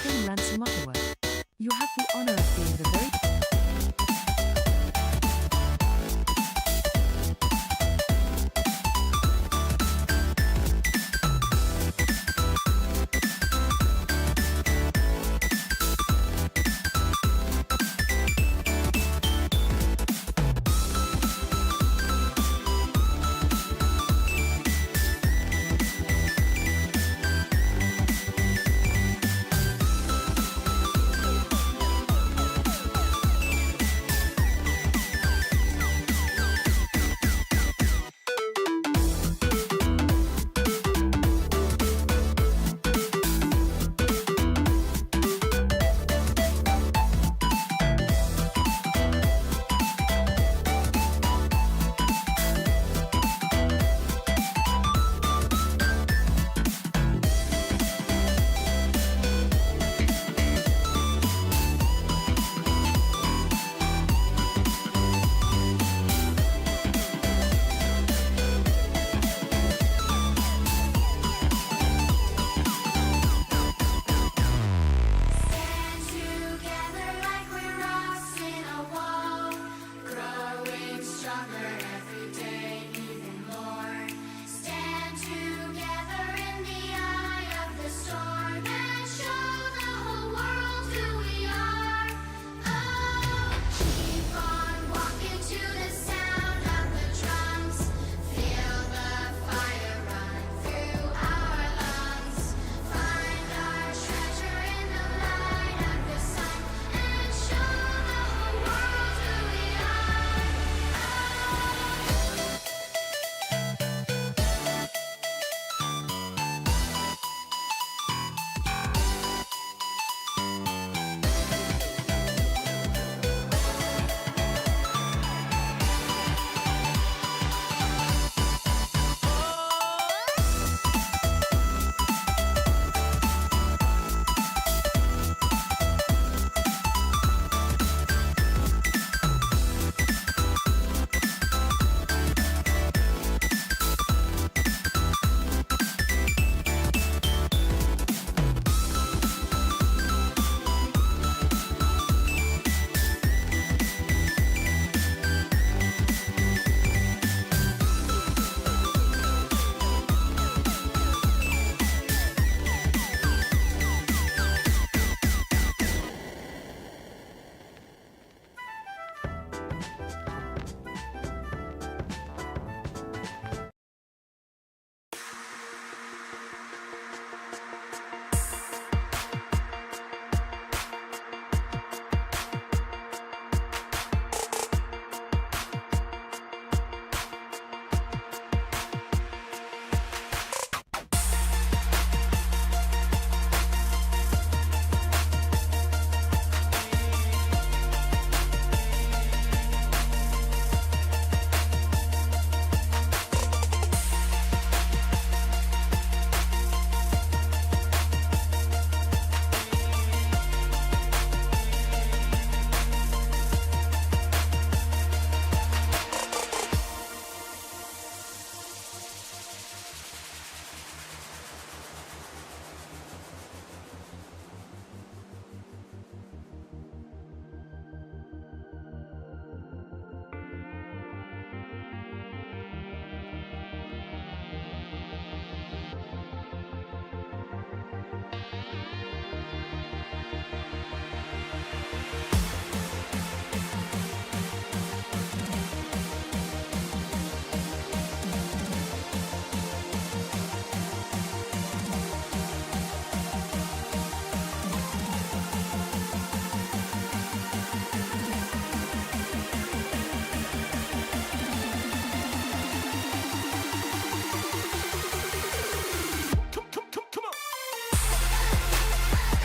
thin ransom afterward. You have the honor of being the very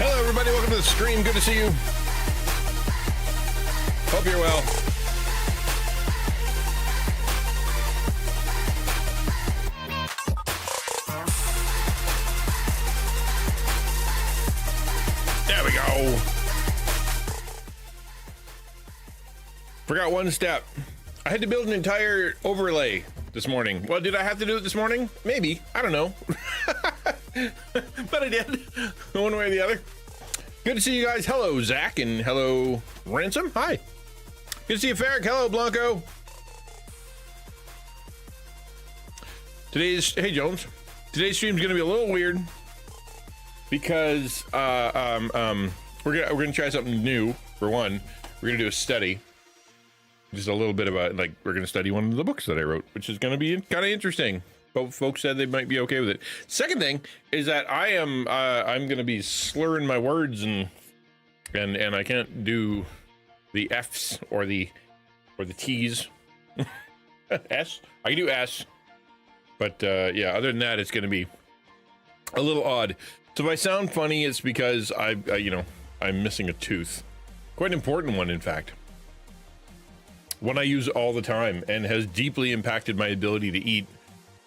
Hello, everybody. Welcome to the stream. Good to see you. Hope you're well. There we go. Forgot one step. I had to build an entire overlay this morning. Well, did I have to do it this morning? Maybe. I don't know. But I did. One way or the other. Good to see you guys. Hello, Zach, and hello, Ransom. Hi. Good to see you, Farrick. Hello, Blanco. Hey, Jones. Today's stream is going to be a little weird because we're gonna try something new. For one, we're gonna do a study, just a little bit of we're gonna study one of the books that I wrote, which is gonna be kind of interesting. Both folks said they might be okay with it. Second thing is that I'm gonna be slurring my words and I can't do the F's or the T's. S. I can do S, but yeah. Other than that, it's gonna be a little odd. So if I sound funny, it's because I'm missing a tooth. Quite an important one, in fact. One I use all the time and has deeply impacted my ability to eat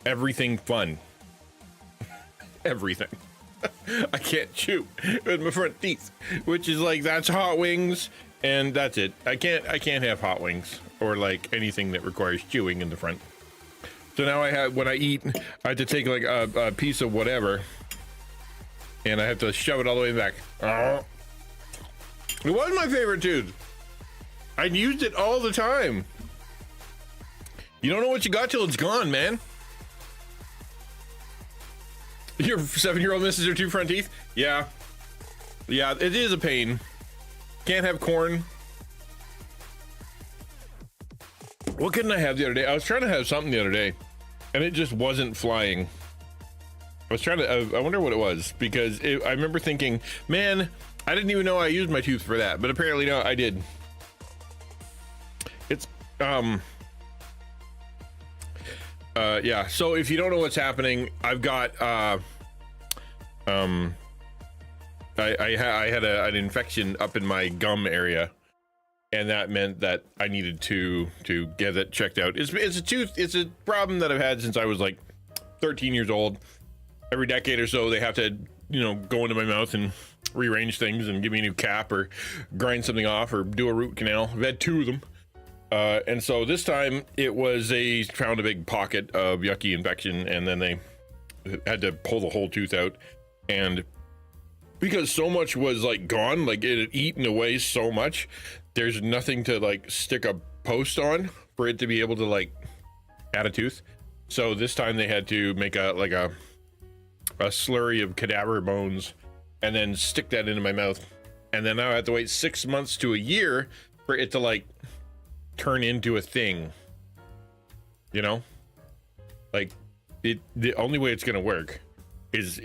everything fun. Everything. I can't chew with my front teeth, which is that's hot wings and that's it. I can't have hot wings or anything that requires chewing in the front. So now when I eat, I have to take a piece of whatever and I have to shove it all the way back. It was my favorite tooth. I used it all the time. You don't know what you got till it's gone, man. Your 7-year-old misses her 2 front teeth? Yeah. Yeah, it is a pain. Can't have corn. What couldn't I have the other day? I was trying to have something the other day, and it just wasn't flying. I was trying to, I wonder what it was, because I remember thinking, man, I didn't even know I used my tooth for that, but apparently no, I did. It's, yeah, so if you don't know what's happening, I've got, I had an infection up in my gum area, and that meant that I needed to get it checked out. It's a problem that I've had since I was 13 years old. Every decade or so, they have to, go into my mouth and rearrange things and give me a new cap or grind something off or do a root canal. I've had 2 of them. And so this time it was found a big pocket of yucky infection, and then they had to pull the whole tooth out. And because so much was gone, it had eaten away so much, there's nothing to stick a post on for it to be able to add a tooth. So this time they had to make a slurry of cadaver bones and then stick that into my mouth. And then now I have to wait 6 months to a year for it to turn into a thing. The only way it's gonna work is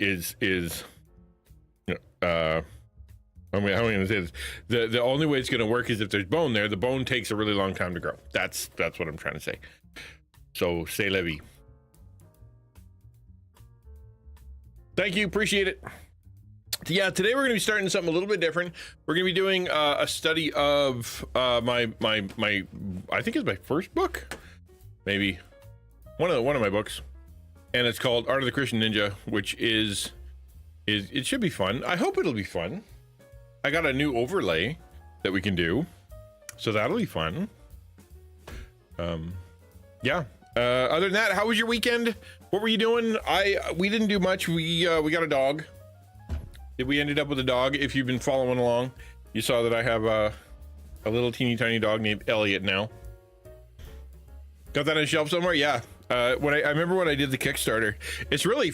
how am I gonna say this? The only way it's gonna work is if there's bone there. The bone takes a really long time to grow. That's what I'm trying to say. So c'est la vie. Thank you, appreciate it. Yeah, today we're going to be starting something a little bit different. We're going to be doing a study of my I think it's my first book, maybe one of my books, and it's called Art of the Christian Ninja, which is it should be fun. I hope it'll be fun. I got a new overlay that we can do, so that'll be fun. Yeah. Other than that, how was your weekend? What were you doing? We didn't do much. We got a dog. We ended up with a dog. If you've been following along, you saw that I have a little teeny tiny dog named Elliot now. Got that on a shelf somewhere? Yeah. I remember when I did the Kickstarter, it's really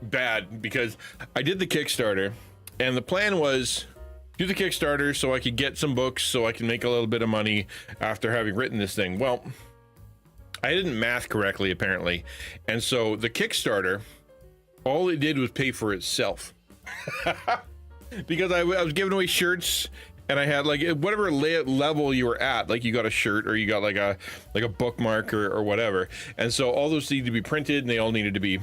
bad because I did the Kickstarter and the plan was do the Kickstarter so I could get some books so I can make a little bit of money after having written this thing. Well, I didn't math correctly apparently. And so the Kickstarter, all it did was pay for itself. Because I was giving away shirts and I had whatever level you were at, you got a shirt or you got a bookmark or whatever. And so all those needed to be printed and they all needed to be,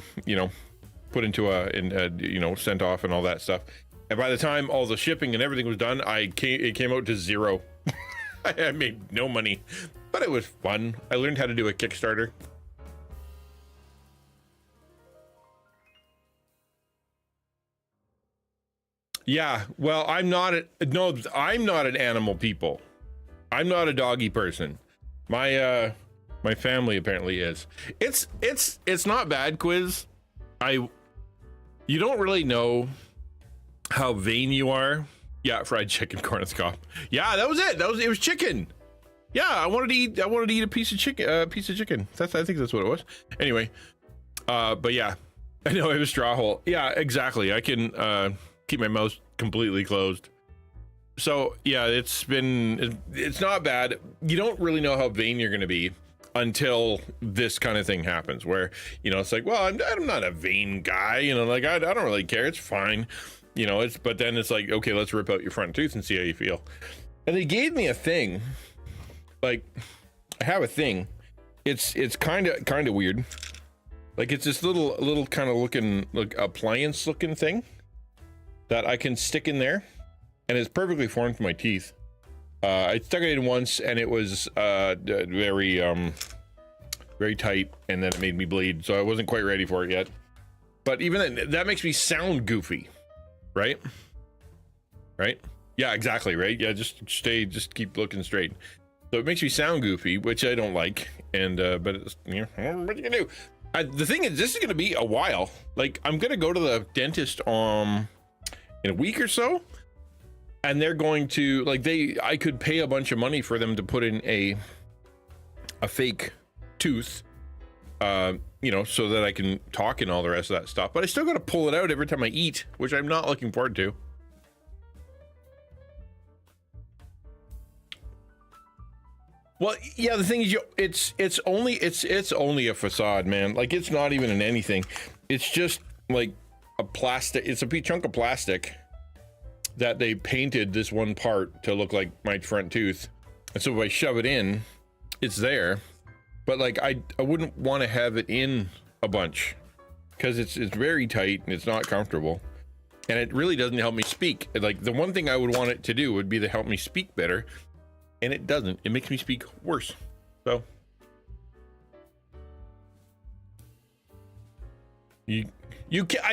put into sent off and all that stuff. And by the time all the shipping and everything was done, it came out to zero. I made no money, but it was fun. I learned how to do a Kickstarter. Yeah, well, I'm not an animal people. I'm not a doggy person. My family apparently is. It's not bad, Quiz. You don't really know how vain you are. Yeah, fried chicken corn on the cob. Yeah, that was it. It was chicken. Yeah, I wanted to eat a piece of chicken. I think that's what it was. Anyway, but yeah, I know it was straw hole. Yeah, exactly. I can keep my mouth completely closed. So yeah, it's not bad. You don't really know how vain you're going to be until this kind of thing happens, where, you know, it's like, well, I'm not a vain guy, you know, like I don't really care. It's fine. You know, but then it's like, okay, let's rip out your front tooth and see how you feel. And they gave me a thing. Like, I have a thing. It's kind of weird. Like, it's this little kind of looking, like, appliance looking thing that I can stick in there, and it's perfectly formed for my teeth. I stuck it in once, and it was very tight, and then it made me bleed, so I wasn't quite ready for it yet. But even then, that makes me sound goofy. Right? Yeah, exactly. Right? Yeah, just keep looking straight. So it makes me sound goofy, which I don't like. And but it's, you know, what you gonna do? The thing is, this is gonna be a while. Like, I'm gonna go to the dentist in a week or so, and they're going to, like, I could pay a bunch of money for them to put in a fake tooth. You know, so that I can talk and all the rest of that stuff. But I still got to pull it out every time I eat, which I'm not looking forward to. Well, yeah, the thing is, it's only a facade, man. Like, it's not even in anything. It's just like a plastic. It's a chunk of plastic that they painted this one part to look like my front tooth. And so if I shove it in, it's there. But like, I wouldn't want to have it in a bunch, because it's very tight and it's not comfortable, and it really doesn't help me speak. Like, the one thing I would want it to do would be to help me speak better, and it doesn't. It makes me speak worse. So I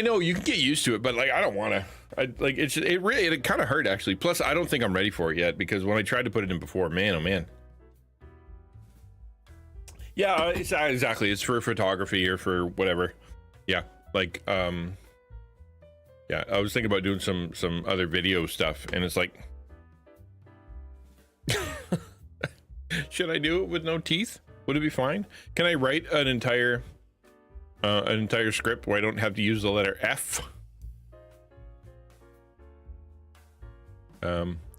know you can get used to it, but like, I don't want to. It kind of hurt, actually. Plus, I don't think I'm ready for it yet, because when I tried to put it in before, man, oh man. Yeah, exactly. It's for photography or for whatever. Yeah, like, yeah, I was thinking about doing some other video stuff, and it's like, should I do it with no teeth? Would it be fine? Can I write an entire script where I don't have to use the letter F?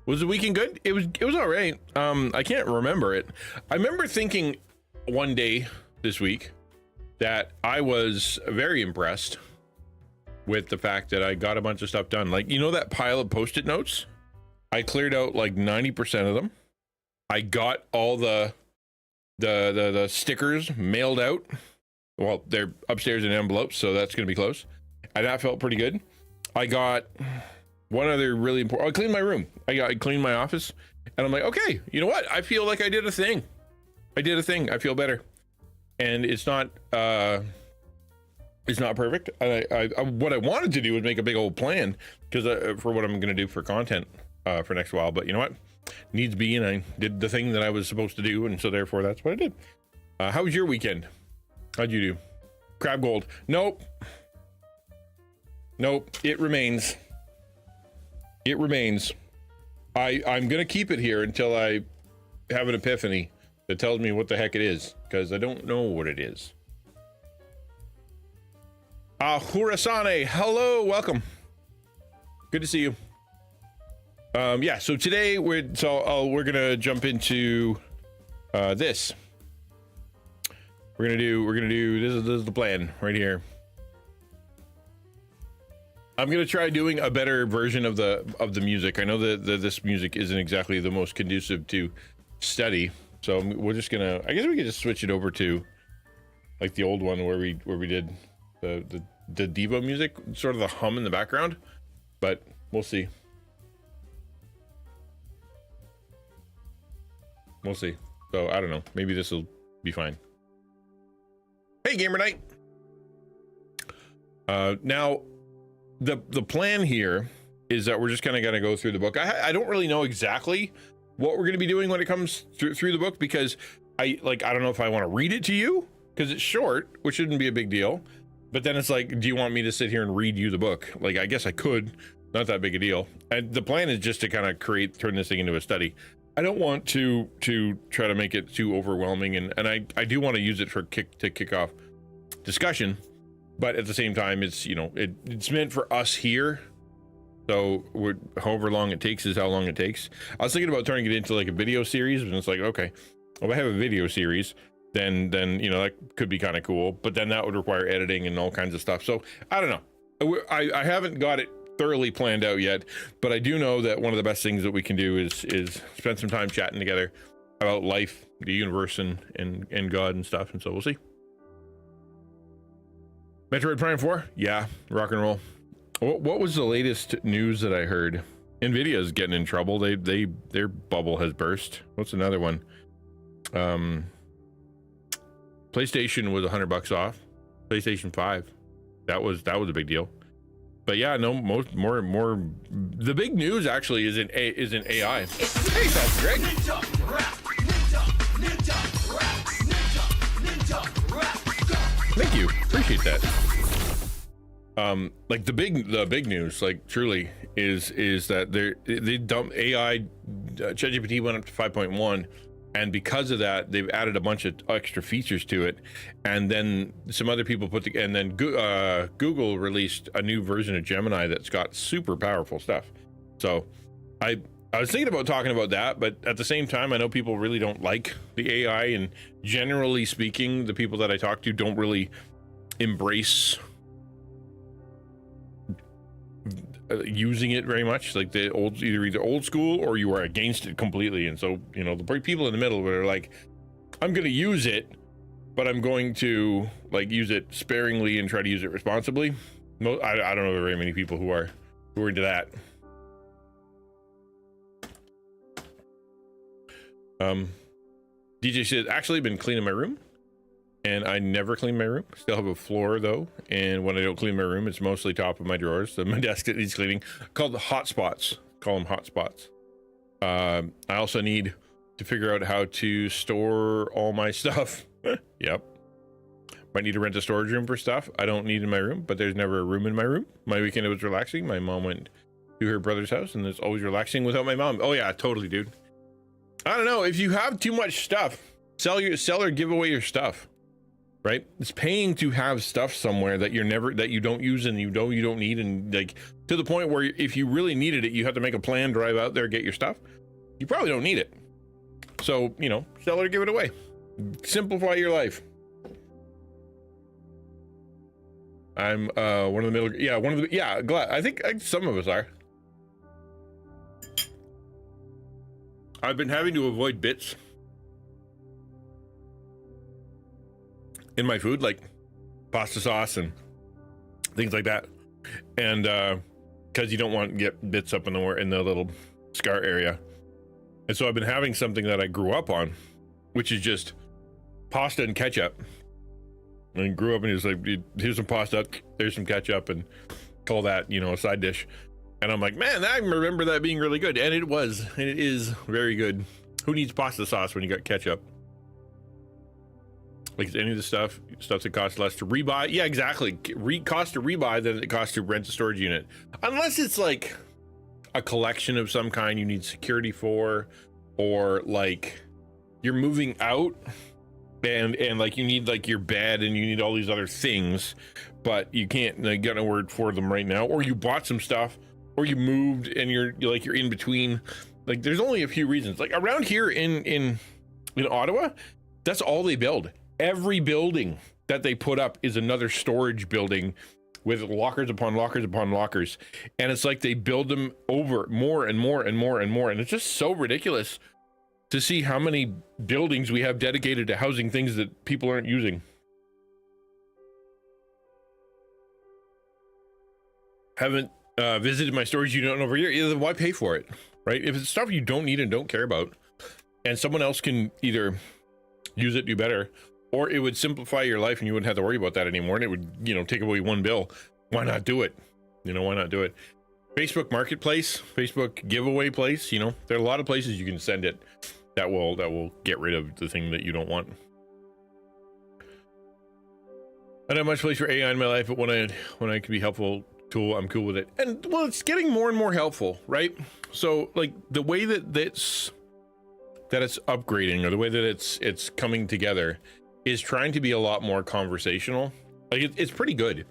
Was the weekend good? It was all right. I can't remember it. I remember thinking one day this week that I was very impressed with the fact that I got a bunch of stuff done. Like, you know, that pile of Post-it notes? I cleared out like 90% of them. I got all the stickers mailed out. Well, they're upstairs in envelopes, so that's going to be close. And that felt pretty good. I got one other really important. I cleaned my room. I cleaned my office, and I'm like, okay, you know what? I feel like I did a thing. I feel better, and it's not perfect. What I wanted to do was make a big old plan, because for what I'm going to do for content for next while. But you know what? Needs be, and I did the thing that I was supposed to do, and so therefore that's what I did. How was your weekend? How'd you do? Crab gold? Nope. It remains. I'm gonna keep it here until I have an epiphany that tells me what the heck it is, because I don't know what it is. Hurasane, hello, welcome. Good to see you. Yeah, so today we're gonna jump into this. We're gonna do this is the plan right here. I'm gonna try doing a better version of the music. I know that this music isn't exactly the most conducive to study, so we're just gonna. I guess we could just switch it over to like the old one where we did the Devo music, sort of the hum in the background, but we'll see. We'll see. So I don't know. Maybe this will be fine. Hey, Gamer Night. Now, the plan here is that we're just kind of gonna go through the book. I don't really know exactly what we're gonna be doing when it comes through the book, because I don't know if I want to read it to you because it's short, which shouldn't be a big deal. But then it's like, do you want me to sit here and read you the book? Like, I guess I could, not that big a deal. And the plan is just to kind of turn this thing into a study. I don't want to try to make it too overwhelming, and I do want to use it to kick off discussion, but at the same time, it's, you know, it's meant for us here. So however long it takes is how long it takes. I was thinking about turning it into like a video series, and it's like, okay, if I have a video series, then you know, that could be kind of cool, but then that would require editing and all kinds of stuff. So I don't know. I haven't got it thoroughly planned out yet, but I do know that one of the best things that we can do is spend some time chatting together about life, the universe, and God and stuff. And so we'll see. Metroid Prime 4, yeah, rock and roll. What was the latest news that I heard? Nvidia's getting in trouble. Their bubble has burst. What's another one? PlayStation was $100 off. PlayStation 5, that was a big deal. But yeah, no, more. The big news actually is in AI. Hey, that's Greg. Thank you, appreciate that. Like the big news, like truly, is that they dump AI. ChatGPT went up to 5.1, and because of that, they've added a bunch of extra features to it. And then some other people and then Google released a new version of Gemini that's got super powerful stuff. So I was thinking about talking about that, but at the same time, I know people really don't like the AI, and generally speaking, the people that I talk to don't really embrace using it very much. Like either old school or you are against it completely. And so, you know, the people in the middle are like, I'm going to use it, but I'm going to like use it sparingly and try to use it responsibly. No, I don't know very many people who are into that. DJ said, actually been cleaning my room, and I never clean my room. Still have a floor though, and when I don't clean my room, it's mostly top of my drawers. So my desk that needs cleaning, called the hot spots. Call them hot spots. I also need to figure out how to store all my stuff. Yep. Might need to rent a storage room for stuff I don't need in my room, but there's never a room in my room. My weekend, it was relaxing. My mom went to her brother's house, and it's always relaxing without my mom. Oh yeah, totally, dude. I don't know, if you have too much stuff, sell or give away your stuff. Right? It's paying to have stuff somewhere that you don't use and you don't need, and like to the point where if you really needed it, you have to make a plan, drive out there, get your stuff. You probably don't need it. So, you know, sell it or give it away. Simplify your life. I'm one of the middle, glad. I think some of us are. I've been having to avoid bits in my food, like pasta sauce and things like that, and because you don't want to get bits up in the little scar area. And so I've been having something that I grew up on, which is just pasta and ketchup. And I grew up and it was like, here's some pasta, there's some ketchup, and call that, you know, a side dish. And I'm like, man, I remember that being really good, and it is very good. Who needs pasta sauce when you got ketchup? Like any of the stuff that costs less to rebuy. Yeah, exactly. Cost to rebuy than it costs to rent a storage unit. Unless it's like a collection of some kind you need security for, or like you're moving out and like you need like your bed and you need all these other things, but you can't like, get a word for them right now. Or you bought some stuff, or you moved and you're in between. Like there's only a few reasons. Like around here in Ottawa, that's all they build. Every building that they put up is another storage building with lockers upon lockers upon lockers. And it's like they build them over more and more and more and more. And it's just so ridiculous to see how many buildings we have dedicated to housing things that people aren't using. Haven't visited my storage unit over here. Either why pay for it, right? If it's stuff you don't need and don't care about, and someone else can either use it, do better, or it would simplify your life and you wouldn't have to worry about that anymore, and it would, you know, take away one bill. Why not do it? You know, why not do it? Facebook Marketplace, Facebook giveaway place, you know, there are a lot of places you can send it that will get rid of the thing that you don't want. I don't have much place for AI in my life, but when I can be helpful Cool, I'm cool with it. And well, it's getting more and more helpful, right? So like the way that it's upgrading, or the way that it's coming together, is trying to be a lot more conversational. Like it's pretty good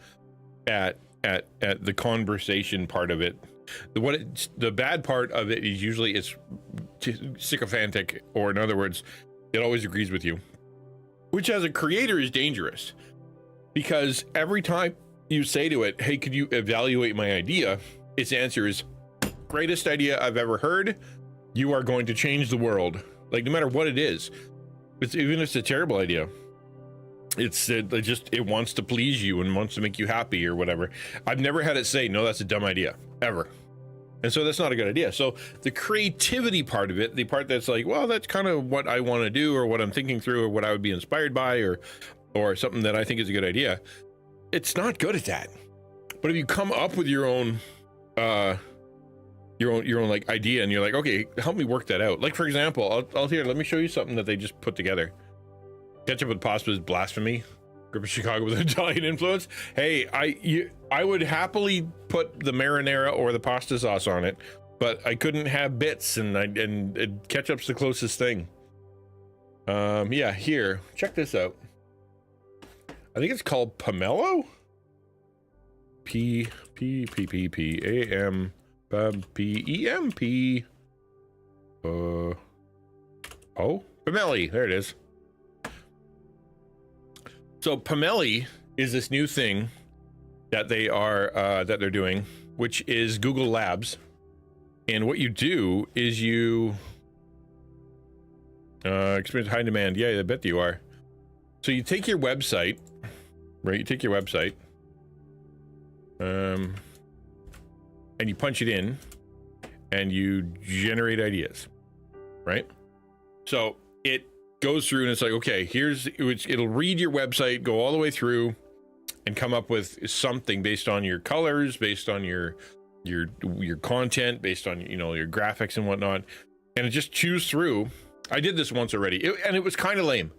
at the conversation part of it. The bad part of it is usually it's sycophantic, or in other words, it always agrees with you, which as a creator is dangerous, because every time you say to it, hey, could you evaluate my idea, its answer is, greatest idea I've ever heard, you are going to change the world. Like no matter what it is, even if it's a terrible idea, it wants to please you and wants to make you happy or whatever. I've never had it say, no, that's a dumb idea, ever. And so that's not a good idea. So the creativity part of it, the part that's like, well, that's kind of what I want to do, or what I'm thinking through, or what I would be inspired by, or something that I think is a good idea, it's not good at that. But if you come up with your own like idea, and you're like, okay, help me work that out. Like for example, I'll here, let me show you something that they just put together. Ketchup with pasta is blasphemy. Grip of Chicago with Italian influence. Hey, I would happily put the marinara or the pasta sauce on it, but I couldn't have bits, and ketchup's the closest thing. Yeah, here, check this out. I think it's called Pomelo. P A M P E M P. Oh, Pomeli. There it is. So Pomeli is this new thing that they're doing, which is Google Labs. And what you do is you experience high demand. Yeah, I bet you are. So you take your website, right? You take your website, and you punch it in, and you generate ideas, right? So it goes through and it's like, okay, it'll read your website, go all the way through, and come up with something based on your colors, based on your content, based on your graphics and whatnot, and it just chews through. I did this once already, and it was kind of lame,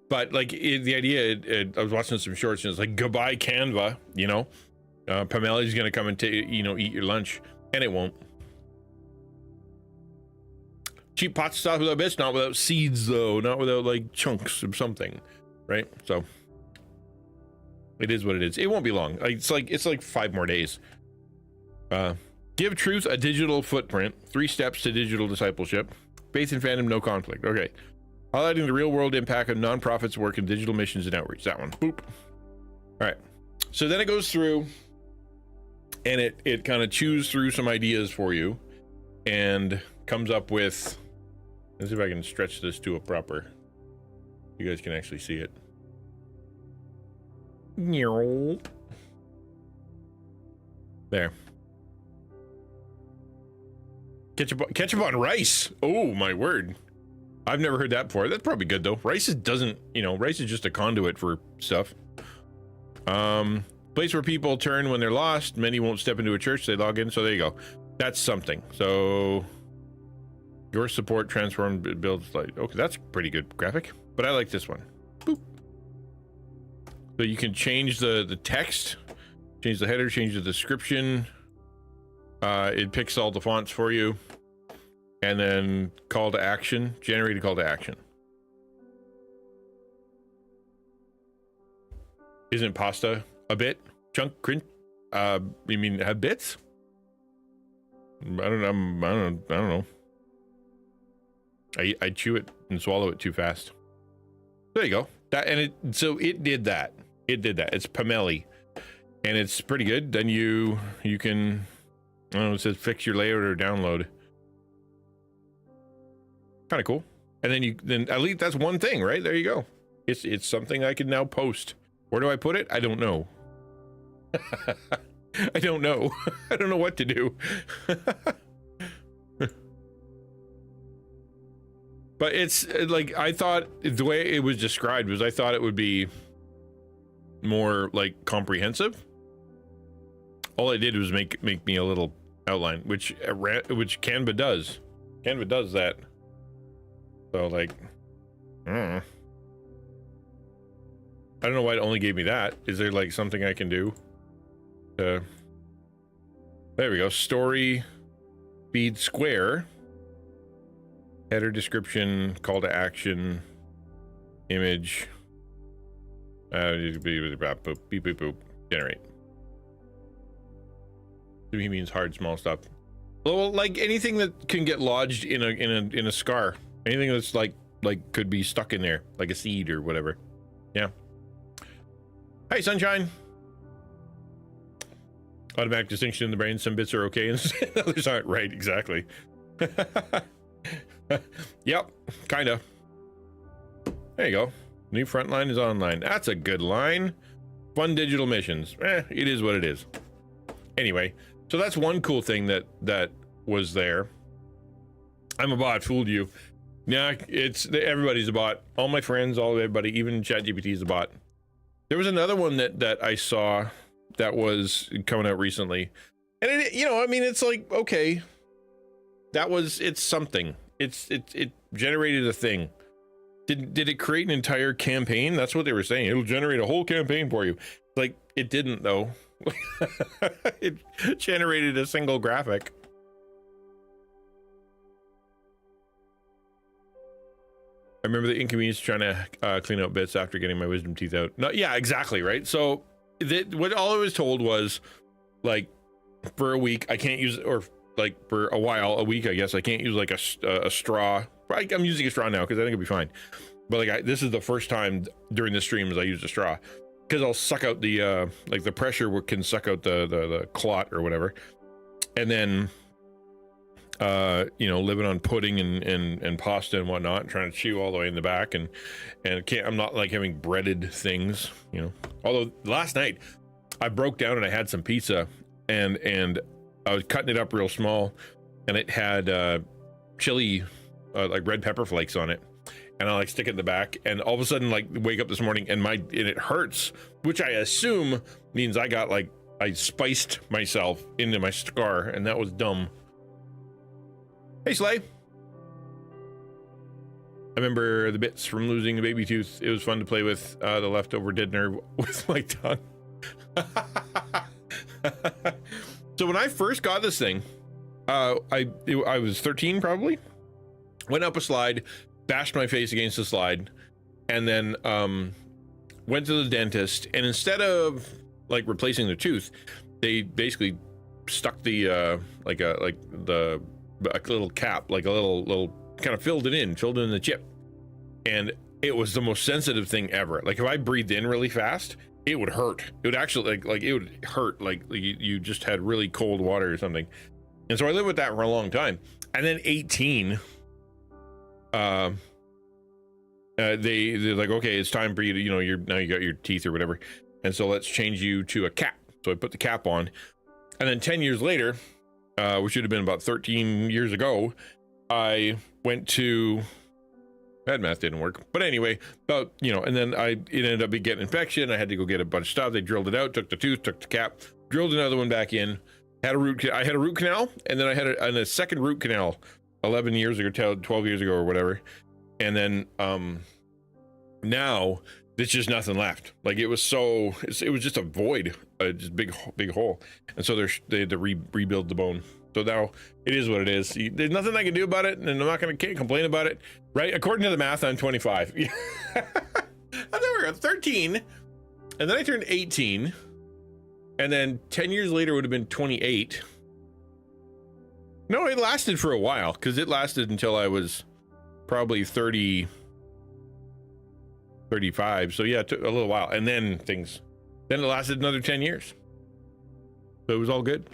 but like the idea, I was watching some shorts, and it's like, goodbye Canva, Pamela's gonna come and eat your lunch, and it won't. Cheap pasta sauce without bits, not without seeds though, not without like chunks of something, right? So it is what it is. It won't be long. It's like 5 more days. Give truth a digital footprint. 3 steps to digital discipleship. Faith and fandom, no conflict. Okay. Highlighting the real world impact of nonprofits' work in digital missions and outreach. That one. Boop. All right. So then it goes through, and it kind of chews through some ideas for you, and comes up with. Let's see if I can stretch this to a proper. You guys can actually see it. There. Ketchup on rice. Oh my word. I've never heard that before. That's probably good though. Rice is just a conduit for stuff. Place where people turn when they're lost. Many won't step into a church. They log in. So there you go. That's something. So your support transformed builds like, okay, that's a pretty good graphic, but I like this one. Boop. So you can change the text, change the header, change the description. It picks all the fonts for you, and then call to action, generate a call to action. Isn't pasta a bit? Chunk, cringe? You mean have bits? I don't know. I chew it and swallow it too fast. There you go. So it did that. It's Pomeli, and it's pretty good. Then you can, I don't know, it says fix your layout or download. Kind of cool. And then at least that's one thing, right? There you go. It's something I can now post. Where do I put it? I don't know. I don't know. I don't know what to do. But it's like, I thought the way it was described was, I thought it would be more like comprehensive. All I did was make me a little outline, which Canva does. Canva does that. So like, I don't know why it only gave me that. Is there like something I can do to There we go. Story, feed square, header description, call to action, image, beep, beep, beep, boop, generate. To me means hard, small stuff. Well, like anything that can get lodged in a scar, anything that's like could be stuck in there, like a seed or whatever. Yeah. Hey, sunshine. Automatic distinction in the brain. Some bits are okay and others aren't. Right, exactly. Yep, kind of. There you go. New front line is online. That's a good line. Fun digital missions. It is what it is. Anyway, so that's one cool thing that was there. I'm a bot. Fooled you. Yeah, everybody's a bot. All my friends, everybody, even ChatGPT is a bot. There was another one that I saw that was coming out recently, and it's like, okay, it's something. It generated a thing. Did it create an entire campaign? That's what they were saying. It'll generate a whole campaign for you. Like, it didn't though. It generated a single graphic. I remember the inconvenience trying to clean out bits after getting my wisdom teeth out. No, yeah, exactly, right? So what all I was told was, like, for a week I can't use, or like for a while, a week I guess, I can't use like a straw. I'm using a straw now because I think it'll be fine. But like this is the first time during the streams I used a straw, because I'll suck out the like the pressure can suck out the clot or whatever, and then living on pudding and pasta and whatnot, and trying to chew all the way in the back, and I'm not like having breaded things, although last night I broke down and I had some pizza, and I was cutting it up real small, and it had chili like red pepper flakes on it, and I like stick it in the back, and all of a sudden like wake up this morning and it hurts, which I assume means I spiced myself into my scar, and that was dumb. Hey, Slay. I remember the bits from losing a baby tooth. It was fun to play with the leftover dead nerve with my tongue. So when I first got this thing, I was 13 probably. Went up a slide, bashed my face against the slide, and then went to the dentist. And instead of like replacing the tooth, they basically stuck the like a little cap, like a little kind of filled it in the chip, and it was the most sensitive thing ever. Like if I breathed in really fast, it would hurt. It would actually like it would hurt like you just had really cold water or something. And so I lived with that for a long time. And then 18, they're like, okay, it's time for you to, now you got your teeth or whatever, and so let's change you to a cap. So I put the cap on, and then 10 years later, which should have been about 13 years ago, I went to, that math didn't work, but anyway, and then it ended up getting infection. I had to go get a bunch of stuff. They drilled it out, took the tooth, took the cap, drilled another one back in, I had a root canal, and then I had a second root canal 11 years ago, 12 years ago or whatever. And then now there's just nothing left. Like it was just a void, just big hole. And so they had to rebuild the bone. So now it is what it is. There's nothing I can do about it, and I'm not going to complain about it, right? According to the math, I'm 25. I was 13, and then I turned 18, and then 10 years later would have been 28. No, it lasted for a while, because it lasted until I was probably 30, 35. So yeah, it took a little while, and then it lasted another 10 years. So it was all good.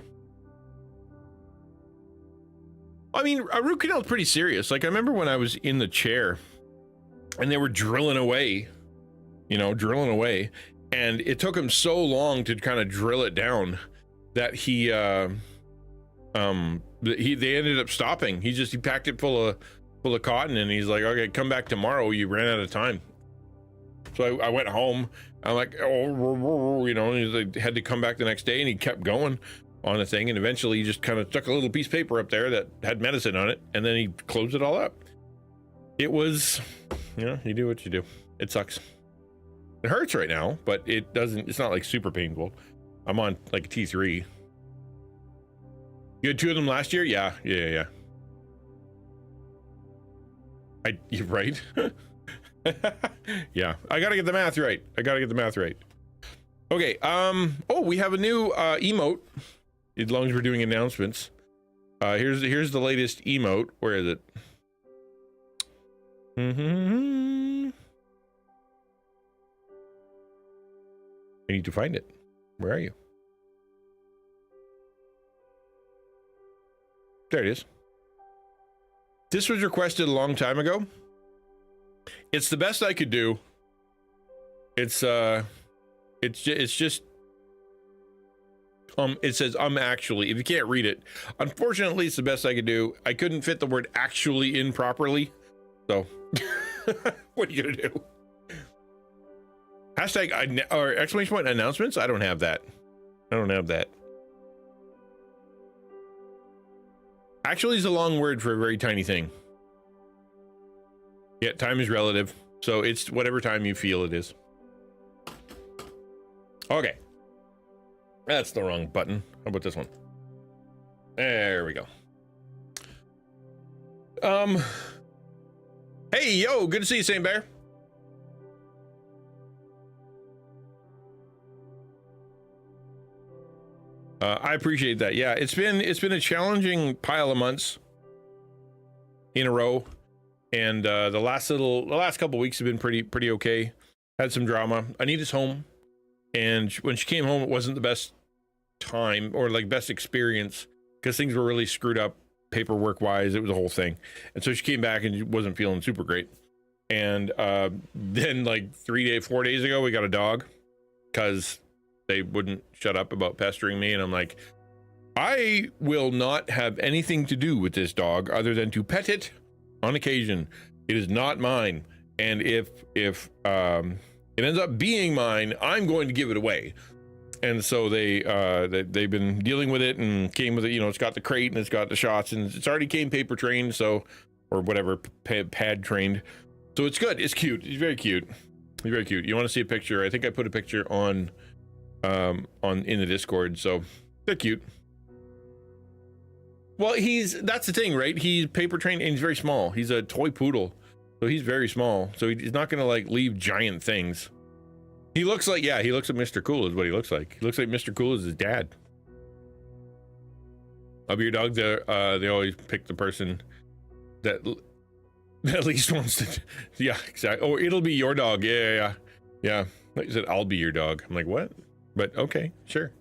I mean, a root canal is pretty serious. Like I remember when I was in the chair and they were drilling away, and it took him so long to kind of drill it down that they ended up stopping. He packed it full of cotton, and he's like, okay, come back tomorrow. You ran out of time. So I went home. I'm like, and he's like, had to come back the next day, and he kept going on the thing, and eventually he just kind of stuck a little piece of paper up there that had medicine on it, and then he closed it all up. It was, you do what you do. It sucks. It hurts right now, but it's not like super painful. I'm on like T3. You had 2 of them last year? Yeah. You're right. Yeah, I gotta get the math right. Okay, oh, we have a new emote, as long as we're doing announcements. Here's the latest emote. Where is it? I need to find it. Where are you? There it is. This was requested a long time ago. It's the best I could do. It's just it says actually, if you can't read it, unfortunately it's the best I could do. I couldn't fit the word actually in properly, so what are you gonna do? Hashtag or exclamation point announcements. I don't have that. Actually is a long word for a very tiny thing. Yeah, time is relative, so it's whatever time you feel it is. Okay, that's the wrong button. How about this one? There we go. Hey, yo, good to see you, Saint Bear. I appreciate that. Yeah, it's been a challenging pile of months in a row, and the last couple weeks have been pretty okay. Had some drama. Anita's home, and when she came home, it wasn't the best time or like best experience because things were really screwed up paperwork wise. It was a whole thing, and so she came back and wasn't feeling super great. And then like 4 days ago, we got a dog because they wouldn't shut up about pestering me, and I'm like, I will not have anything to do with this dog other than to pet it on occasion. It is not mine, and if it ends up being mine, I'm going to give it away. And so they've been dealing with it and came with it. You know, it's got the crate and it's got the shots, and it's already came paper trained, so, or whatever, pad trained. So it's good. It's cute. He's very cute. You want to see a picture? I think I put a picture on in the Discord. So they're cute. Well, that's the thing, right? He's paper trained and he's very small. He's a toy poodle, so he's very small. So he's not gonna like leave giant things. He looks like Mr. Cool is what he looks like. He looks like Mr. Cool is his dad. Of your dog, they always pick the person that at least wants to. Yeah, exactly. Oh, it'll be your dog. Yeah. Like you said, I'll be your dog. I'm like, what? But okay, sure.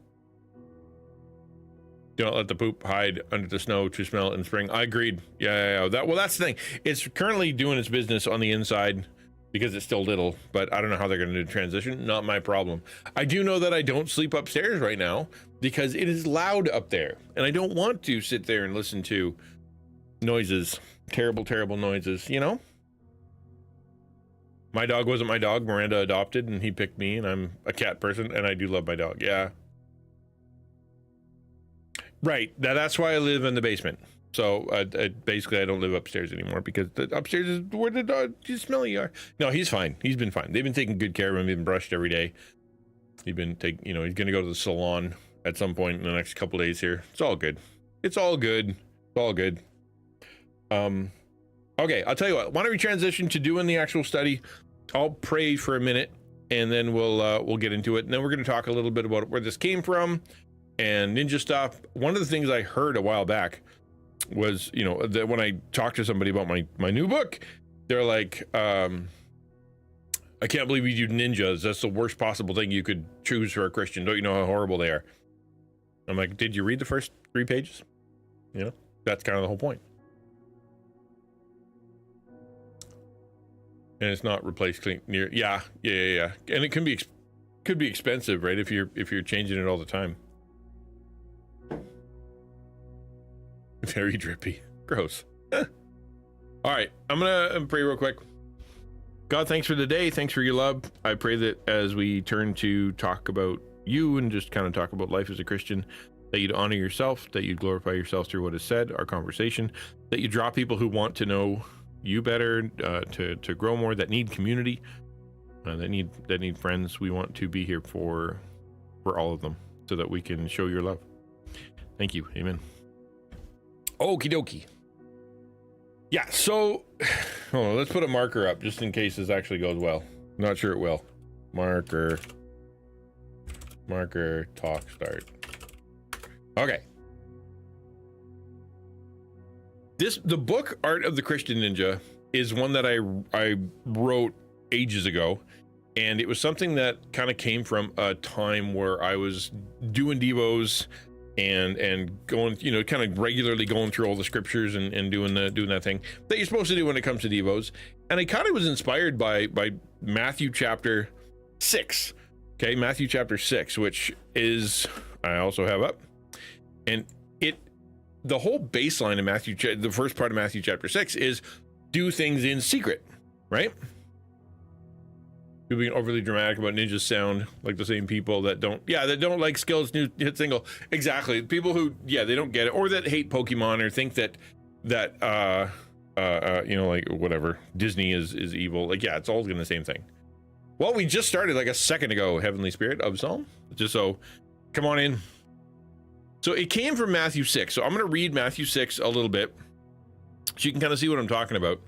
Do not let the poop hide under the snow to smell it in spring. I agreed. Yeah. That's the thing. It's currently doing its business on the inside because it's still little, but I don't know how they're going to do the transition. Not my problem. I do know that I don't sleep upstairs right now because it is loud up there, and I don't want to sit there and listen to noises, terrible noises, you know? My dog wasn't my dog. Miranda adopted, and he picked me, and I'm a cat person, and I do love my dog. Yeah. Right. That's why I live in the basement. So basically I don't live upstairs anymore because the upstairs is where the dog is smelly are. No, he's fine. He's been fine. They've been taking good care of him. He's been brushed every day. He's been he's going to go to the salon at some point in the next couple days here. It's all good. Okay, I'll tell you what. Why don't we transition to doing the actual study? I'll pray for a minute, and then we'll get into it. And then we're going to talk a little bit about where this came from and ninja stuff. One of the things I heard a while back was, that when I talked to somebody about my new book, they're like, I can't believe you do ninjas. That's the worst possible thing you could choose for a Christian. Don't you know how horrible they are? I'm like, did you read the first 3 pages? That's kind of the whole point. And it's not replace clean near. Yeah. And it could be expensive, right? If you're changing it all the time. Very drippy. Gross. All right, I'm gonna pray real quick. God, thanks for the day. Thanks for your love. I pray that as we turn to talk about you and just kind of talk about life as a Christian, that you'd honor yourself, that you'd glorify yourself through what is said, our conversation, that you draw people who want to know you better, to grow more, that need community, that need friends. We want to be here for all of them so that we can show your love. Thank you. Amen. Okie dokie. Yeah, so hold on, let's put a marker up just in case this actually goes well. Not sure it will. Marker, talk start. Okay. The book Art of the Christian Ninja is one that I wrote ages ago, and it was something that kind of came from a time where I was doing devos and going, you know, kind of regularly going through all the scriptures and doing that thing that you're supposed to do when it comes to devos. And I kind of was inspired by Matthew chapter 6. Okay, Matthew chapter 6, which is, I also have up, and the whole baseline of Matthew, the first part of Matthew chapter 6 is do things in secret, right? You're being overly dramatic about ninjas sound like the same people that don't like Skills new hit single. Exactly. People who, they don't get it, or that hate Pokemon or think that you know, like whatever, Disney is evil. Like, it's all gonna the same thing. Well, we just started like a second ago, Heavenly Spirit of Psalm. Just so, come on in. So it came from Matthew 6. So I'm going to read Matthew 6 a little bit so you can kind of see what I'm talking about.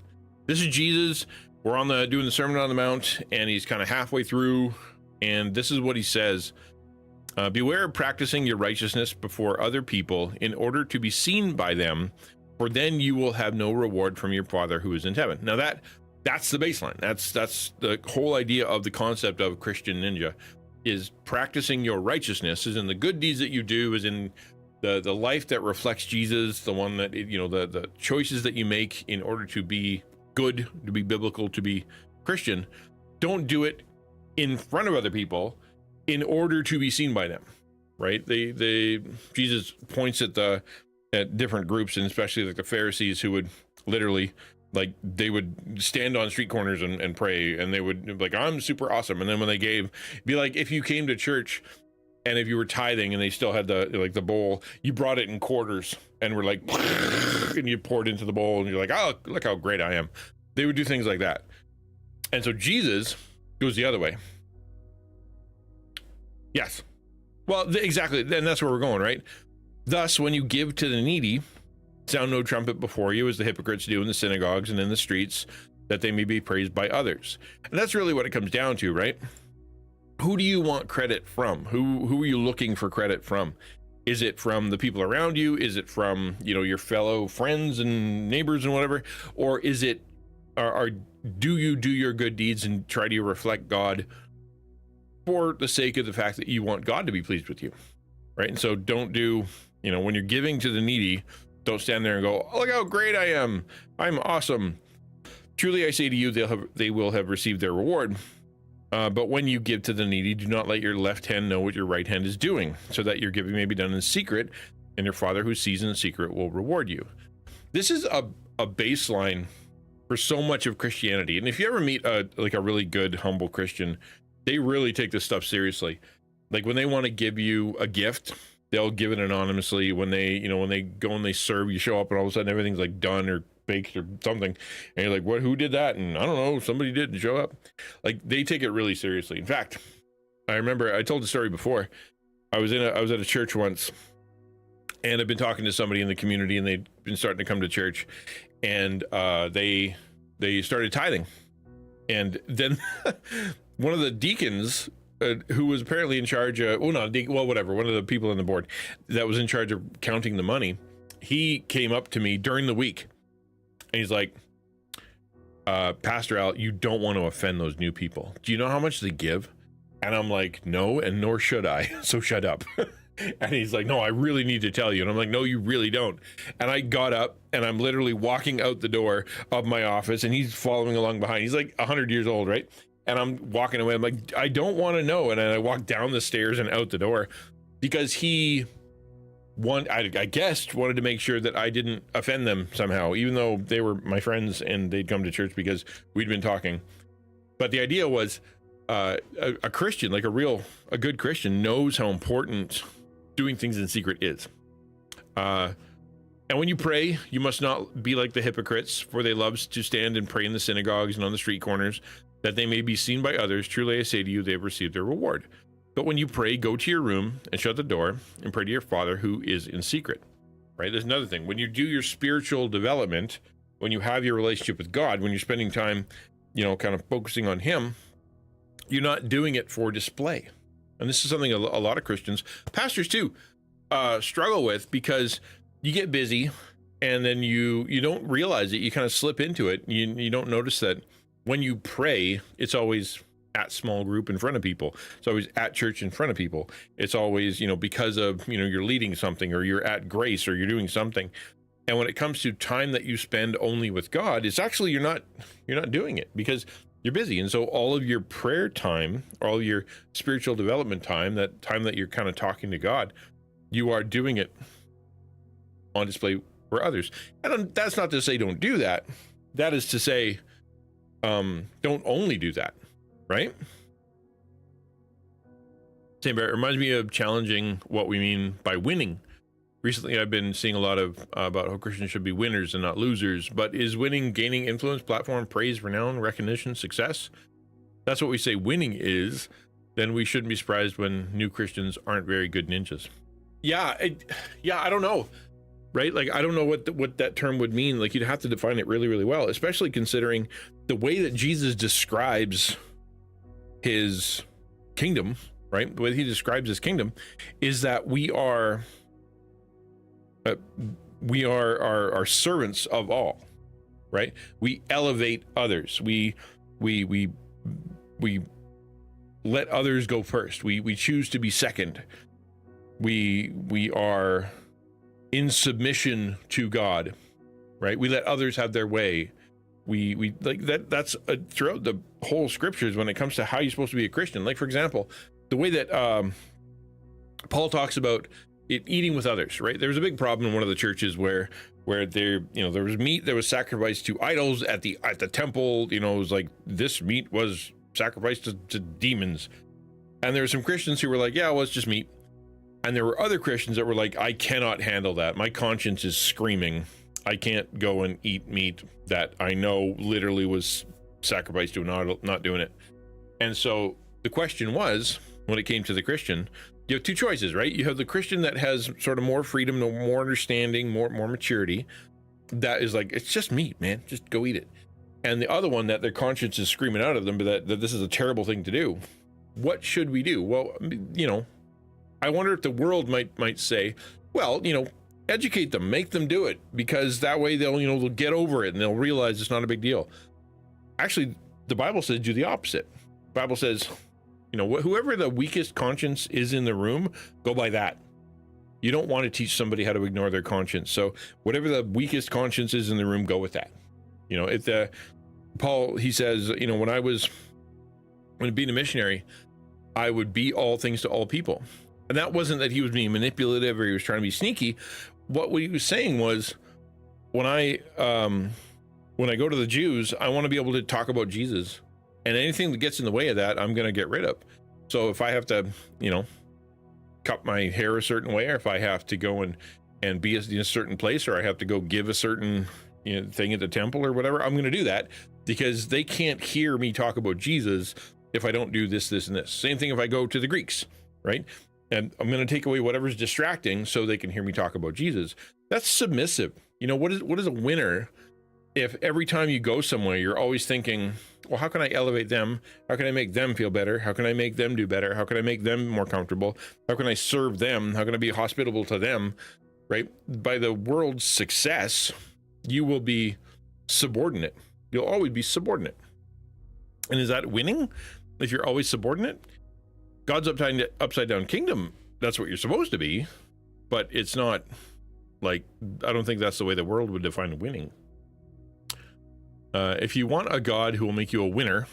This is Jesus. We're on doing the Sermon on the Mount, and he's kind of halfway through. And this is what he says. Beware of practicing your righteousness before other people in order to be seen by them, for then you will have no reward from your Father who is in heaven. Now that's the baseline. That's the whole idea of the concept of Christian Ninja. Is practicing your righteousness, is in the good deeds that you do, is in the life that reflects Jesus, the one that, you know, the choices that you make in order to be good, to be biblical, to be Christian. Don't do it in front of other people in order to be seen by them, right? Jesus points at different groups, and especially like the Pharisees, who would literally, like, they would stand on street corners and pray, and they would be like, I'm super awesome. And then when they gave, be like, if you came to church and if you were tithing and they still had the bowl, you brought it in quarters and were like, and you poured into the bowl and you're like, oh, look how great I am. They would do things like that. And so Jesus goes the other way. Yes. Well, exactly. And that's where we're going, right? Thus, when you give to the needy, sound no trumpet before you, as the hypocrites do in the synagogues and in the streets, that they may be praised by others. And that's really what it comes down to, right? Who do you want credit from? Who are you looking for credit from? Is it from the people around you? Is it from, you know, your fellow friends and neighbors and whatever? Or is it, do you do your good deeds and try to reflect God for the sake of the fact that you want God to be pleased with you, right? And so don't do, you know, when you're giving to the needy, don't stand there and go, oh, look how great I am. I'm awesome. Truly, I say to you, they will have received their reward. But when you give to the needy, do not let your left hand know what your right hand is doing, so that your giving may be done in secret, and your Father who sees in secret will reward you. This is a baseline for so much of Christianity. And if you ever meet a really good, humble Christian, they really take this stuff seriously. Like when they want to give you a gift, they'll give it anonymously. When they go and they serve, you show up and all of a sudden everything's like done or baked or something. And you're like, what, who did that? And I don't know, somebody didn't show up. Like, they take it really seriously. In fact, I remember I told the story before. I was at a church once, and I've been talking to somebody in the community, and they'd been starting to come to church, and they started tithing. And then one of the deacons, who was apparently in charge of, one of the people on the board that was in charge of counting the money, he came up to me during the week, and he's like, Pastor Al, you don't want to offend those new people. Do you know how much they give? And I'm like, no, and nor should I. So shut up. And he's like, no, I really need to tell you. And I'm like, no, you really don't. And I got up, and I'm literally walking out the door of my office, and he's following along behind. He's like 100 years old, right? And I'm walking away. I'm like, I don't want to know. And then I walked down the stairs and out the door, because he, I guess, wanted to make sure that I didn't offend them somehow, even though they were my friends and they'd come to church because we'd been talking. But the idea was, a Christian, like a good Christian, knows how important doing things in secret is. And when you pray, you must not be like the hypocrites, for they love to stand and pray in the synagogues and on the street corners, that they may be seen by others. Truly, I say to you, they have received their reward. But when you pray, go to your room and shut the door and pray to your Father who is in secret, right? There's another thing. When you do your spiritual development, when you have your relationship with God, when you're spending time, kind of focusing on him, you're not doing it for display. And this is something a lot of Christians, pastors too, struggle with, because you get busy and then you don't realize it. You kind of slip into it. You don't notice that when you pray, it's always at small group in front of people. It's always at church in front of people. It's always, because of, you're leading something, or you're at grace, or you're doing something. And when it comes to time that you spend only with God, it's actually, you're not doing it because you're busy. And so all of your prayer time, all of your spiritual development time, that time that you're kind of talking to God, you are doing it on display for others. And that's not to say don't do that. That is to say, don't only do that, right? Same, but it reminds me of challenging what we mean by winning. Recently, I've been seeing a lot of about how Christians should be winners and not losers. But is winning gaining influence, platform, praise, renown, recognition, success? That's what we say winning is. Then we shouldn't be surprised when new Christians aren't very good ninjas. Yeah, I don't know, right? Like, I don't know what that term would mean. Like, you'd have to define it really, really well, especially considering the way that Jesus describes his kingdom, right? The way that he describes his kingdom is that we are servants of all, right? We elevate others. We let others go first. We choose to be second. We are in submission to God, right? We let others have their way. We like that. That's throughout the whole scriptures when it comes to how you're supposed to be a Christian. Like, for example, the way that Paul talks about eating with others, right? There was a big problem in one of the churches where there was meat that was sacrificed to idols at the temple. It was like this meat was sacrificed to demons, and there were some Christians who were like, yeah, well, it's just meat. And there were other Christians that were like, I cannot handle that. My conscience is screaming. I can't go and eat meat that I know literally was sacrificed to an idol. Not doing it. And so the question was, when it came to the Christian, you have two choices, right? You have the Christian that has sort of more freedom, more understanding, more maturity. That is like, it's just meat, man. Just go eat it. And the other one that their conscience is screaming out of them, but that this is a terrible thing to do. What should we do? Well, I wonder if the world might say, well, educate them, make them do it, because that way they'll get over it and they'll realize it's not a big deal. Actually, the Bible says do the opposite. The Bible says, whoever the weakest conscience is in the room, go by that. You don't want to teach somebody how to ignore their conscience. So whatever the weakest conscience is in the room, go with that. If Paul, he says, when being a missionary, I would be all things to all people. And that wasn't that he was being manipulative or he was trying to be sneaky. What he was saying was, when I go to the Jews, I want to be able to talk about Jesus, and anything that gets in the way of that, I'm going to get rid of. So if I have to, cut my hair a certain way, or if I have to go and be in a certain place, or I have to go give a certain thing at the temple or whatever, I'm going to do that, because they can't hear me talk about Jesus if I don't do this, this, and this. Same thing if I go to the Greeks, right? And I'm going to take away whatever's distracting so they can hear me talk about Jesus. That's submissive. What is a winner if every time you go somewhere, you're always thinking, well, how can I elevate them? How can I make them feel better? How can I make them do better? How can I make them more comfortable? How can I serve them? How can I be hospitable to them, right? By the world's success, you will be subordinate. You'll always be subordinate. And is that winning if you're always subordinate? God's upside down kingdom, that's what you're supposed to be, but it's not like, I don't think that's the way the world would define winning. If you want a God who will make you a winner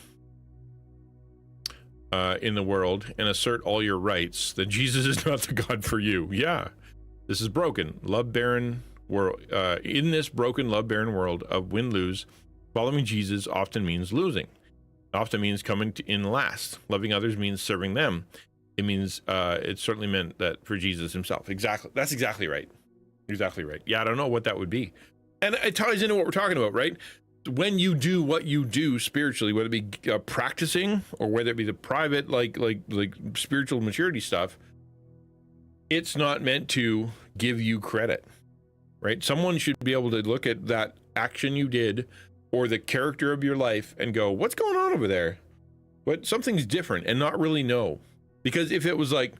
in the world and assert all your rights, then Jesus is not the God for you. Yeah, this is broken, love-barren world. In this broken, love-barren world of win-lose, following Jesus often means losing. Often means coming in last. Loving others means serving them. It means it certainly meant that for Jesus himself. Exactly. That's exactly right. Exactly right. Yeah, I don't know what that would be. And it ties into what we're talking about, right? When you do what you do spiritually, whether it be practicing or whether it be the private, like spiritual maturity stuff, it's not meant to give you credit. right? Someone should be able to look at that action you did or the character of your life and go, what's going on over there? What, something's different, and not really know. Because if it was like,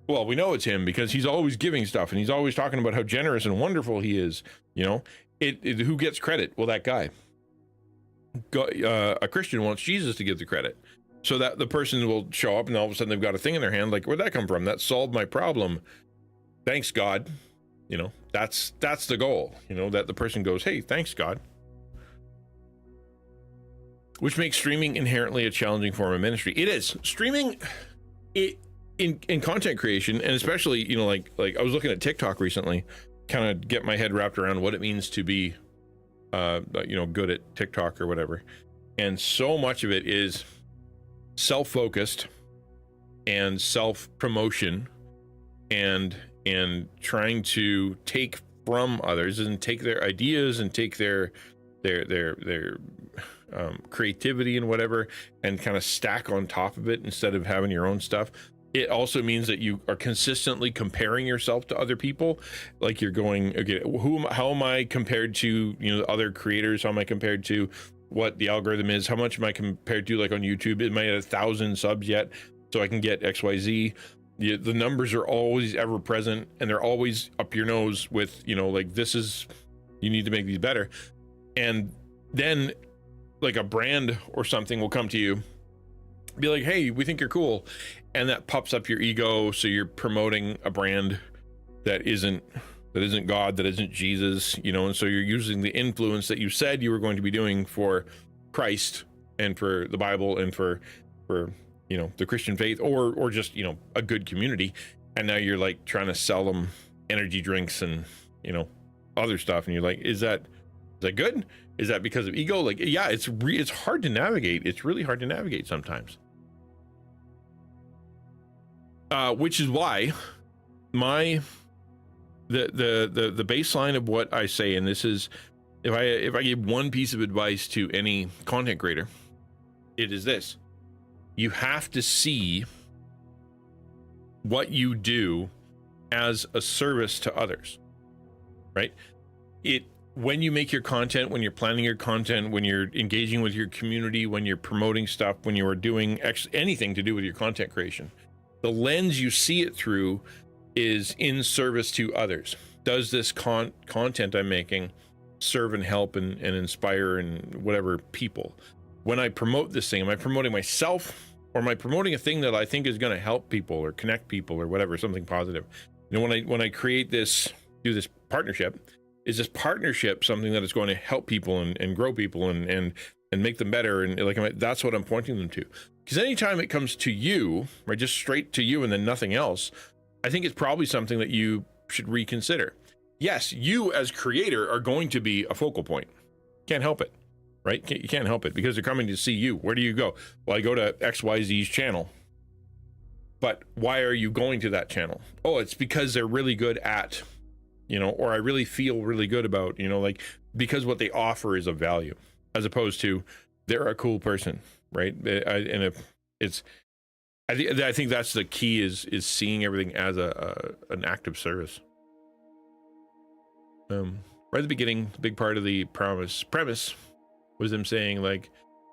well, we know it's him because he's always giving stuff and he's always talking about how generous and wonderful he is, you know, who gets credit? Well, that guy. A Christian wants Jesus to get the credit, so that the person will show up and all of a sudden they've got a thing in their hand, like, where'd that come from? That solved my problem. Thanks, God. You know, that's the goal, you know, that the person goes, hey, thanks, God. Which makes streaming inherently a challenging form of ministry. It is. Streaming, in content creation, and especially, you know, like I was looking at TikTok recently, kind of get my head wrapped around what it means to be, you know, good at TikTok or whatever. And so much of it is self-focused and self-promotion and trying to take from others and take their ideas and take their creativity and whatever, and kind of stack on top of it instead of having your own stuff. It also means that you are consistently comparing yourself to other people. Like you're going, okay, how am I compared to, you know, other creators? How am I compared to what the algorithm is? How much am I compared to, like on YouTube? Am I at 1,000 subs yet so I can get XYZ? The numbers are always ever present, and they're always up your nose with, you know, like, this is, you need to make these better. And then like a brand or something will come to you, be like, hey, we think you're cool. And that puffs up your ego. So you're promoting a brand that isn't God, that isn't Jesus, you know, and so you're using the influence that you said you were going to be doing for Christ and for the Bible and for, you know, the Christian faith, or just, you know, a good community. And now you're like trying to sell them energy drinks and, you know, other stuff. And you're like, is that good? Is that because of ego? Like, yeah, it's hard to navigate. It's really hard to navigate sometimes. Which is why the baseline of what I say, and this is, if I give one piece of advice to any content creator, it is this: you have to see what you do as a service to others, right? When you make your content, when you're planning your content, when you're engaging with your community, when you're promoting stuff, when you are doing anything to do with your content creation, the lens you see it through is in service to others. Does this content I'm making serve and help and inspire and whatever people? When I promote this thing, am I promoting myself, or am I promoting a thing that I think is going to help people or connect people or whatever, something positive? You know, when I create this, do this partnership, is this partnership something that is going to help people and grow people and make them better? And like, that's what I'm pointing them to. Because anytime it comes to you, right, just straight to you and then nothing else, I think it's probably something that you should reconsider. Yes, you as creator are going to be a focal point. Can't help it, right? You can't help it because they're coming to see you. Where do you go? Well, I go to XYZ's channel. But why are you going to that channel? Oh, it's because they're really good at, you know, or I really feel really good about, you know, like, because what they offer is of value, as opposed to they're a cool person, right? I think that's the key, is seeing everything as an act of service. Right at the beginning, big part of the premise was them saying, like,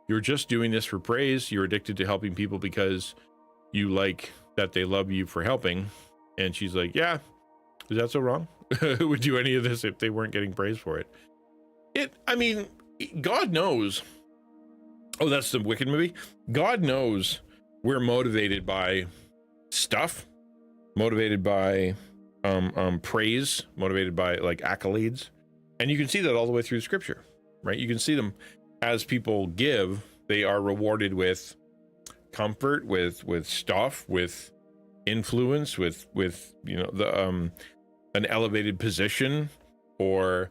you're just doing this for praise. You're addicted to helping people because you like that they love you for helping. And she's like, yeah, is that so wrong? Who would do any of this if they weren't getting praise for it? I mean, God knows. Oh, that's the Wicked movie. God knows we're motivated by stuff, motivated by praise, motivated by like accolades. And you can see that all the way through scripture, right? You can see them as people give, they are rewarded with comfort, with stuff, with influence, with you know, the an elevated position, or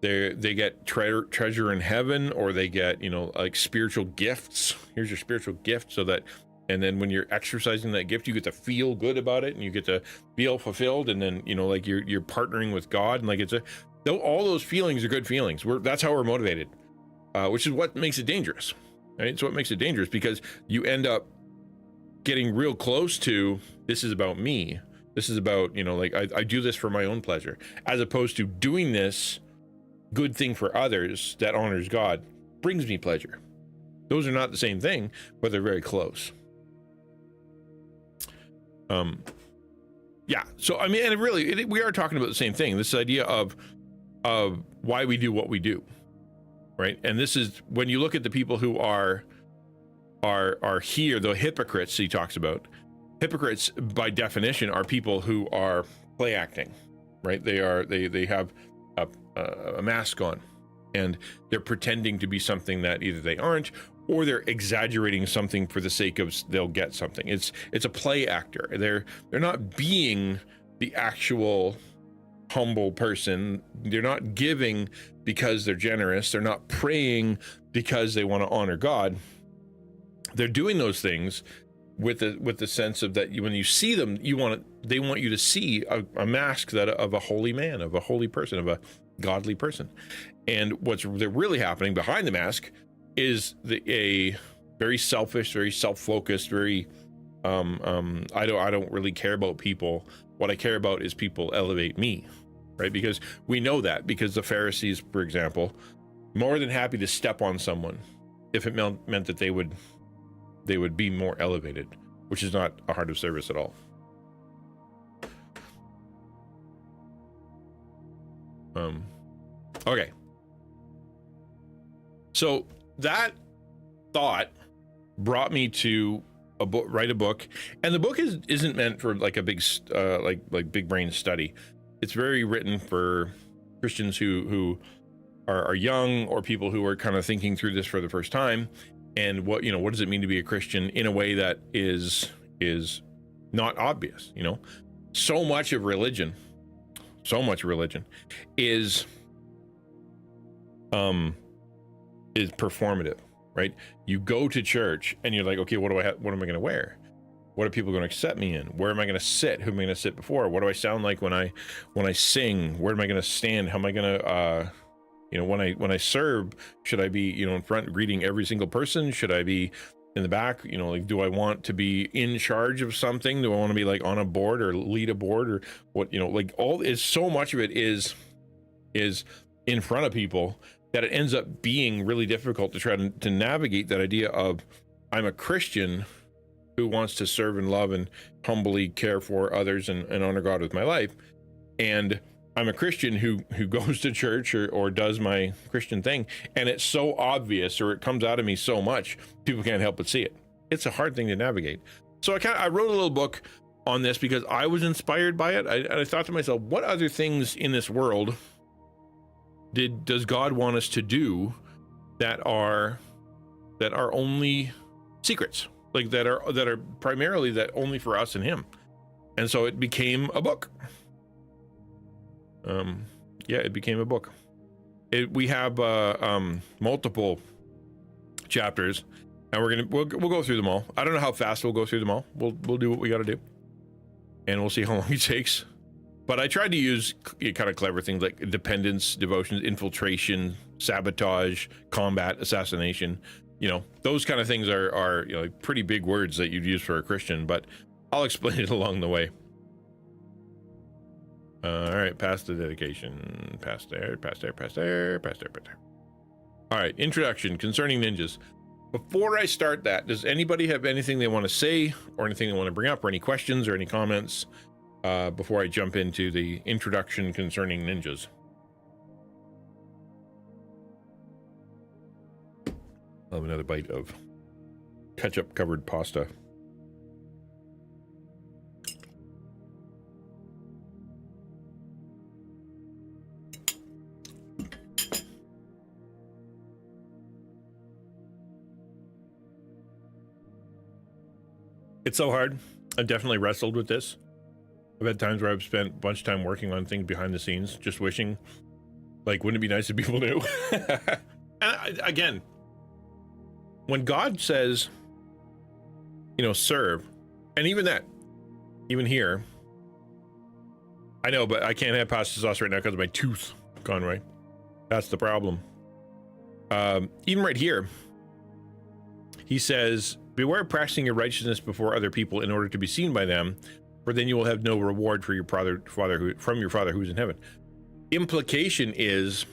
they get treasure in heaven, or they get, you know, like spiritual gifts. Here's your spiritual gift, so that, and then when you're exercising that gift, you get to feel good about it and you get to feel fulfilled. And then, you know, like you're partnering with God, and like all those feelings are good feelings. That's how we're motivated, which is what makes it dangerous, right? It's what makes it dangerous, because you end up getting real close to, this is about me, This is about, you know, like I do this for my own pleasure, as opposed to doing this good thing for others that honors God brings me pleasure. Those are not the same thing, but they're very close. Yeah. So I mean, and we are talking about the same thing. This idea of why we do what we do, right? And this is when you look at the people who are here, the hypocrites he talks about. Hypocrites, by definition, are people who are play acting, right? They have a mask on, and they're pretending to be something that either they aren't, or they're exaggerating something for the sake of they'll get something. It's a play actor. They're not being the actual humble person. They're not giving because they're generous. They're not praying because they want to honor God. They're doing those things with the sense of that when you see them, they want you to see a mask of a holy man, of a holy person, of a godly person. And what's really happening behind the mask is a very selfish, very self-focused, very I don't really care about people. What I care about is people elevate me, right? Because we know that, because the Pharisees, for example, more than happy to step on someone if it meant that they would be more elevated, which is not a heart of service at all. Okay. So that thought brought me to write a book, and the book isn't meant for like a big like big brain study. It's very written for Christians who are young, or people who are kind of thinking through this for the first time, and what does it mean to be a Christian in a way that is not obvious. So much religion is performative, right? You go to church and you're like, okay, what am I going to wear? What are people going to accept me in? Where am I going to sit? Who am I going to sit before? What do I sound like when I sing? Where am I going to stand? How am I going to when I serve, should I be in front greeting every single person? Should I be in the back? Like, do I want to be in charge of something? Do I want to be like on a board or lead a board, or what? Like, all is so much of it is in front of people that it ends up being really difficult to try to navigate that idea of, I'm a Christian who wants to serve and love and humbly care for others and honor God with my life, and I'm a Christian who goes to church or does my Christian thing, and it's so obvious, or it comes out of me so much, people can't help but see it. It's a hard thing to navigate. So I wrote a little book on this because I was inspired by it. I thought to myself, what other things in this world does God want us to do that are only secrets, like that are primarily that only for us and Him? And so it became a book. It became a book. We have multiple chapters, and we'll go through them all. I don't know how fast we'll go through them all. We'll do what we got to do, and we'll see how long it takes. But I tried to use kind of clever things like dependence, devotions, infiltration, sabotage, combat, assassination. Those kind of things are like pretty big words that you'd use for a Christian, but I'll explain it along the way. All right, past the dedication, past there. All right, introduction concerning ninjas. Before I start that, does anybody have anything they want to say, or anything they want to bring up, or any questions or any comments before I jump into the introduction concerning ninjas? I'll have another bite of ketchup covered pasta. It's so hard. I've definitely wrestled with this. I've had times where I've spent a bunch of time working on things behind the scenes, just wishing, like, wouldn't it be nice if people knew? And again, when God says, serve, and even here, I know, but I can't have pasta sauce right now because of my tooth, Conroy. That's the problem. Even right here, he says, beware of practicing your righteousness before other people in order to be seen by them, for then you will have no reward for your from your Father who's in heaven. Implication is,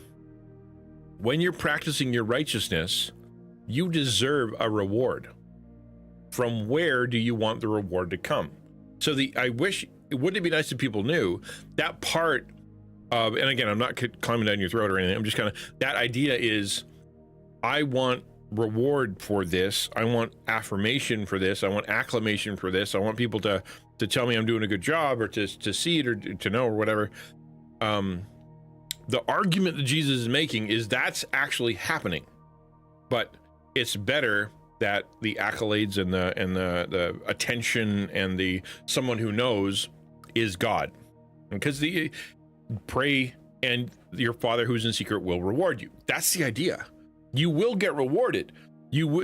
when you're practicing your righteousness, you deserve a reward. From where do you want the reward to come? So wouldn't it be nice if people knew that part of, and again, I'm not climbing down your throat or anything, I'm just kind of, that idea is, I want reward for this, I want affirmation for this, I want acclamation for this, I want people to tell me I'm doing a good job, or to see it, or to know, or whatever. The argument that Jesus is making is that's actually happening, but it's better that the accolades and the attention and the someone who knows is God, because the pray and your Father who's in secret will reward you. That's the idea. You will get rewarded.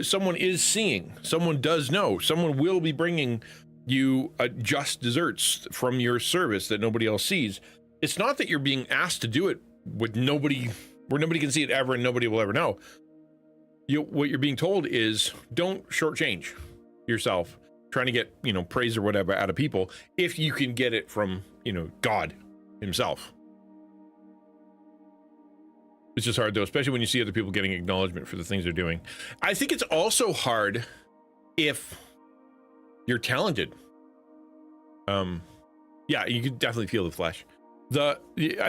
Someone is seeing, someone does know, someone will be bringing you just desserts from your service that nobody else sees. It's not that you're being asked to do it with nobody, where nobody can see it ever and nobody will ever know. What you're being told is, don't shortchange yourself trying to get, praise or whatever out of people if you can get it from, God himself. It's just hard though, especially when you see other people getting acknowledgement for the things they're doing. I think it's also hard if you're talented. Yeah, you can definitely feel the flesh. I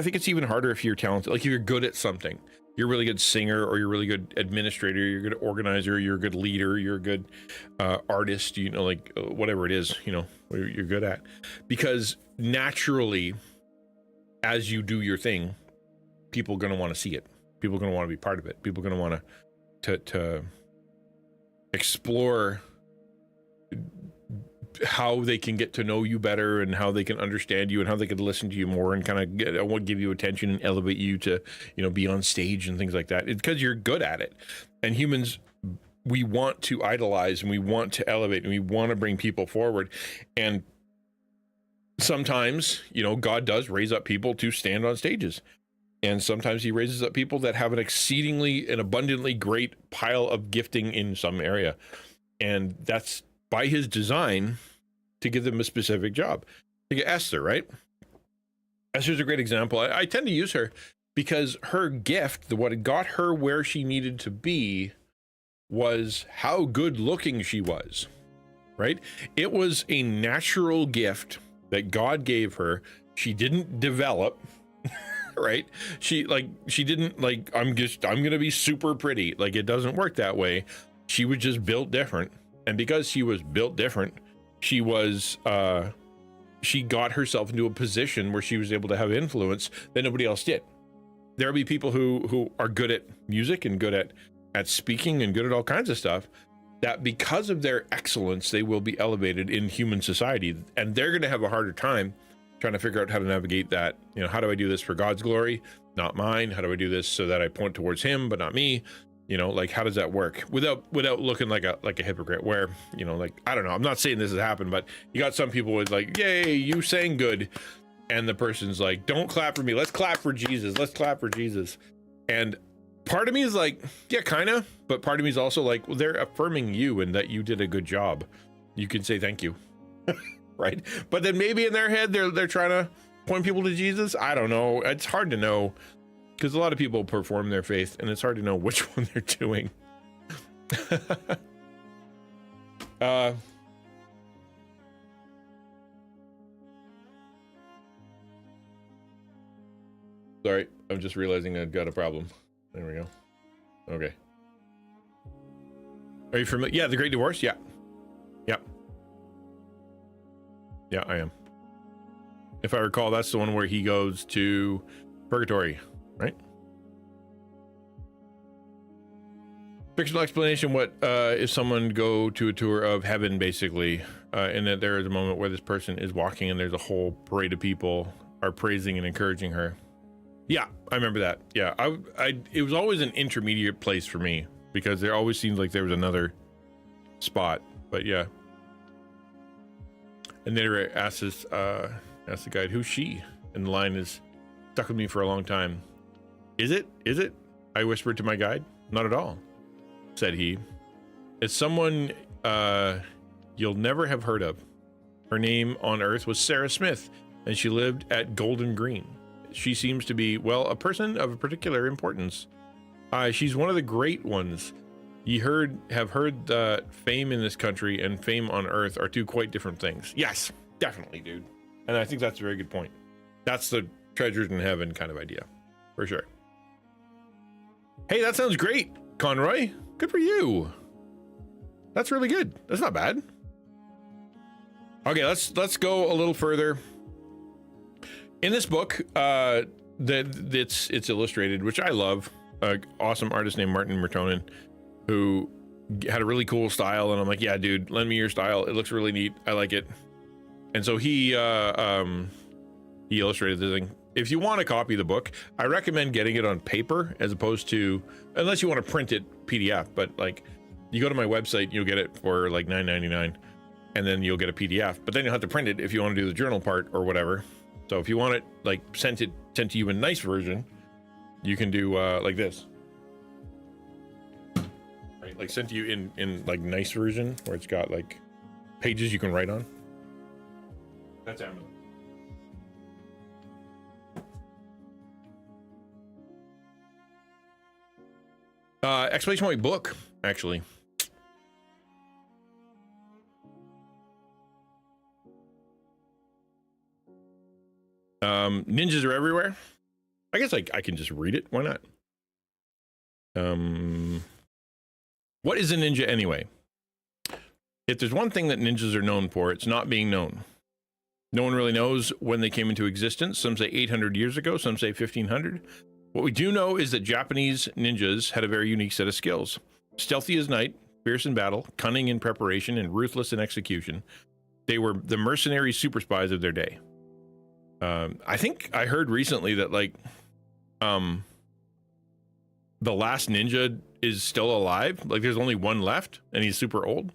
think it's even harder if you're talented, like if you're good at something. You're a really good singer, or you're a really good administrator, you're a good organizer, you're a good leader, you're a good artist, whatever it is, you're good at. Because naturally, as you do your thing, people are going to want to see it. People are going to want to be part of it. People are going to want to explore how they can get to know you better, and how they can understand you, and how they can listen to you more, and kind of give you attention and elevate you to, be on stage and things like that. It's because you're good at it. And humans, we want to idolize, and we want to elevate, and we want to bring people forward. And sometimes, God does raise up people to stand on stages. And sometimes he raises up people that have an exceedingly and abundantly great pile of gifting in some area. And that's by his design, to give them a specific job. Think of Esther, right? Esther's a great example. I tend to use her because her gift, what got her where she needed to be, was how good looking she was, right? It was a natural gift that God gave her. She didn't develop, right? She didn't I'm going to be super pretty. Like, it doesn't work that way. She was just built different. And because she was built different, she got herself into a position where she was able to have influence that nobody else did. There'll be people who are good at music and good at speaking and good at all kinds of stuff, that because of their excellence, they will be elevated in human society. And they're going to have a harder time trying to figure out how to navigate that. How do I do this for God's glory, not mine? How do I do this so that I point towards him, but not me? How does that work without looking like a hypocrite, where, I don't know, I'm not saying this has happened, but you got some people with yay, you sang good. And the person's like, don't clap for me. Let's clap for Jesus. Let's clap for Jesus. And part of me is like, yeah, kind of. But part of me is also like, well, they're affirming you and that you did a good job. You can say thank you. Right. But then maybe in their head, they're trying to point people to Jesus. I don't know. It's hard to know, because a lot of people perform their faith, and it's hard to know which one they're doing. Sorry, I'm just realizing I've got a problem. There we go. Okay. Are you familiar? Yeah, The Great Divorce? Yeah. Yep. Yeah, I am. If I recall, that's the one where he goes to purgatory, right? Fictional explanation. What if someone go to a tour of heaven, basically, and that there is a moment where this person is walking and there's a whole parade of people are praising and encouraging her. Yeah, I remember that. Yeah, it was always an intermediate place for me, because there always seemed like there was another spot. But yeah. And then I asked the guide, who's she? And the line is stuck with me for a long time. Is it? I whispered to my guide. Not at all, said he. It's someone you'll never have heard of. Her name on Earth was Sarah Smith, and she lived at Golden Green. She seems to be, well, a person of a particular importance. She's one of the great ones. You have heard that fame in this country and fame on Earth are two quite different things. Yes, definitely, dude. And I think that's a very good point. That's the treasures in heaven kind of idea, for sure. Hey, that sounds great, Conroy. Good for you. That's really good. That's not bad. Okay, let's go a little further. In this book, it's illustrated, which I love. An awesome artist named Martin Mertonen, who had a really cool style, and I'm like, yeah, dude, lend me your style. It looks really neat. I like it. And so he illustrated the thing. If you want to copy the book, I recommend getting it on paper as opposed to, unless you want to print it PDF. But like, you go to my website, you'll get it for like $9.99, and then you'll get a PDF. But then you'll have to print it if you want to do the journal part or whatever. So if you want it like sent to you in a nice version, you can do like this. Right, like sent to you in like nice version where it's got like pages you can write on. That's Amazon. Exclamation point book, actually. Ninjas are everywhere. I guess I can just read it. Why not? What is a ninja anyway? If there's one thing that ninjas are known for, it's not being known. No one really knows when they came into existence. Some say 800 years ago, some say 1500. What we do know is that Japanese ninjas had a very unique set of skills. Stealthy as night, fierce in battle, cunning in preparation, and ruthless in execution. They were the mercenary super spies of their day. I think I heard recently that like the last ninja is still alive. Like there's only one left and he's super old.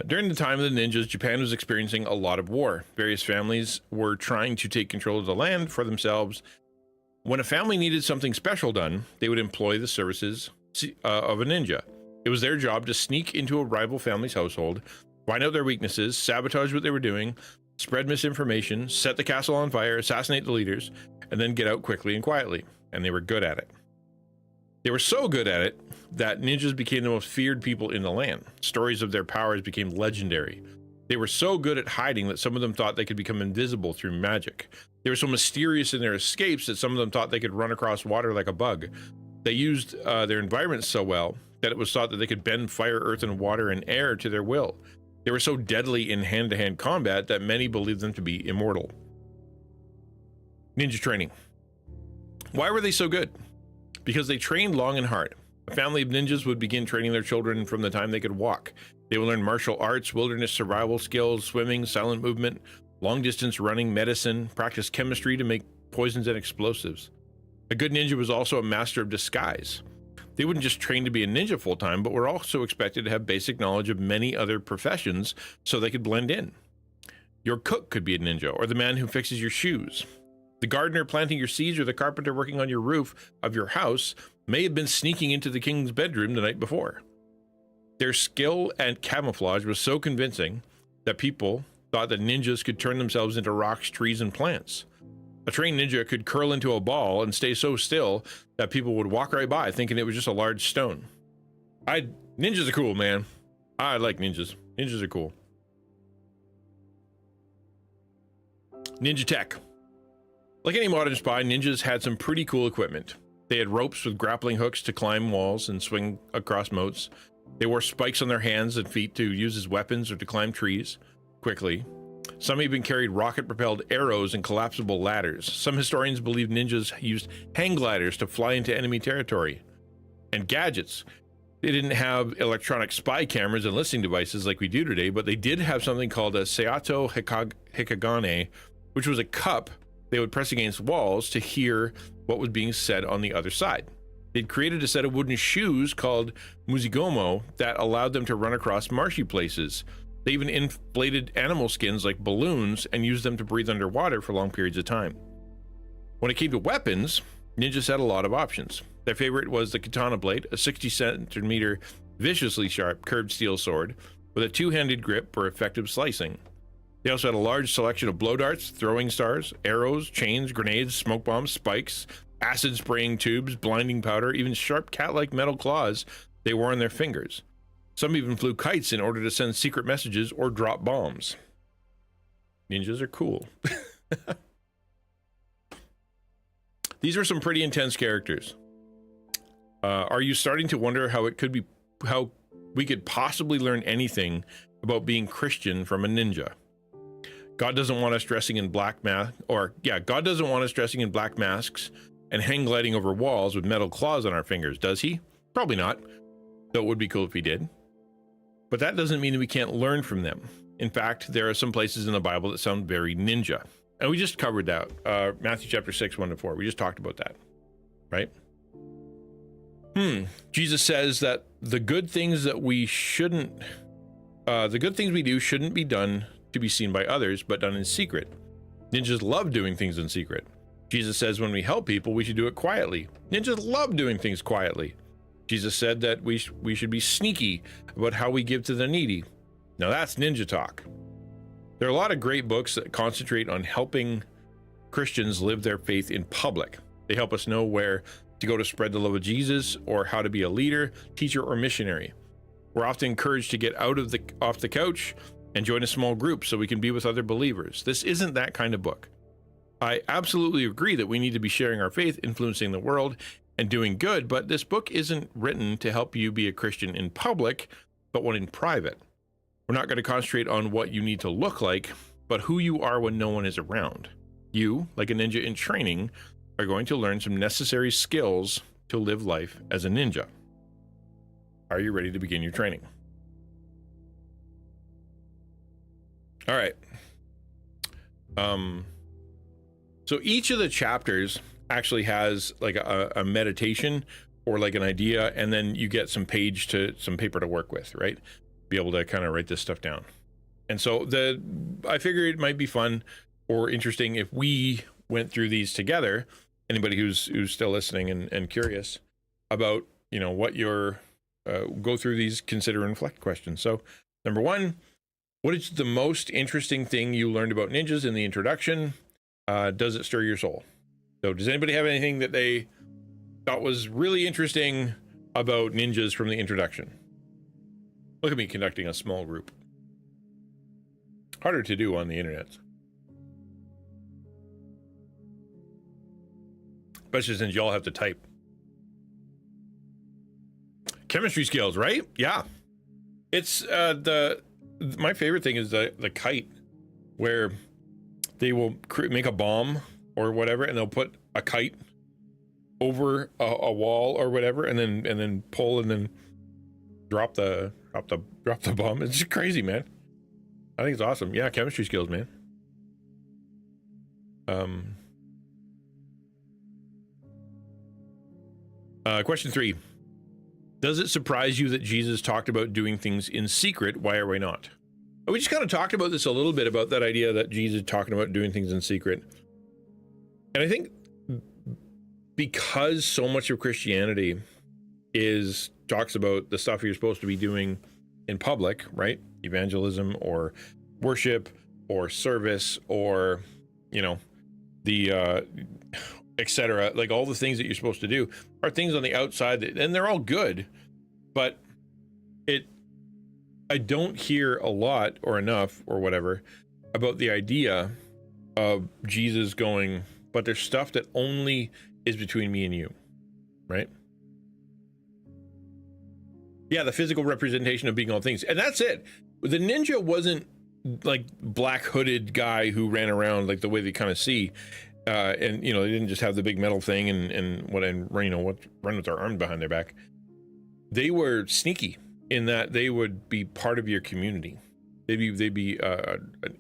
During the time of the ninjas, Japan was experiencing a lot of war. Various families were trying to take control of the land for themselves. When a family needed something special done, they would employ the services of a ninja. It was their job to sneak into a rival family's household, find out their weaknesses, sabotage what they were doing, spread misinformation, set the castle on fire, assassinate the leaders, and then get out quickly and quietly. And they were good at it. They were so good at it that ninjas became the most feared people in the land. Stories of their powers became legendary. They were so good at hiding that some of them thought they could become invisible through magic. They were so mysterious in their escapes that some of them thought they could run across water like a bug. They used their environment so well that it was thought that they could bend fire, earth, and water and air to their will. They were so deadly in hand-to-hand combat that many believed them to be immortal. Ninja training. Why were they so good? Because they trained long and hard. A family of ninjas would begin training their children from the time they could walk. They would learn martial arts, wilderness survival skills, swimming, silent movement, long-distance running, medicine, practice chemistry to make poisons and explosives. A good ninja was also a master of disguise. They wouldn't just train to be a ninja full-time, but were also expected to have basic knowledge of many other professions so they could blend in. Your cook could be a ninja, or the man who fixes your shoes. The gardener planting your seeds or the carpenter working on your roof of your house may have been sneaking into the king's bedroom the night before. Their skill and camouflage was so convincing that people thought that ninjas could turn themselves into rocks, trees, and plants. A trained ninja could curl into a ball and stay so still that people would walk right by thinking it was just a large stone. Ninjas are cool, man. I like ninjas. Ninjas are cool. Ninja tech. Like any modern spy, ninjas had some pretty cool equipment. They had ropes with grappling hooks to climb walls and swing across moats. They wore spikes on their hands and feet to use as weapons or to climb trees quickly. Some even carried rocket-propelled arrows and collapsible ladders. Some historians believe ninjas used hang gliders to fly into enemy territory. And gadgets. They didn't have electronic spy cameras and listening devices like we do today, but they did have something called a Seato Hikagane, which was a cup they would press against walls to hear what was being said on the other side. They'd created a set of wooden shoes called Muzigomo that allowed them to run across marshy places. They even inflated animal skins like balloons and used them to breathe underwater for long periods of time. When it came to weapons, ninjas had a lot of options. Their favorite was the katana blade, a 60 centimeter viciously sharp curved steel sword. with a two-handed grip for effective slicing. They also had a large selection of blow darts, throwing stars, arrows, chains, grenades, smoke bombs, spikes, acid spraying tubes, blinding powder, even sharp cat-like metal claws they wore on their fingers. Some even flew kites in order to send secret messages or drop bombs. Ninjas are cool. These are some pretty intense characters. Are you starting to wonder how we could possibly learn anything about being Christian from a ninja? God doesn't want us dressing in God doesn't want us dressing in black masks and hang gliding over walls with metal claws on our fingers, does he? Probably not, though it would be cool if he did. But that doesn't mean that we can't learn from them. In fact, there are some places in the Bible that sound very ninja. And we just covered that. Matthew chapter 6, 1-4. We just talked about that, right? Jesus says that the good things we do shouldn't be done to be seen by others, but done in secret. Ninjas love doing things in secret. Jesus says when we help people, we should do it quietly. Ninjas love doing things quietly. Jesus said that we should be sneaky about how we give to the needy. Now that's ninja talk. There are a lot of great books that concentrate on helping Christians live their faith in public. They help us know where to go to spread the love of Jesus, or how to be a leader, teacher, or missionary. We're often encouraged to get off the couch and join a small group so we can be with other believers. This isn't that kind of book. I absolutely agree that we need to be sharing our faith, influencing the world, and doing good, but this book isn't written to help you be a Christian in public, but one in private. We're not going to concentrate on what you need to look like, but who you are when no one is around. You, like a ninja in training, are going to learn some necessary skills to live life as a ninja. Are you ready to begin your training? All right. So each of the chapters actually has like a meditation or like an idea, and then you get some paper to work with, right? Be able to kind of write this stuff down. And so I figured it might be fun or interesting if we went through these together. Anybody who's still listening and curious about, what your go through these consider and reflect questions. So number one, what is the most interesting thing you learned about ninjas in the introduction? Does it stir your soul? So does anybody have anything that they thought was really interesting about ninjas from the introduction? Look at me conducting a small group. Harder to do on the internet. Especially since y'all have to type. Chemistry skills, right? Yeah. It's my favorite thing is the kite, where they will make a bomb or whatever, and they'll put a kite over a wall or whatever, and then pull and then drop the bomb. It's just crazy, man. I think it's awesome. Yeah, chemistry skills, man. Question 3. Does it surprise you that Jesus talked about doing things in secret? Why or why not? We just kind of talked about this a little bit, about that idea that Jesus is talking about doing things in secret. And I think because so much of Christianity talks about the stuff you're supposed to be doing in public, right? Evangelism or worship or service or, the etc. Like all the things that you're supposed to do are things on the outside and they're all good, but I don't hear a lot or enough or whatever about the idea of Jesus going, but there's stuff that only is between me and you, right? Yeah, the physical representation of being all things. And that's it. The ninja wasn't like black hooded guy who ran around like the way they kind of see. And they didn't just have the big metal thing and run with their arms behind their back. They were sneaky in that they would be part of your community. They'd be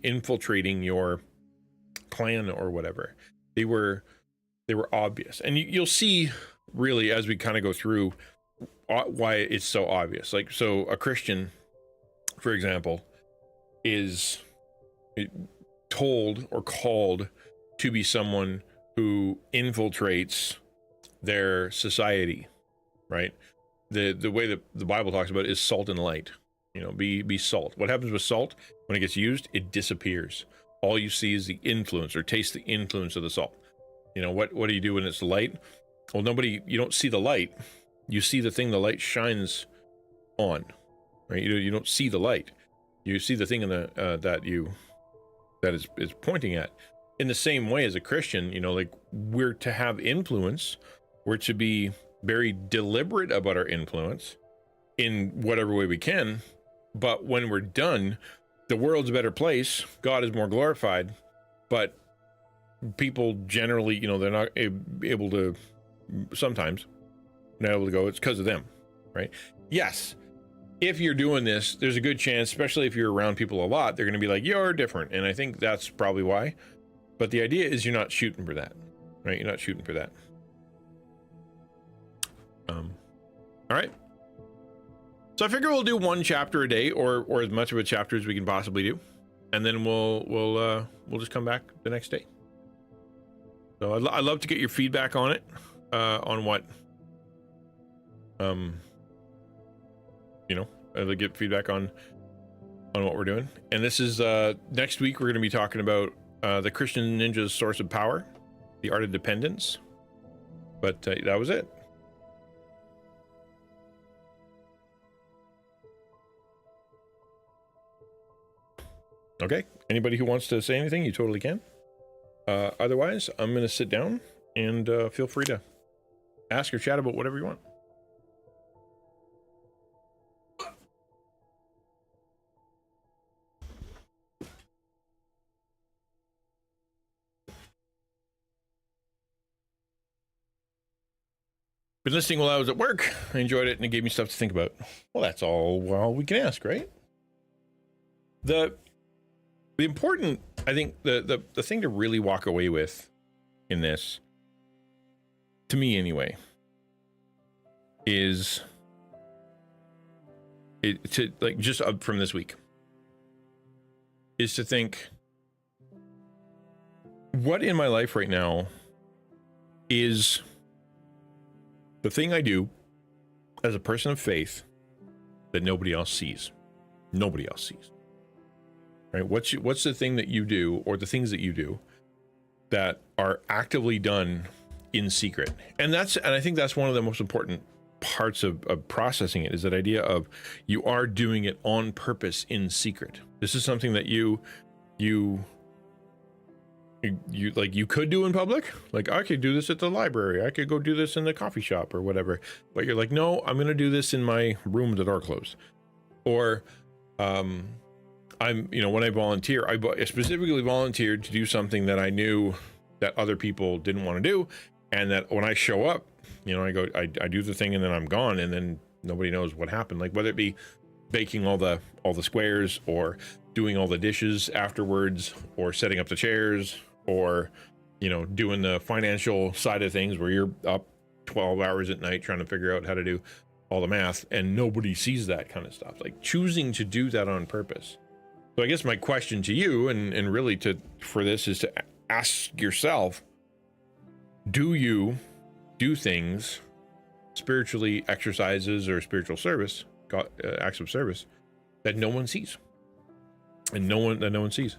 infiltrating your clan or whatever. They were obvious, and you'll see really as we kind of go through why it's so obvious. Like, so a Christian, for example, is told or called to be someone who infiltrates their society, right? The way that the Bible talks about it is salt and light. You know, be salt. What happens with salt when it gets used? It disappears. All you see is the influence, or taste the influence of the salt. You know, what do you do when it's light? Well, you don't see the light. You see the thing the light shines on, right? You don't see the light. You see the thing in the that is pointing at. In the same way, as a Christian, you know, like, we're to have influence. We're to be very deliberate about our influence in whatever way we can. But when we're done, the world's a better place. God is more glorified. But people generally, you know, they're not able to, sometimes not able to go. It's because of them, right? Yes. If you're doing this, there's a good chance, especially if you're around people a lot, they're going to be like, you're different. And I think that's probably why. But the idea is you're not shooting for that, right? You're not shooting for that. All right. So I figure we'll do one chapter a day, or as much of a chapter as we can possibly do, and then we'll just come back the next day. So I'd love to get your feedback on it, on what, you know, I'd like to get feedback on what we're doing. And this is next week we're going to be talking about the XtianNinja's source of power, the art of dependence. But that was it. Okay, anybody who wants to say anything, you totally can. Otherwise, I'm going to sit down, and feel free to ask or chat about whatever you want. Been listening while I was at work. I enjoyed it, and it gave me stuff to think about. Well, that's all we can ask, right? The important, I think, the thing to really walk away with in this, to me anyway, is to, like, just up from this week, is to think, what in my life right now is the thing I do as a person of faith that nobody else sees? Nobody else sees. Right? What's the thing that you do, or the things that you do that are actively done in secret? And I think that's one of the most important parts of processing it, is that idea of you are doing it on purpose in secret. This is something that you like, you could do in public. Like, I could do this at the library, I could go do this in the coffee shop or whatever, but you're like, no, I'm going to do this in my room with the door closed. Or you know, when I volunteer, I specifically volunteered to do something that I knew that other people didn't want to do, and that when I show up, you know, I do the thing, and then I'm gone, and then nobody knows what happened. Like, whether it be baking all the squares, or doing all the dishes afterwards, or setting up the chairs, or, you know, doing the financial side of things where you're up 12 hours at night trying to figure out how to do all the math, and nobody sees that kind of stuff. Like, choosing to do that on purpose. So I guess my question to you, and really for this, is to ask yourself, do you do things, spiritually, exercises, or spiritual service, acts of service, that no one sees, and no one sees?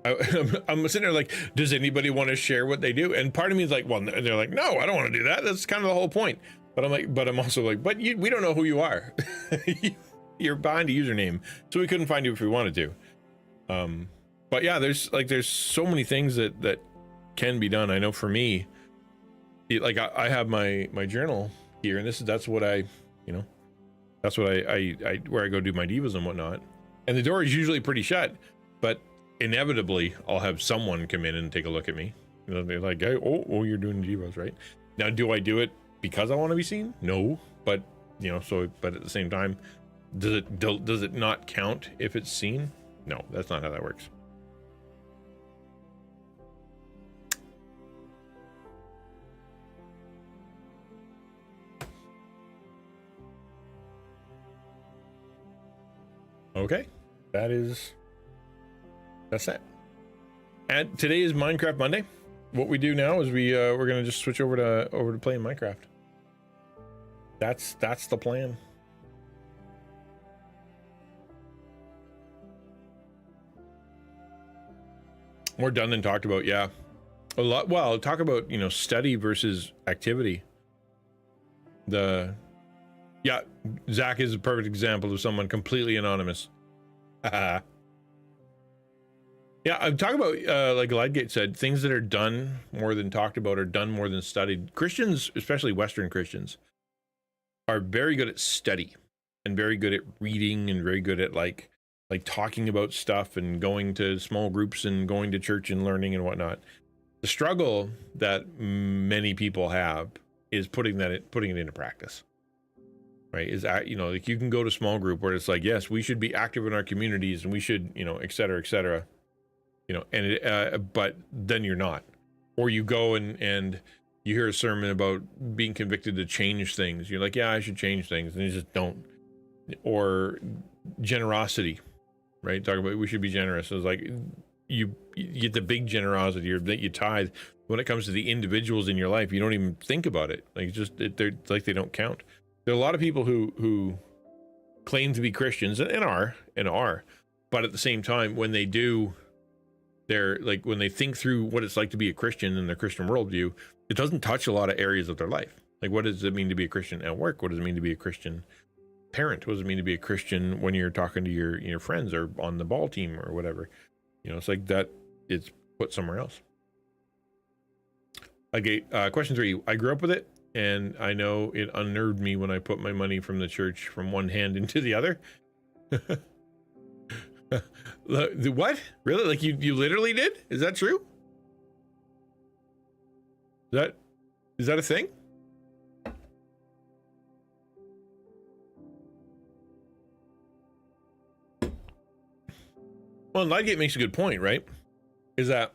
I'm sitting there like, does anybody want to share what they do? And part of me is like, well, they're like, no, I don't want to do that. That's kind of the whole point. But I'm also like, but we don't know who you are. You're behind a username, so we couldn't find you if we wanted to. But yeah, there's so many things that can be done. I know for me, I have my journal here, and that's what I where I go do my divas and whatnot. And the door is usually pretty shut, but inevitably I'll have someone come in and take a look at me. You know, they're like, oh, you're doing divas, right? Now, do I do it because I want to be seen? No, but you know, but at the same time, does it not count if it's seen? No, that's not how that works. Okay, that's that. And today is Minecraft Monday. What we do now is we're gonna just switch over to playing Minecraft. That's the plan. More done than talked about. Yeah, a lot. Well, talk about, you know, study versus activity. Yeah, Zach is a perfect example of someone completely anonymous. Yeah, I'm talking about, like Lightgate said, things that are done more than talked about or done more than studied. Christians, especially Western Christians, are very good at study and very good at reading and very good at like talking about stuff and going to small groups and going to church and learning and whatnot. The struggle that many people have is putting it into practice. Right? Is that, you know, like you can go to small group where it's like, yes, we should be active in our communities and we should, you know, et cetera, you know, and but then you're not. Or you go and you hear a sermon about being convicted to change things. You're like, yeah, I should change things, and you just don't. Or generosity, right? Talk about we should be generous. It's like you get the big generosity or that you tithe. When it comes to the individuals in your life, you don't even think about it. Like they're like they don't count. There are a lot of people who claim to be Christians and are, but at the same time, when they do, they're like, when they think through what it's like to be a Christian in their Christian worldview, it doesn't touch a lot of areas of their life. Like, what does it mean to be a Christian at work? What does it mean to be a Christian parent? What does it mean to be a Christian when you're talking to your friends or on the ball team or whatever? You know, it's like that. It's put somewhere else. Okay, question 3. I grew up with it, and I know it unnerved me when I put my money from the church from one hand into the other. What? Really? Like you literally did? Is that true? Is that a thing? Well, Lightgate makes a good point, right? Is that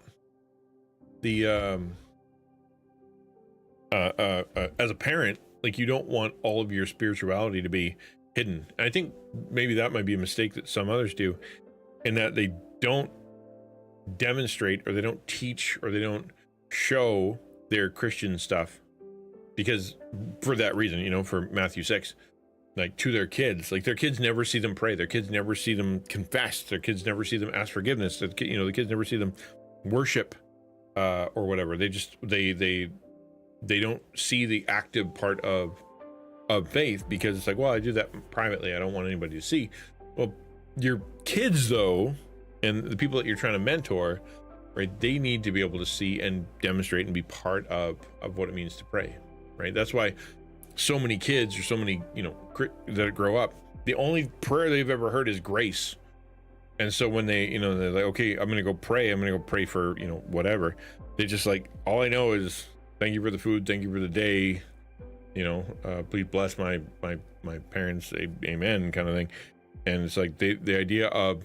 the as a parent, like you don't want all of your spirituality to be hidden. And I think maybe that might be a mistake that some others do, in that they don't demonstrate or they don't teach or they don't show their Christian stuff, because for that reason, you know, for Matthew 6, like to their kids, like their kids never see them pray, their kids never see them confess, their kids never see them ask forgiveness, you know, the kids never see them worship or whatever. They just they don't see the active part of faith, because it's like, well, I do that privately, I don't want anybody to see. Well, your kids though, and the people that you're trying to mentor, right, they need to be able to see and demonstrate and be part of what it means to pray, right? That's why so many kids, or so many, you know, that grow up, the only prayer they've ever heard is grace. And so when they, you know, they're like, okay, I'm gonna go pray for, you know, whatever, they just like, all I know is thank you for the food, thank you for the day, you know, please bless my parents, amen, kind of thing. And it's like the idea of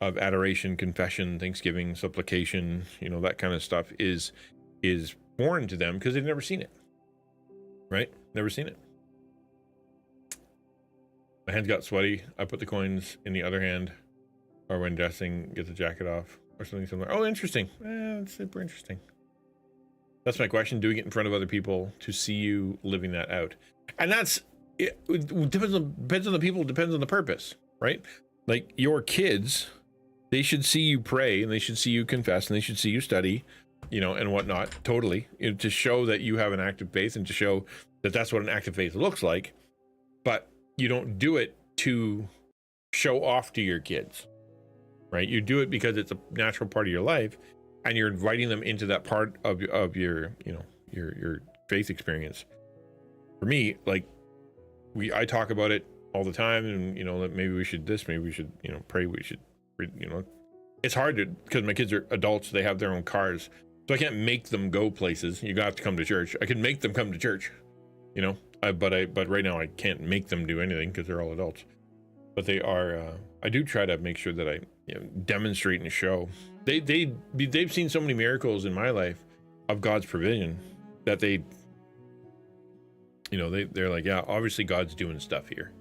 adoration, confession, thanksgiving, supplication, you know, that kind of stuff is foreign to them because they've never seen it, right? Never seen it. My hands got sweaty. I put the coins in the other hand, or when dressing, get the jacket off, or something similar. Oh, interesting. It's super interesting. That's my question. Doing it in front of other people to see you living that out. And that's, it depends on the people, depends on the purpose, right? Like your kids, they should see you pray, and they should see you confess, and they should see you study, you know, and whatnot, totally, you know, to show that you have an active faith and to show that that's what an active faith looks like. But you don't do it to show off to your kids, right? You do it because it's a natural part of your life, and you're inviting them into that part of your, you know, your faith experience. For me, like I talk about it all the time, and you know, that maybe we should this, maybe we should, you know, pray, we should, you know, it's hard to, because my kids are adults, they have their own cars, so I can't make them go places. You have to come to church. I can make them come to church, you know, but right now I can't make them do anything because they're all adults. But they are, I do try to make sure that I, you know, demonstrate and show. They've seen so many miracles in my life of God's provision that they, you know, they're like, yeah, obviously God's doing stuff here,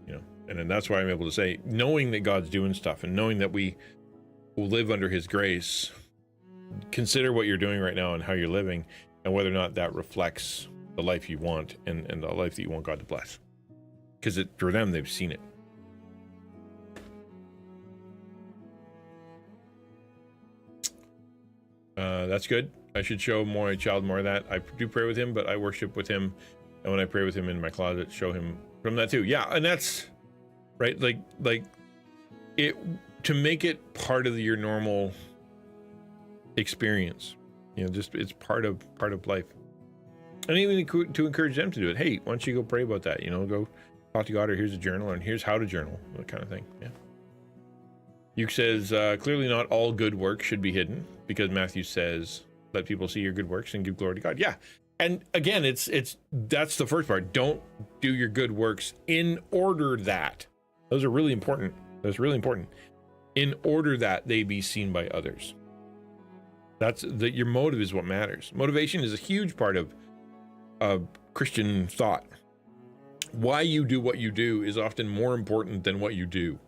you know. And then that's why I'm able to say, knowing that God's doing stuff and knowing that we will live under his grace, consider what you're doing right now and how you're living, and whether or not that reflects the life you want and the life that you want God to bless. Because for them, they've seen it. That's good. I should show my child more of that. I do pray with him, but I worship with him, and when I pray with him in my closet, show him from that too. Yeah, and that's right. Like it, to make it part of your normal experience. You know, just it's part of life. And even to encourage them to do it. Hey, why don't you go pray about that? You know, go talk to God, or here's a journal, and here's how to journal, that kind of thing. Yeah. Yuke says, clearly not all good work should be hidden, because Matthew says, let people see your good works and give glory to God. Yeah. And again, that's the first part. Don't do your good works in order that. Those are really important. That's really important. In order that they be seen by others. Your motive is what matters. Motivation is a huge part of Christian thought. Why you do what you do is often more important than what you do.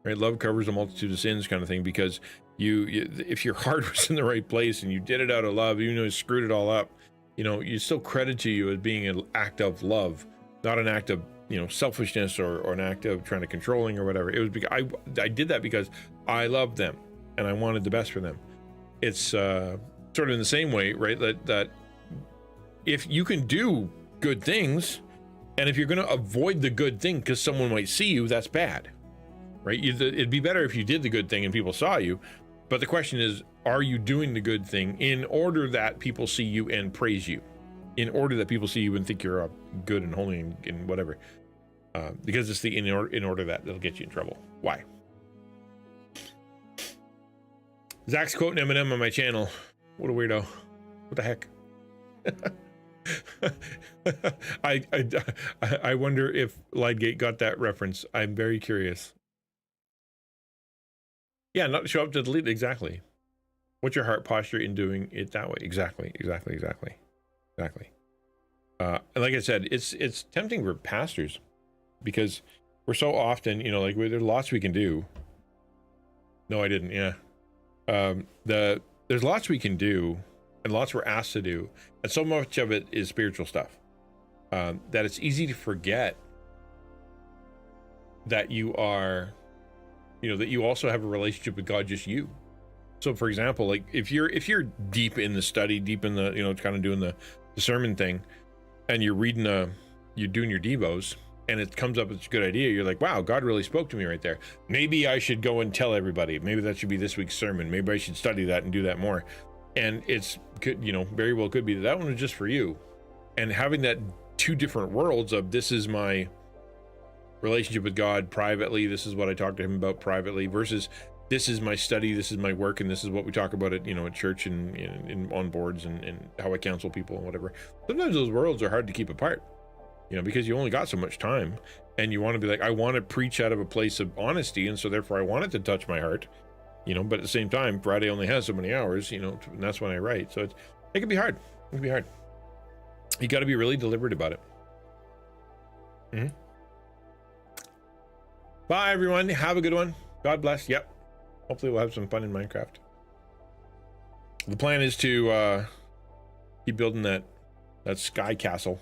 Right? Love covers a multitude of sins, kind of thing, because you if your heart was in the right place and you did it out of love, even though you screwed it all up, you know, you still credit to you as being an act of love, not an act of, you know, selfishness or an act of trying to controlling or whatever. It was because I did that because I loved them and I wanted the best for them. It's sort of in the same way, right? That if you can do good things, and if you're going to avoid the good thing because someone might see you, that's bad, right? It'd be better if you did the good thing and people saw you. But the question is, are you doing the good thing in order that people see you and praise you? In order that people see you and think you're good and holy and whatever. Because it's the in order that'll get you in trouble. Why? Zach's quoting Eminem on my channel. What a weirdo. What the heck? I wonder if Lightgate got that reference. I'm very curious. Yeah, not show up to delete. Exactly. What's your heart posture in doing it that way? Exactly. And like I said, it's tempting for pastors because we're so often, you know, like there's lots we can do. No, I didn't. Yeah. There's lots we can do and lots we're asked to do. And so much of it is spiritual stuff, that it's easy to forget that you are, you know, that you also have a relationship with God, just you. So for example, like if you're deep in the study, deep in the, you know, kind of doing the sermon thing, and you're reading you're doing your devos, and it comes up as a good idea, you're like, wow, God really spoke to me right there. Maybe I should go and tell everybody. Maybe that should be this week's sermon. Maybe I should study that and do that more. And it's could, you know, very well could be that one was just for you. And having that two different worlds of, this is my relationship with God privately, this is what I talk to him about privately, versus this is my study, this is my work, and this is what we talk about at, you know, at church and on boards and how I counsel people and whatever. Sometimes those worlds are hard to keep apart, you know, because you only got so much time, and you want to be like, I want to preach out of a place of honesty, and so therefore I want it to touch my heart, you know, but at the same time, Friday only has so many hours, you know, and that's when I write. So it can be hard. It can be hard. You got to be really deliberate about it. Mm-hmm. Bye, everyone. Have a good one. God bless. Yep. Hopefully we'll have some fun in Minecraft. The plan is to keep building that sky castle.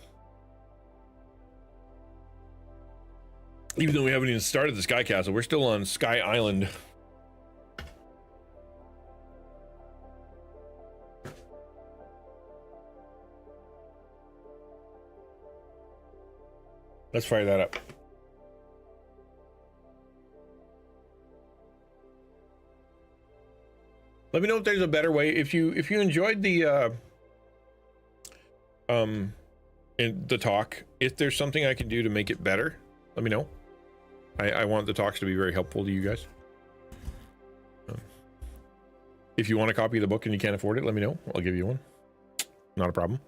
Even though we haven't even started the sky castle, we're still on Sky Island. Let's fire that up. Let me know if there's a better way. If you enjoyed the talk, if there's something I can do to make it better, let me know. I want the talks to be very helpful to you guys. If you want a copy of the book and you can't afford it, let me know. I'll give you one. Not a problem.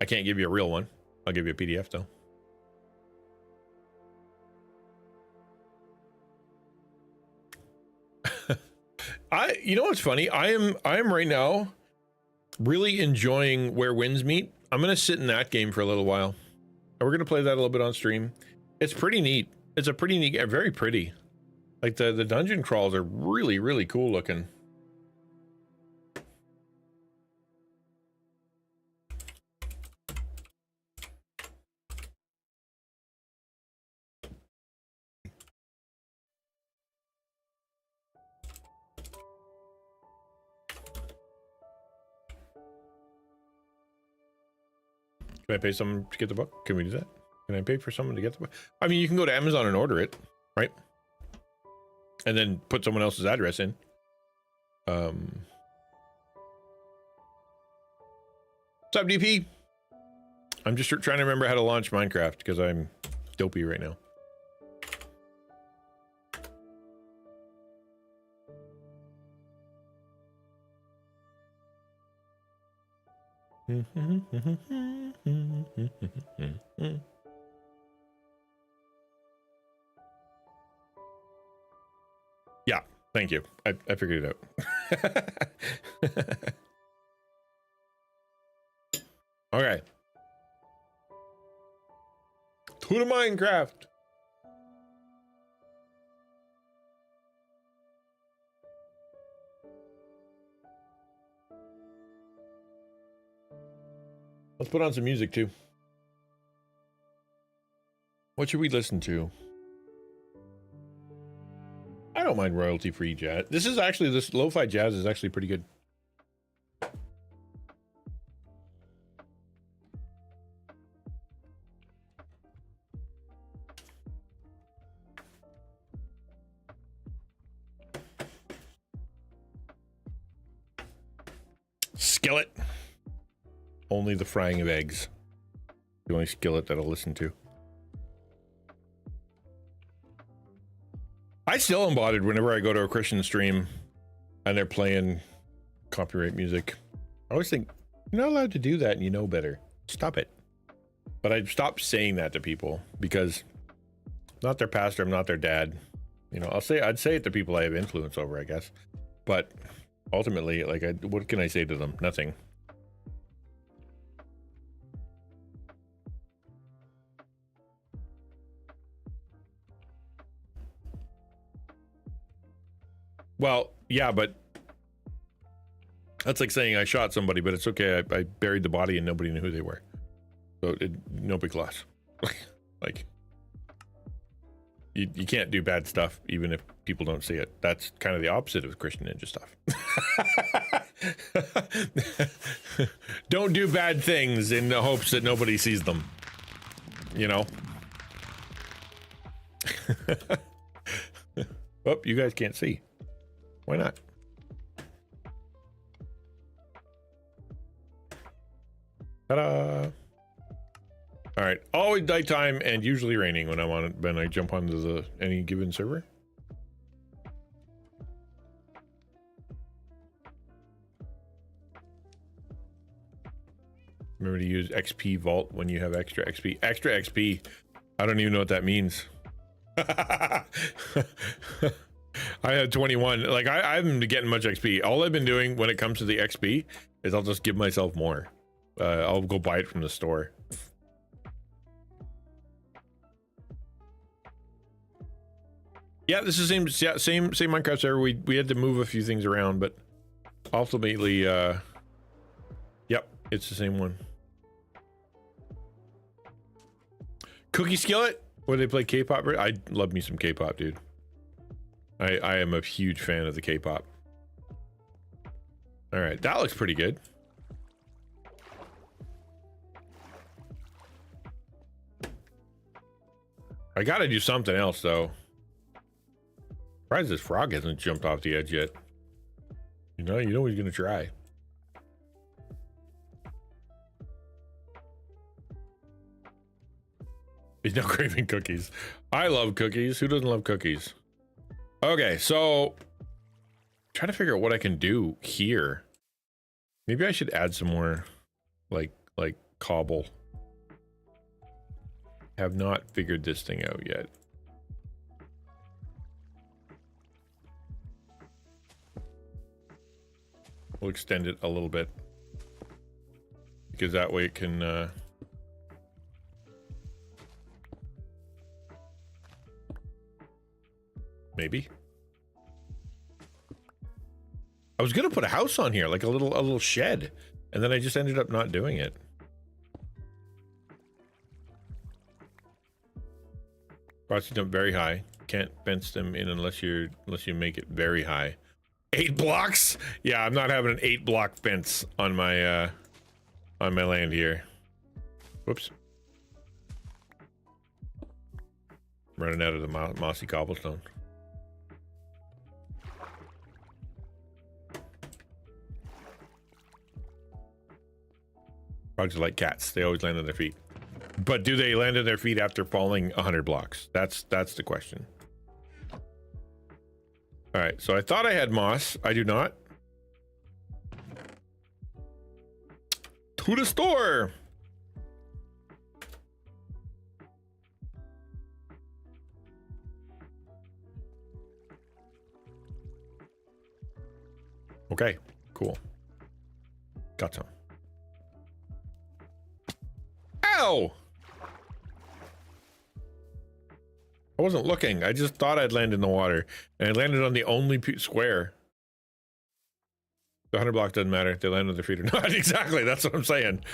I can't give you a real one. I'll give you a PDF though. You know what's funny? I am right now really enjoying Where Winds Meet. I'm gonna sit in that game for a little while, and we're gonna play that a little bit on stream. It's pretty neat. It's a pretty neat, very pretty. Like the dungeon crawls are really, really cool looking. Can I pay someone to get the book? Can we do that? Can I pay for someone to get the book? I mean, you can go to Amazon and order it, right? And then put someone else's address in. What's up, DP? I'm just trying to remember how to launch Minecraft because I'm dopey right now. Yeah, thank you. I figured it out. Okay. To the Minecraft. Let's put on some music too. What should we listen to? I don't mind royalty-free jazz. This lo-fi jazz is actually pretty good. Skillet. Only the frying of eggs. The only skillet that I'll listen to. I still am bothered whenever I go to a Christian stream and they're playing copyright music. I always think, you're not allowed to do that and you know better. Stop it. But I've stopped saying that to people because I'm not their pastor, I'm not their dad. You know, I'd say it to people I have influence over, I guess. But ultimately, like, what can I say to them? Nothing. Well, yeah, but that's like saying I shot somebody, but it's okay. I buried the body and nobody knew who they were. So no big loss. Like, you can't do bad stuff even if people don't see it. That's kind of the opposite of Christian Ninja stuff. Don't do bad things in the hopes that nobody sees them. You know? Oh, you guys can't see. Why not? Ta-da! All right, always nighttime and usually raining when I jump onto any given server. Remember to use XP Vault when you have extra XP. Extra XP. I don't even know what that means. I had 21. Like I haven't been getting much XP. All I've been doing when it comes to the XP is I'll just give myself more. I'll go buy it from the store. Yeah, this is same Minecraft server. We had to move a few things around, but ultimately, yep, it's the same one. Cookie Skillet? Where they play K-pop? I love me some K-pop, dude. I am a huge fan of the K-pop. All right, that looks pretty good. I gotta do something else though. Surprised this frog hasn't jumped off the edge yet. You know he's gonna try. He's now craving cookies. I love cookies. Who doesn't love cookies? Okay, so trying to figure out what I can do here. Maybe I should add some more like cobble. Have not figured this thing out yet. We'll extend it a little bit because that way it can maybe. I was gonna put a house on here, like a little shed, and then I just ended up not doing it. Crossing jump very high. Can't fence them in unless you make it very high. 8 blocks? Yeah, I'm not having an 8-block fence on my land here. Whoops. Running out of the mossy cobblestone. Frogs are like cats. They always land on their feet. But do they land on their feet after falling 100 blocks? That's the question. All right, so I thought I had moss. I do not. To the store. Okay, cool. Got some. Ow! I wasn't looking. I just thought I'd land in the water. And I landed on the only square. The 100 block doesn't matter if they land on their feet or not. Exactly, that's what I'm saying.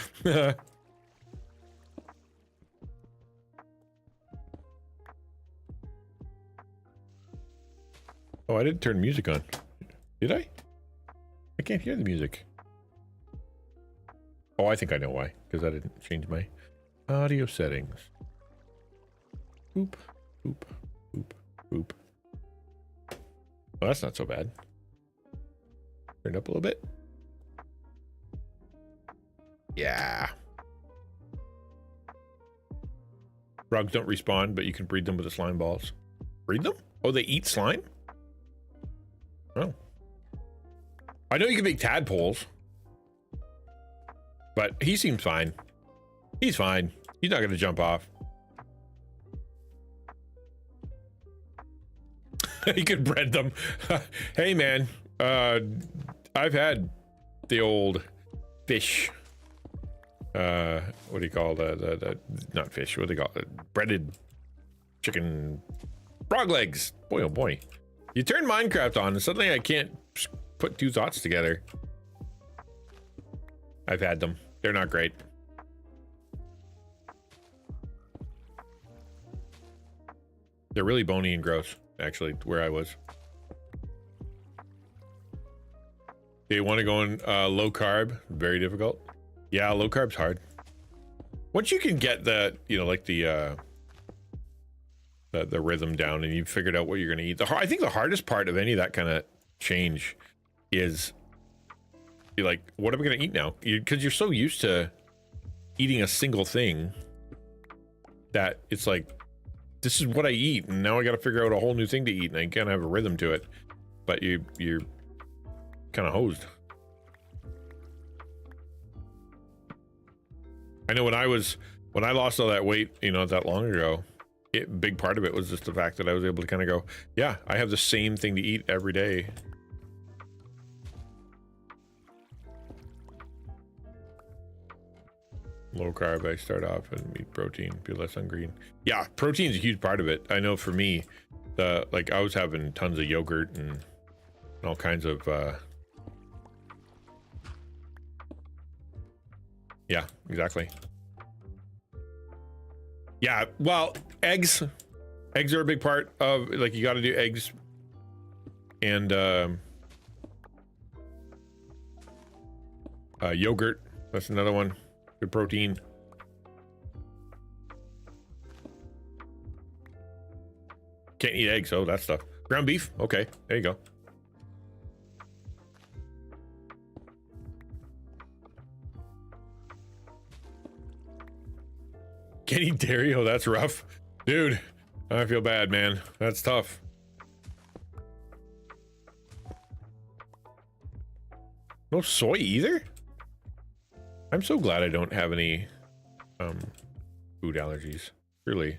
Oh, I didn't turn music on. Did I? I can't hear the music. Oh, I think I know why. Because I didn't change my audio settings. Boop, boop, boop, boop. Well, that's not so bad. Turn it up a little bit. Yeah. Frogs don't respawn, but you can breed them with the slime balls. Breed them? Oh, they eat slime? Oh. I know you can make tadpoles. But he seems fine. He's fine. He's not going to jump off. He could bread them. Hey, man. I've had the old fish. What do you call the not fish? What do they call it? Breaded chicken frog legs. Boy, oh boy. You turn Minecraft on and suddenly I can't put two thoughts together. I've had them. They're not great. They're really bony and gross, actually, where I was. They want to go in low carb, very difficult. Yeah, low carb's hard. Once you can get the, you know, like the rhythm down and you've figured out what you're going to eat. I think the hardest part of any of that kind of change is you're like, what am I going to eat now? Because you're so used to eating a single thing that it's like, this is what I eat, and now I got to figure out a whole new thing to eat, and I kind of have a rhythm to it. But you're kind of hosed. I know when I lost all that weight, you know, that long ago, big part of it was just the fact that I was able to kind of go, yeah, I have the same thing to eat every day. Low carb, I start off and eat protein, be less on green. Yeah, protein's a huge part of it. I know for me, like I was having tons of yogurt and all kinds of yeah, exactly. Yeah, well, eggs are a big part of, like, you got to do eggs and yogurt. That's another one. Good protein. Can't eat eggs. Oh, that stuff. Ground beef. Okay, there you go. Can't eat dairy. Oh, that's rough. Dude, I feel bad, man. That's tough. No soy either? I'm so glad I don't have any food allergies. Really.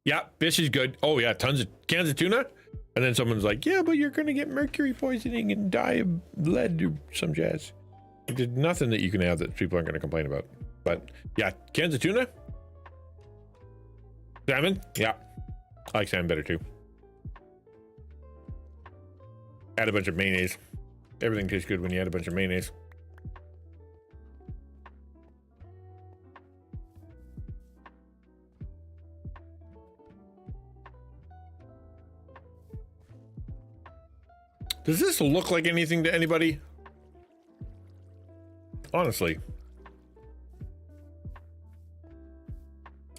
Yeah, fish is good. Oh yeah, tons of cans of tuna. And then someone's like, yeah, but you're gonna get mercury poisoning and die of lead or some jazz. There's nothing that you can have that people aren't gonna complain about. But yeah, cans of tuna. Salmon, yeah. I like salmon better too. Add a bunch of mayonnaise. Everything tastes good when you add a bunch of mayonnaise. Does this look like anything to anybody? honestly.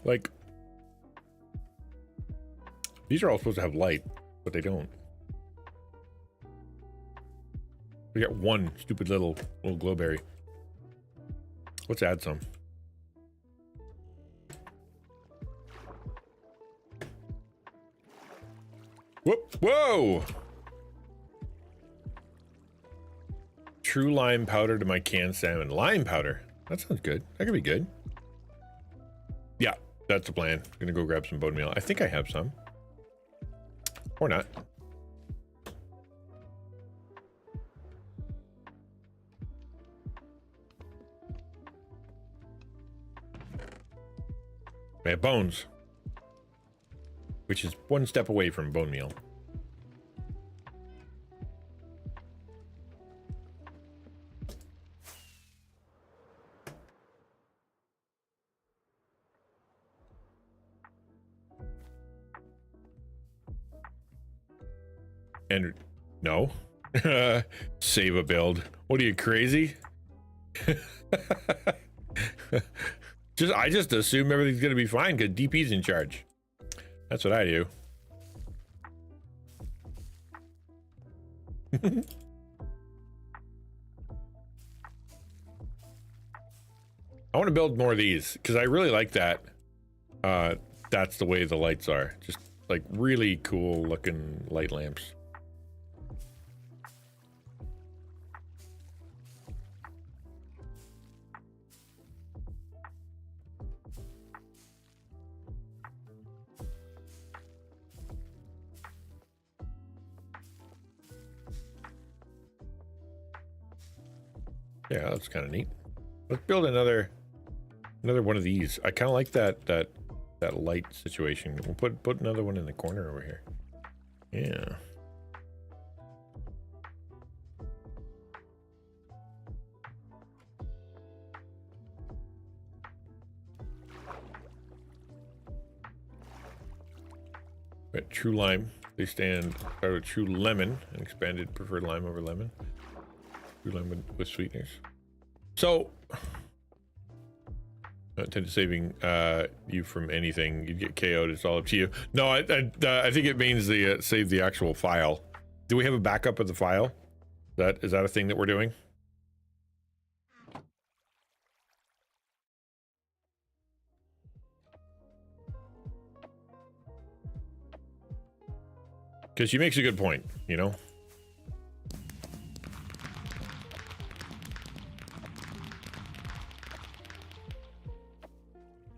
Like, these are all supposed to have light, but they don't. We got one stupid little glowberry. Let's add some. Whoop! Whoa! True lime powder to my canned salmon. Lime powder. That sounds good. That could be good. Yeah, that's the plan. I'm gonna go grab some bone meal. I think I have some. Or not. I have bones, which is one step away from bone meal. And no, save a build. What are you, crazy? I just assume everything's gonna be fine because DP's in charge. That's what I do. I want to build more of these because I really like that. That's the way the lights are. Just like really cool looking light lamps. Yeah, that's kind of neat. Let's build another one of these. I kind of like that light situation. We'll put another one in the corner over here. Yeah. But true lime. They start with true lemon and expanded preferred lime over lemon. True lime with sweeteners. So, not intended saving you from anything. You'd get KO'd. It's all up to you. No, I think it means the save the actual file. Do we have a backup of the file? Is that a thing that we're doing? Because she makes a good point, you know?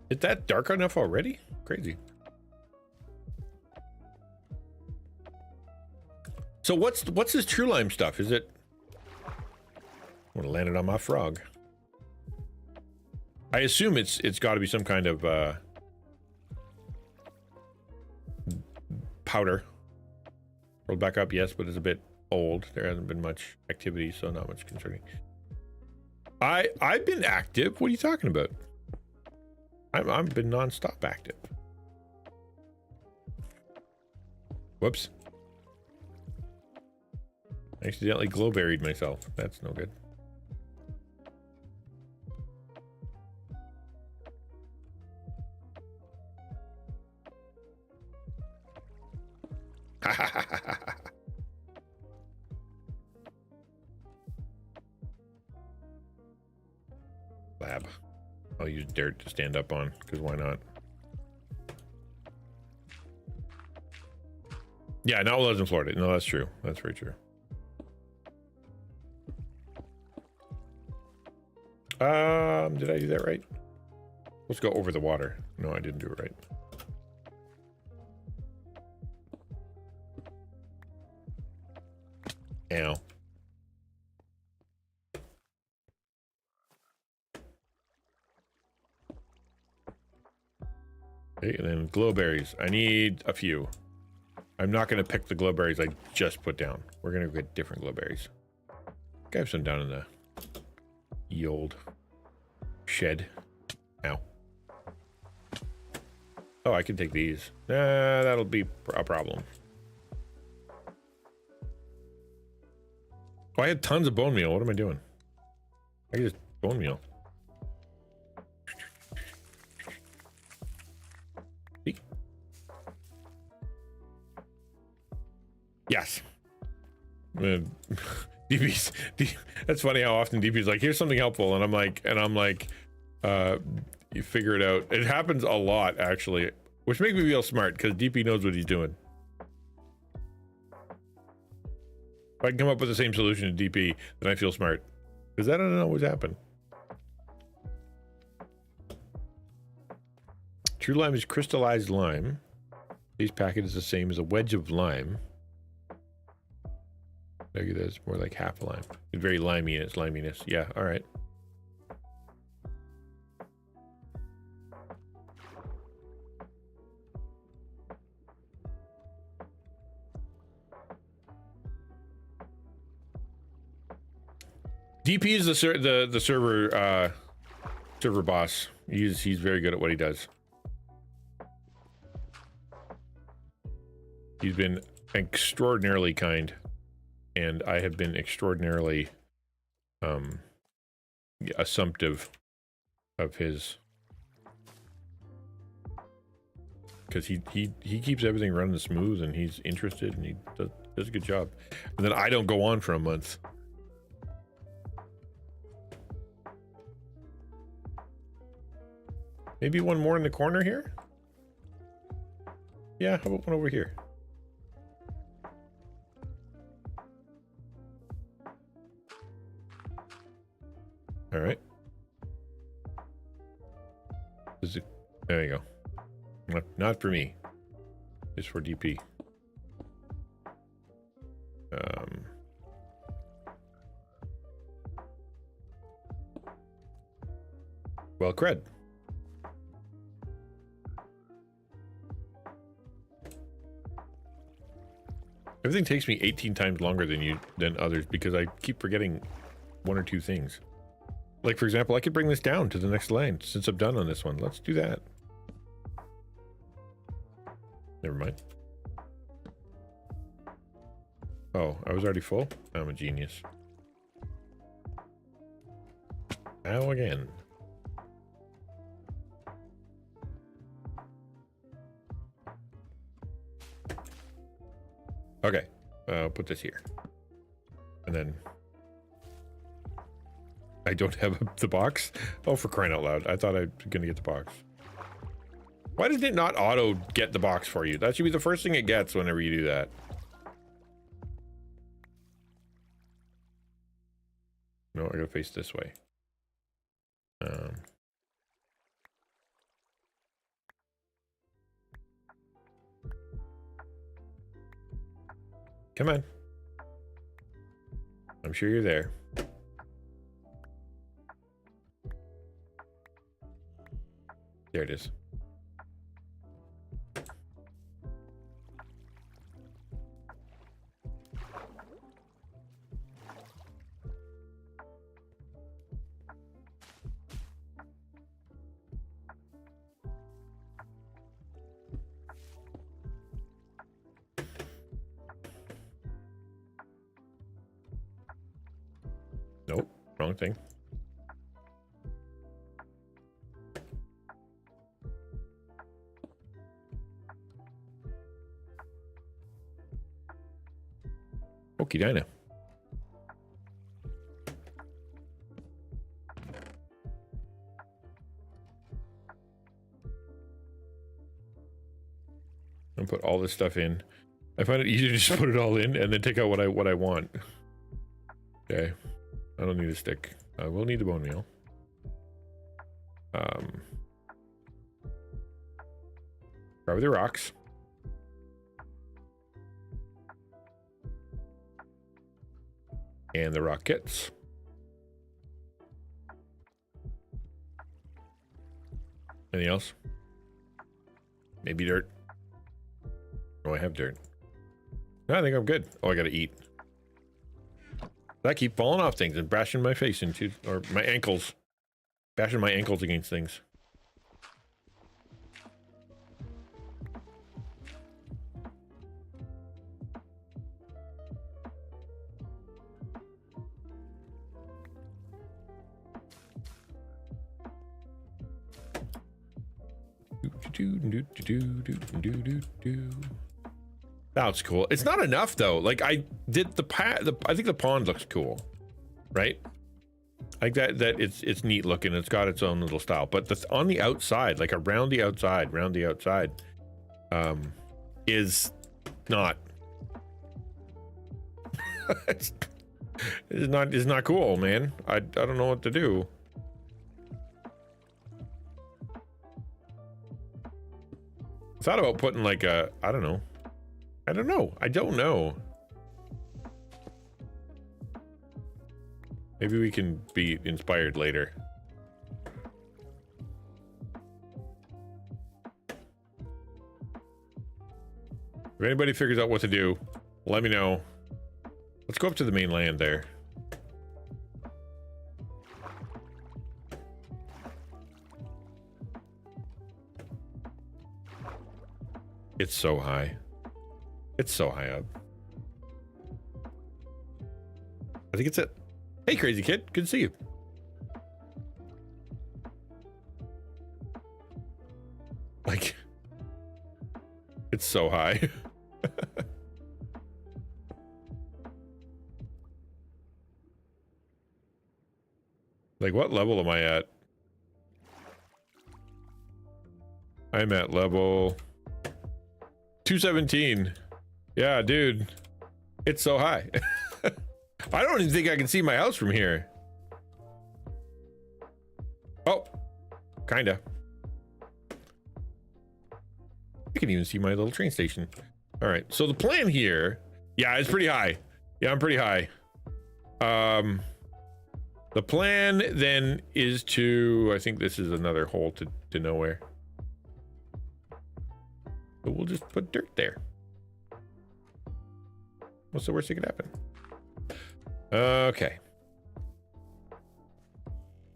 Is that dark enough already? Crazy. So what's this true lime stuff? Is it? I want to land it on my frog. I assume it's got to be some kind of powder. Rolled back up, yes, but it's a bit old. There hasn't been much activity, so not much concerning. I've been active. What are you talking about? I've been non-stop active. Whoops. I accidentally glowberried myself. That's no good. Lab. I'll use dirt to stand up on, because why not? Yeah, not well as in Florida. No, that's true. That's very true. Did I do that right? Let's go over the water. No, I didn't do it right. Ow. Okay, and then glowberries. I need a few. I'm not going to pick the glowberries I just put down. We're going to get different glowberries. I have some down in the old shed. Ow. Oh, I can take these. That'll be a problem. Oh, I had tons of bone meal. What am I doing? I can just bone meal. See? Yes. DP's, that's funny how often DP's like, here's something helpful, and I'm like, you figure it out. It happens a lot, actually, which makes me feel smart because DP knows what he's doing. If I can come up with the same solution to DP, then I feel smart, because that doesn't always happen. True lime is crystallized lime. Today's packet is the same as a wedge of lime. Look at this, more like half a lime. It's very limey in its liminess. Yeah, all right. DP is the server boss. He's very good at what he does. He's been extraordinarily kind, and I have been extraordinarily assumptive of his, because he keeps everything running smooth, and he's interested, and he does a good job. And then I don't go on for a month. Maybe one more in the corner here? Yeah, how about one over here? All right. There you go. Not for me. Just for DP. Well, cred. Everything takes me 18 times longer than others because I keep forgetting one or two things. Like, for example, I could bring this down to the next line since I'm done on this one. Let's do that. Never mind. Oh, I was already full? I'm a genius. Now again. Okay, I'll put this here. And then I don't have the box. Oh, for crying out loud. I thought I was gonna get the box. Why did it not auto get the box for you? That should be the first thing it gets whenever you do that. No, I gotta face this way. Come on. I'm sure you're there. There it is. Nope, wrong thing. Okie Dinah. And put all this stuff in. I find it easier to just put it all in and then take out what I want. Okay. I don't need a stick. I will need the bone meal. Grab the rocks. And the rockets. Anything else? Maybe dirt. Oh, I have dirt. No, I think I'm good. Oh, I gotta eat. I keep falling off things and bashing my face into, or my ankles. Bashing my ankles against things. That's cool. It's not enough though. Like I did I think the pond looks cool, right? Like that it's neat looking. It's got its own little style, but on the outside, like around the outside, is not. it's not cool, man. I don't know what to do. I thought about putting like a, I don't know. Maybe we can be inspired later. If anybody figures out what to do, let me know. Let's go up to the main land there. It's so high. It's so high up. I think it's it. Hey, crazy kid. Good to see you. Like, it's so high. Like, what level am I at? I'm at level 217. Yeah, dude. It's so high. I don't even think I can see my house from here. Oh, kinda. I can even see my little train station. All right, so the plan here, yeah, it's pretty high. Yeah, I'm pretty high. The plan then is to, I think this is another hole to nowhere. So we'll just put dirt there. What's the worst that could happen? Okay.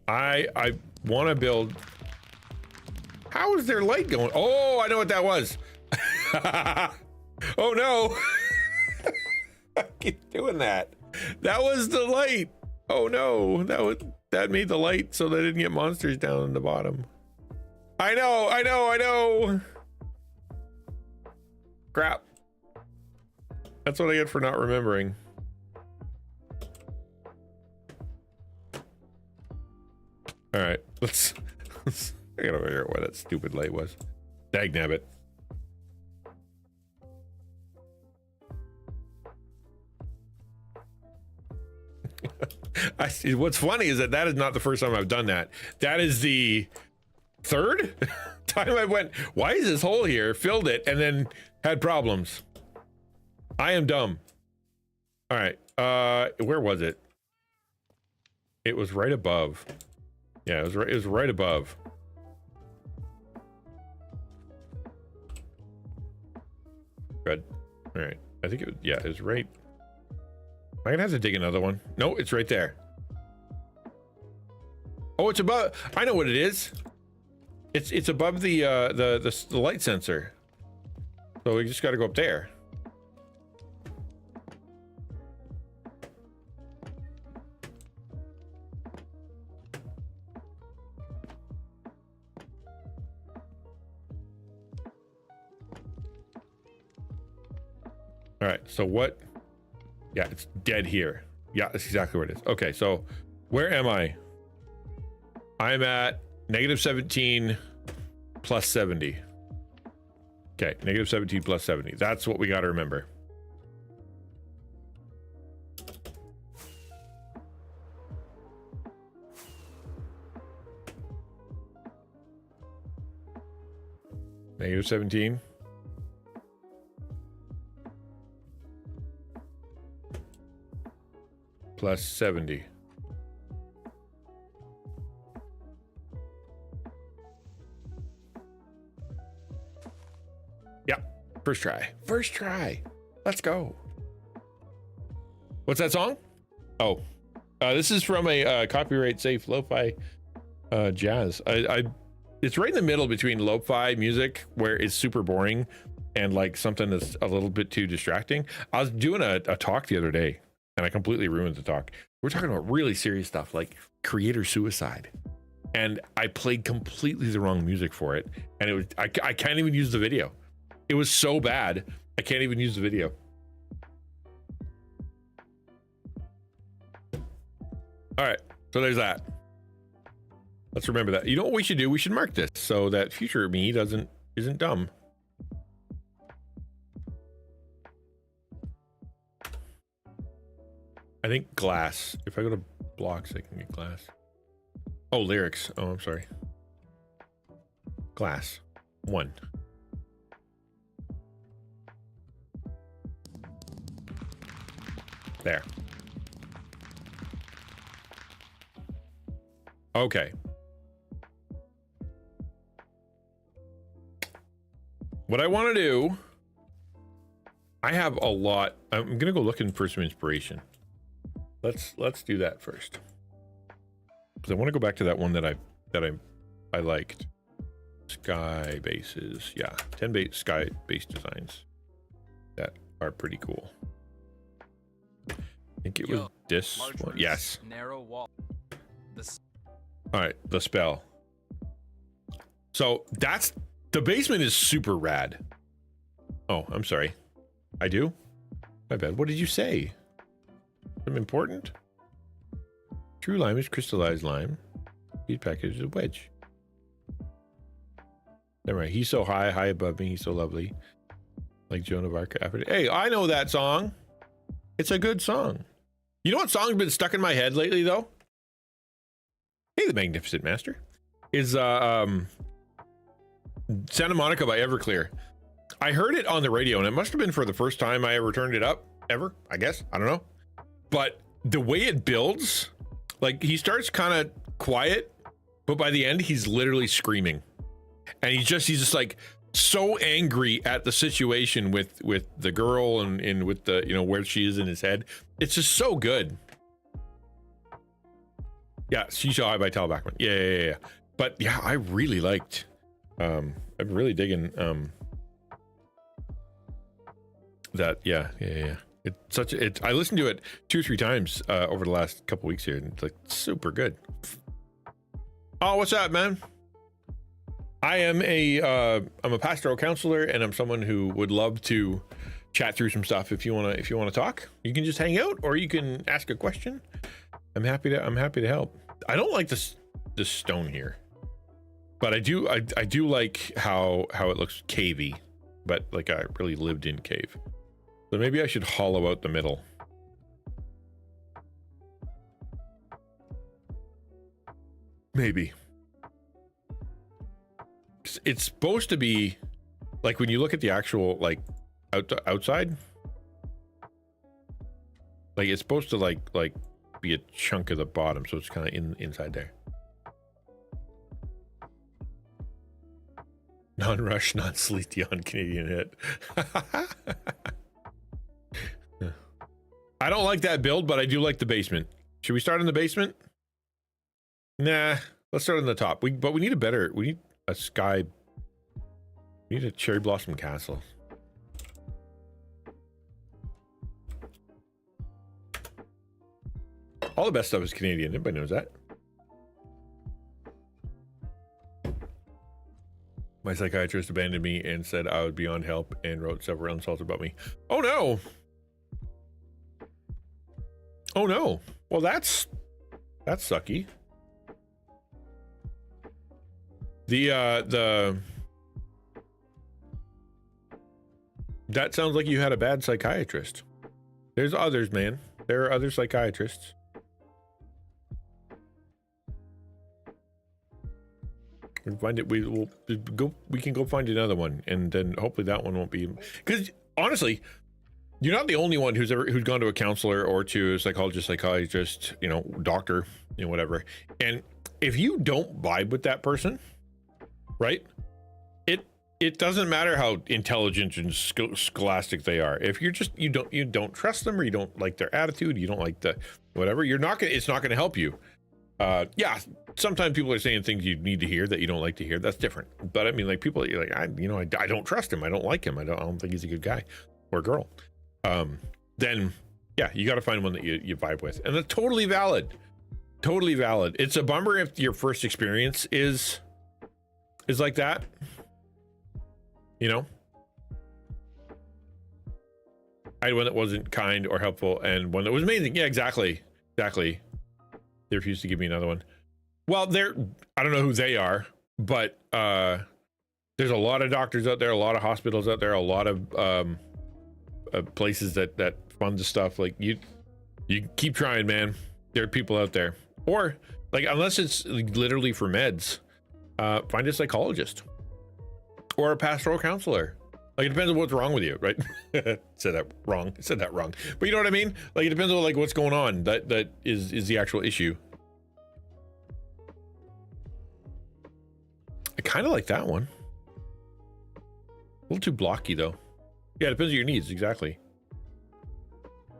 I want to build. How is there light going? Oh, I know what that was. Oh no. I keep doing that. That was the light. Oh no, that made the light so they didn't get monsters down in the bottom. I know. Crap. That's what I get for not remembering. All right, let's I gotta figure out why that stupid light was. Dagnabbit. I see. What's funny is that is not the first time I've done that. That is the third time I went, why is this hole here? Filled it and then had problems. I am dumb. All right. Where was it? It was right above. Yeah, it was right above. Good. All right. I think it was right. Am I gonna have to dig another one? No, it's right there. Oh, it's above. I know what it is. It's above the light sensor. So we just got to go up there. All right. So what? Yeah, it's dead here. Yeah, that's exactly where it is. Okay, so where am I? I'm at -17 plus 70. Okay, -17 plus 70. That's what we got to remember. -17. Plus 70. Yeah, first try. Let's go. What's that song? Oh, this is from a copyright safe lo-fi jazz. It's right in the middle between lo-fi music where it's super boring and like something that's a little bit too distracting. I was doing a talk the other day and I completely ruined the talk. We're talking about really serious stuff like creator suicide. and I played completely the wrong music for it, and it was I can't even use the video. It was so bad I can't even use the video. All right, so there's that. Let's remember that. You know what we should do? We should mark this so that future me isn't dumb. I think glass. If I go to blocks, I can get glass. Oh, lyrics. Oh, I'm sorry. Glass. 1. There. Okay. What I want to do, I have a lot. I'm gonna go looking for some inspiration. Let's do that first, because I want to go back to that one that I liked. Sky bases, yeah, 10 sky base designs that are pretty cool. I think it was this one. Yes. Narrow wall. All right, the spell. So that's the basement is super rad. Oh, I'm sorry. I do? My bad. What did you say? Something important? True lime is crystallized lime. Heat package is a wedge. Never mind. He's so high above me. He's so lovely. Like Joan of Arc. Hey, I know that song. It's a good song. You know what song's been stuck in my head lately, though? Hey, the Magnificent Master. Is Santa Monica by Everclear. I heard it on the radio, and it must have been for the first time I ever turned it up. Ever, I guess. I don't know. But the way it builds, like he starts kind of quiet, but by the end, he's literally screaming. And he's just like so angry at the situation with the girl and with the, you know, where she is in his head. It's just so good. Yeah, She Shall I by Tal Bachman. Yeah. But yeah, I really liked, I'm really digging that. Yeah. It's such I listened to it 2 or 3 times over the last couple weeks here, and it's like super good. Oh, what's up, man? I am I'm a pastoral counselor, and I'm someone who would love to chat through some stuff. If you wanna talk, you can just hang out, or you can ask a question. I'm happy to help. I don't like this stone here, but I do like how it looks cavey, but like I really lived in cave. So maybe I should hollow out the middle. Maybe. It's supposed to be like, when you look at the actual like outside, like it's supposed to like be a chunk of the bottom, so it's kind of inside there. Non-rush, non-sleety on Canadian hit. I don't like that build, but I do like the basement. Should we start in the basement? Nah, let's start on the top. We need we need a sky. We need a cherry blossom castle. All the best stuff is Canadian. Everybody knows that. My psychiatrist abandoned me and said I would be on help, and wrote several insults about me. Oh no. Oh no. Well, that's sucky. That sounds like you had a bad psychiatrist. There's others, man. There are other psychiatrists. We find it. We will go. We can go find another one, and then hopefully that one won't be. Because honestly, you're not the only one who's gone to a counselor or to a psychologist, you know, doctor, you know, whatever. And if you don't vibe with that person, right? It doesn't matter how intelligent and scholastic they are. If you're just you don't trust them, or you don't like their attitude, you don't like the whatever, it's not gonna help you. Yeah, sometimes people are saying things you need to hear that you don't like to hear. That's different. But I mean, like, people, you're like, I don't trust him. I don't like him. I don't think he's a good guy or girl. Then yeah, you got to find one that you vibe with, and that's totally valid. Totally valid. It's a bummer if your first experience is like that, you know. I had one that wasn't kind or helpful and one that was amazing. Yeah, exactly. They refused to give me another one. Well, I don't know who they are, but there's a lot of doctors out there, a lot of hospitals out there, a lot of places that fund the stuff. Like you keep trying, man. There are people out there. Or like, unless it's literally for meds, find a psychologist or a pastoral counselor. Like, it depends on what's wrong with you, right? Said that wrong, but you know what I mean? Like, it depends on like what's going on. That is the actual issue. I kind of like that one. A little too blocky though. Yeah, it depends on your needs. Exactly.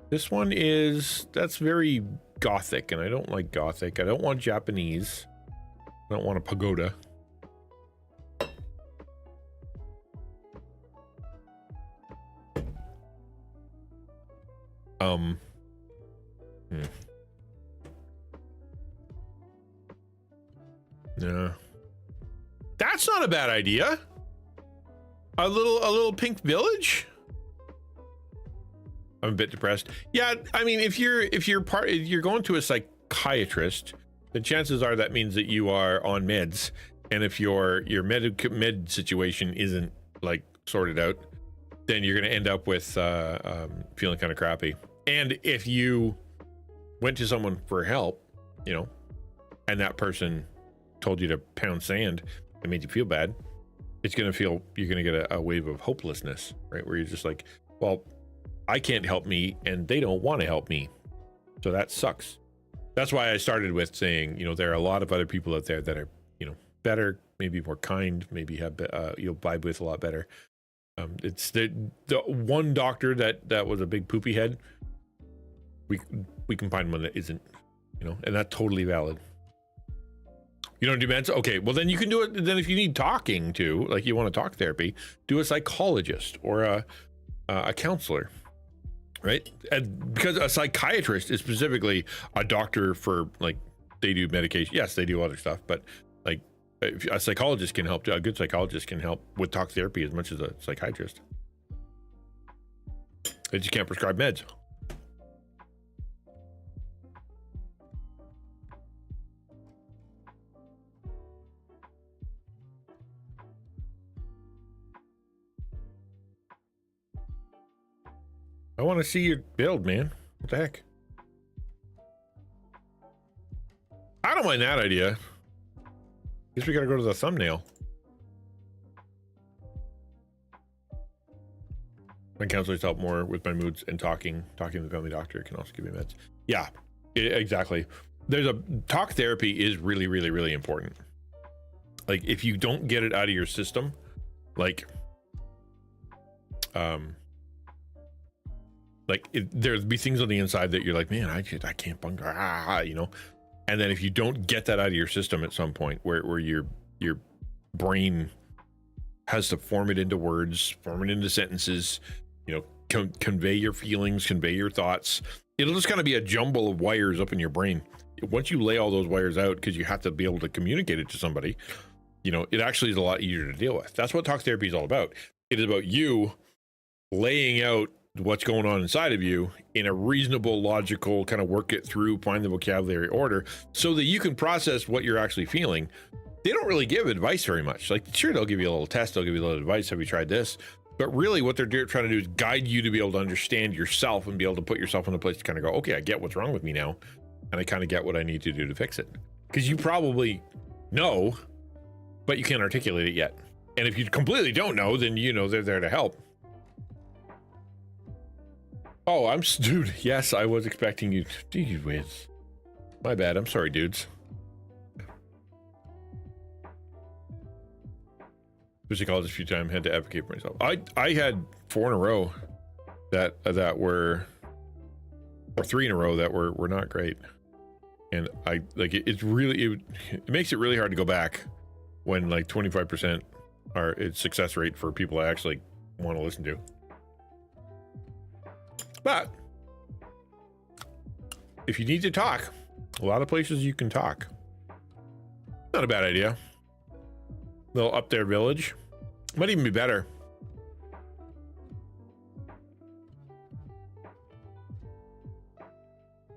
This one that's very Gothic, and I don't like Gothic. I don't want Japanese. I don't want a pagoda. Yeah. That's not a bad idea. A little pink village? I'm a bit depressed. Yeah, I mean, if you're going to a psychiatrist, the chances are that means that you are on meds, and if your med situation isn't like sorted out, then you're going to end up with feeling kind of crappy. And if you went to someone for help, you know, and that person told you to pound sand and made you feel bad, you're going to get a wave of hopelessness, right? Where you're just like, well, I can't help me and they don't want to help me. So that sucks. That's why I started with saying, you know, there are a lot of other people out there that are, you know, better, maybe more kind, maybe have, you'll vibe with a lot better. It's the one doctor that was a big poopy head. We can find one that isn't, you know, and that's totally valid. You don't do meds? Okay, well then you can do it. Then if you need talking to, like you want to talk therapy, do a psychologist or a counselor, right? And because a psychiatrist is specifically a doctor for, like, they do medication. Yes, they do other stuff, but like a psychologist can help. A good psychologist can help with talk therapy as much as a psychiatrist. They just can't prescribe meds. I want to see your build, man. What the heck? I don't mind that idea. Guess we gotta go to the thumbnail. My counselors help more with my moods, and talking to the family doctor can also give me meds. Yeah, exactly. Talk therapy is really, really, really important. Like, if you don't get it out of your system, like there'd be things on the inside that you're like, man, I can't bunker, you know. And then if you don't get that out of your system at some point, where your brain has to form it into words, form it into sentences, you know, convey your feelings, convey your thoughts, it'll just kind of be a jumble of wires up in your brain. Once you lay all those wires out, because you have to be able to communicate it to somebody, you know, it actually is a lot easier to deal with. That's what talk therapy is all about. It is about you laying out what's going on inside of you in a reasonable, logical, kind of work it through, find the vocabulary order so that you can process what you're actually feeling. They don't really give advice very much. Like, sure, they'll give you a little test, they'll give you a little advice. Have you tried this? But really what they're trying to do is guide you to be able to understand yourself and be able to put yourself in a place to kind of go, okay, I get what's wrong with me now, and I kind of get what I need to do to fix it. Because you probably know, but you can't articulate it yet. And if you completely don't know, then you know they're there to help. Oh, dude. Yes, I was expecting you. Dude, whiz. My bad. I'm sorry, dudes. Especially called this a few times. Had to advocate for myself. I had 4 in a row that were, or 3 in a row that were not great. And I like it. It makes it really hard to go back when like 25% its success rate for people I actually want to listen to. But if you need to talk, A lot of places you can talk. Not a bad idea. They'll up their village. Might even be better.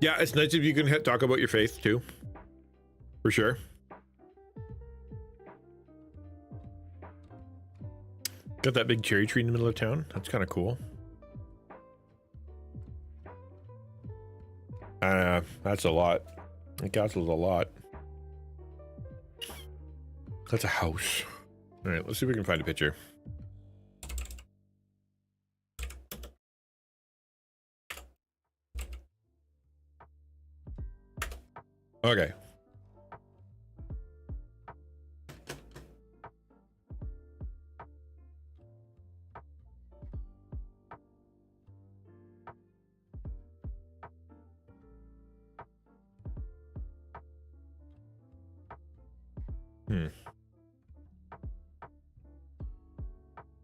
Yeah, it's nice if you can talk about your faith too. For sure. Got that big cherry tree in the middle of town. That's kind of cool. That's a lot. The castle's a lot. That's a house. All right, let's see if we can find a picture. Okay.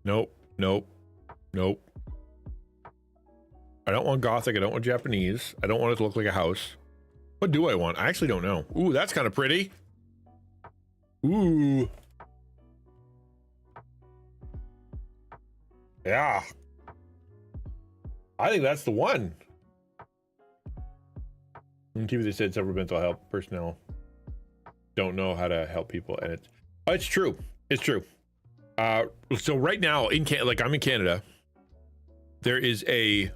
Nope, nope, nope. I don't want Gothic. I don't want Japanese. I don't want it to look like a house. What do I want? I actually don't know. Ooh, that's kind of pretty. Ooh. Yeah. I think that's the one. And TV that said several mental health personnel don't know how to help people, and it's true. It's true. So right now in like I'm in Canada, there is a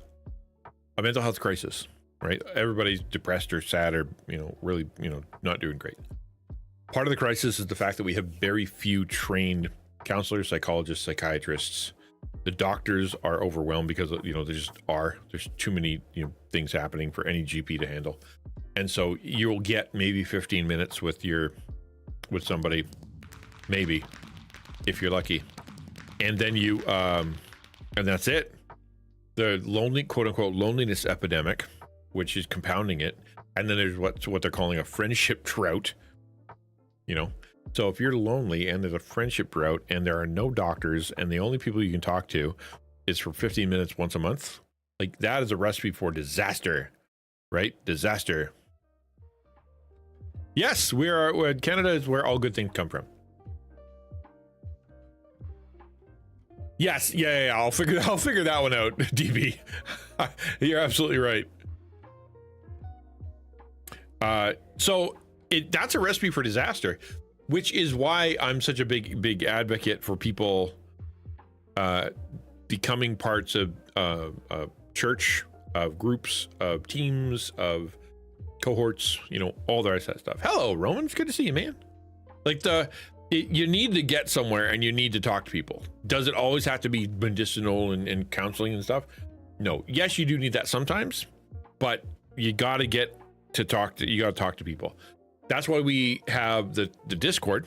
mental health crisis, right? Everybody's depressed or sad or, really, not doing great. Part of the crisis is the fact that we have very few trained counselors, psychologists, psychiatrists. The doctors are overwhelmed because, there's too many, things happening for any GP to handle. And so you'll get maybe 15 minutes with somebody, maybe, if you're lucky. And then and that's it. The quote unquote loneliness epidemic, which is compounding it. And then there's what they're calling a friendship drought. So if you're lonely and there's a friendship drought and there are no doctors and the only people you can talk to is for 15 minutes once a month, like that is a recipe for disaster, right? Disaster. Yes, Canada is where all good things come from. Yes, yeah. I'll figure that one out, DB. You're absolutely right. So that's a recipe for disaster, which is why I'm such a big advocate for people becoming parts of church, of groups, of teams, of cohorts, all the rest of that stuff. Hello, Roman. It's good to see you, man. Like you need to get somewhere and you need to talk to people. Does it always have to be medicinal and counseling and stuff? No. Yes, you do need that sometimes, but you got to talk to people. That's why we have the Discord,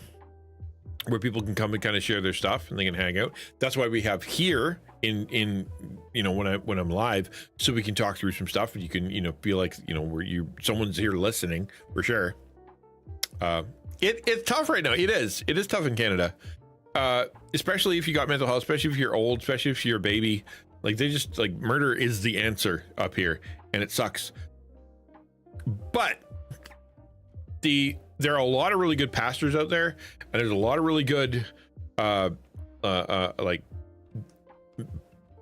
where people can come and kind of share their stuff and they can hang out. That's why we have here in when I'm live, so we can talk through some stuff and you can feel like someone's here listening for sure. It's tough right now. It is tough in Canada, especially if you got mental health, especially if you're old, especially if you're a baby. Like they just like murder is the answer up here, and it sucks. But there are a lot of really good pastors out there, and there's a lot of really good like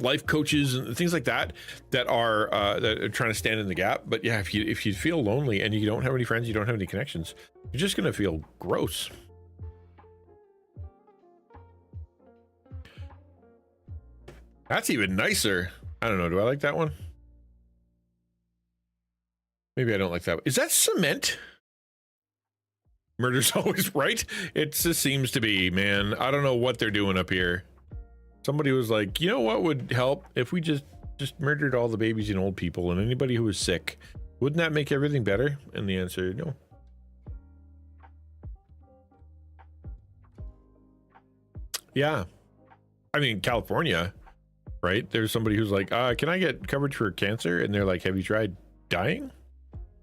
life coaches and things like that are trying to stand in the gap. But yeah, if you feel lonely and you don't have any friends, you don't have any connections, you're just gonna feel gross. That's even nicer. I don't know, do I like that one? Maybe I don't like that one. Is that cement? Murder's always right. It just seems to be, man. I don't know what they're doing up here. Somebody was like, you know what would help if we just murdered all the babies and old people and anybody who was sick? Wouldn't that make everything better? And the answer, no. Yeah. I mean, California, right? There's somebody who's like, can I get coverage for cancer? And they're like, have you tried dying?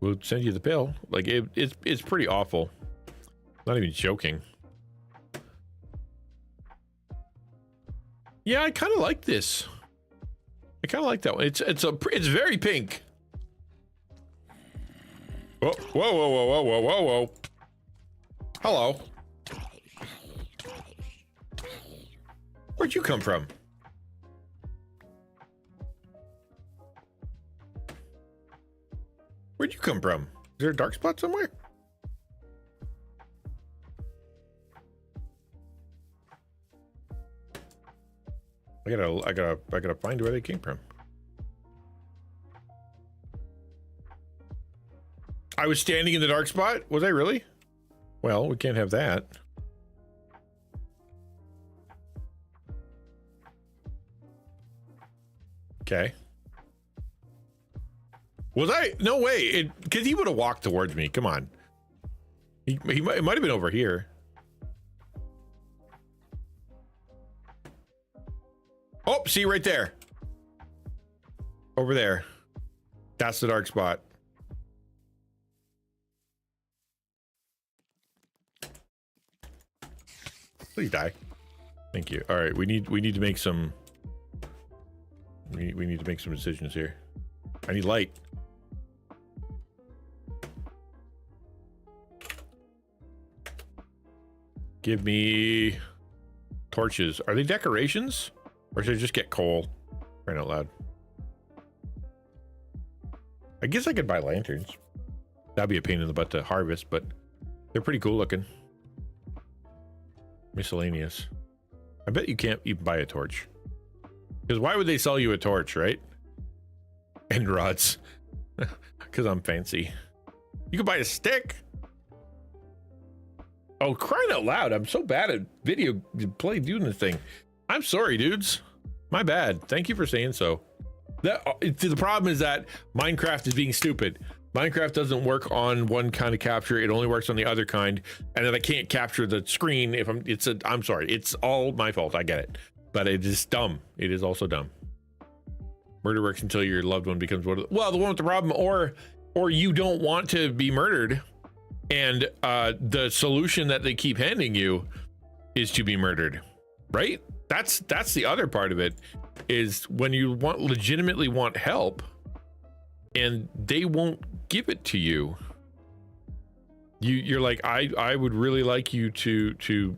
We'll send you the pill. Like it's pretty awful. Not even joking. Yeah, I kind of like this. I kind of like that one. It's very pink. Whoa, whoa, whoa, whoa, whoa, whoa, whoa, whoa. Hello. Where'd you come from? Where'd you come from? Is there a dark spot somewhere? I gotta find where they came from. I was standing in the dark spot? Was I really? Well, we can't have that. Okay. Was I? No way. Because he would have walked towards me. Come on. It might have been over here. Oh, see right there. Over there. That's the dark spot. Please die. Thank you. All right, we need to make some. We need to make some decisions here. I need light. Give me torches. Are they decorations? Or should I just get coal? Crying out loud. I guess I could buy lanterns. That'd be a pain in the butt to harvest, but they're pretty cool looking. Miscellaneous. I bet you can't even buy a torch. Because why would they sell you a torch, right? And rods. Because I'm fancy. You could buy a stick. Oh, crying out loud. I'm so bad at video play doing this thing. I'm sorry, dudes. My bad. Thank you for saying so. The problem is that Minecraft is being stupid. Minecraft doesn't work on one kind of capture. It only works on the other kind. And then I can't capture the screen if I'm sorry. It's all my fault. I get it. But it is dumb. It is also dumb. Murder works until your loved one becomes one of the, well, the one with the problem, or you don't want to be murdered. And the solution that they keep handing you is to be murdered, right? That's the other part of it, is when you legitimately want help and they won't give it to you. You're like, I would really like you to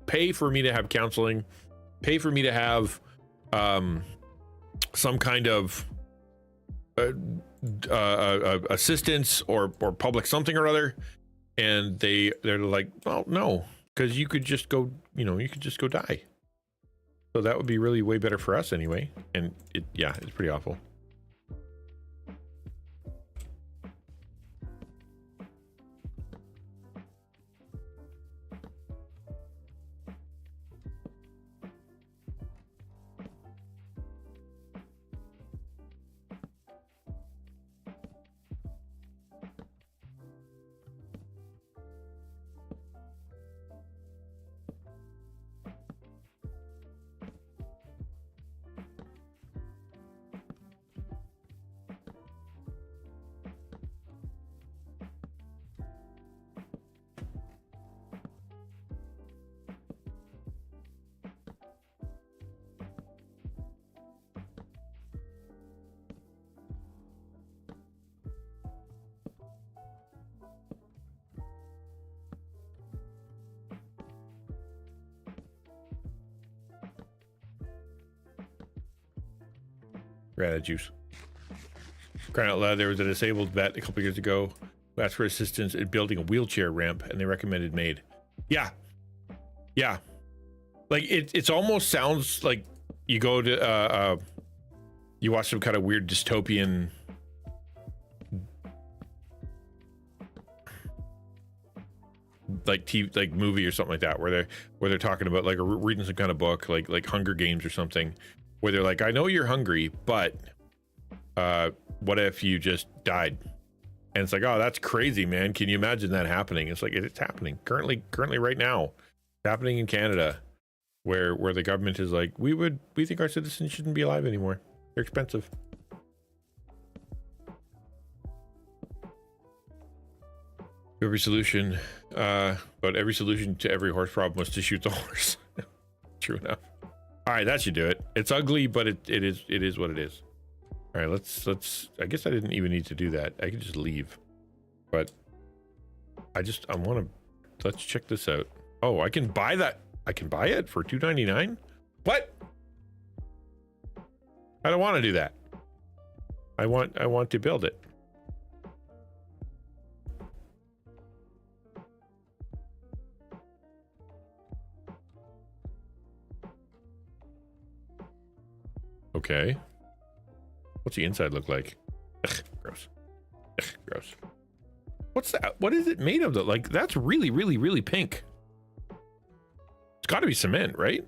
pay for me to have counseling, pay for me to have some kind of assistance or public something or other, and they're like, well, no, because you could just go, you could just go die. So that would be really way better for us anyway. And it's pretty awful. Granite juice. Crying out loud, there was a disabled vet a couple years ago who asked for assistance in building a wheelchair ramp, and they recommended MAID. Yeah. Like it's almost sounds like you go to you watch some kind of weird dystopian like movie or something like that, where they're talking about like reading some kind of book like Hunger Games or something, where they're like, I know you're hungry, but what if you just died? And it's like, oh, that's crazy, man. Can you imagine that happening? It's like, it's happening currently right now. It's happening in Canada, where the government is like, we think our citizens shouldn't be alive anymore. They're expensive. Every solution, but every solution to every horse problem was to shoot the horse. True enough. All right, that should do it. It's ugly, but it is what it is. All right, let's I guess I didn't even need to do that. I could just leave. but I want to, let's check this out. Oh, I can buy that. I can buy it for $2.99. What? I don't want to do that. I want to build it. Okay. What's the inside look like? Ugh, gross. Ugh, gross. What's that? What is it made of though? Like, that's really, really, really pink. It's got to be cement, right?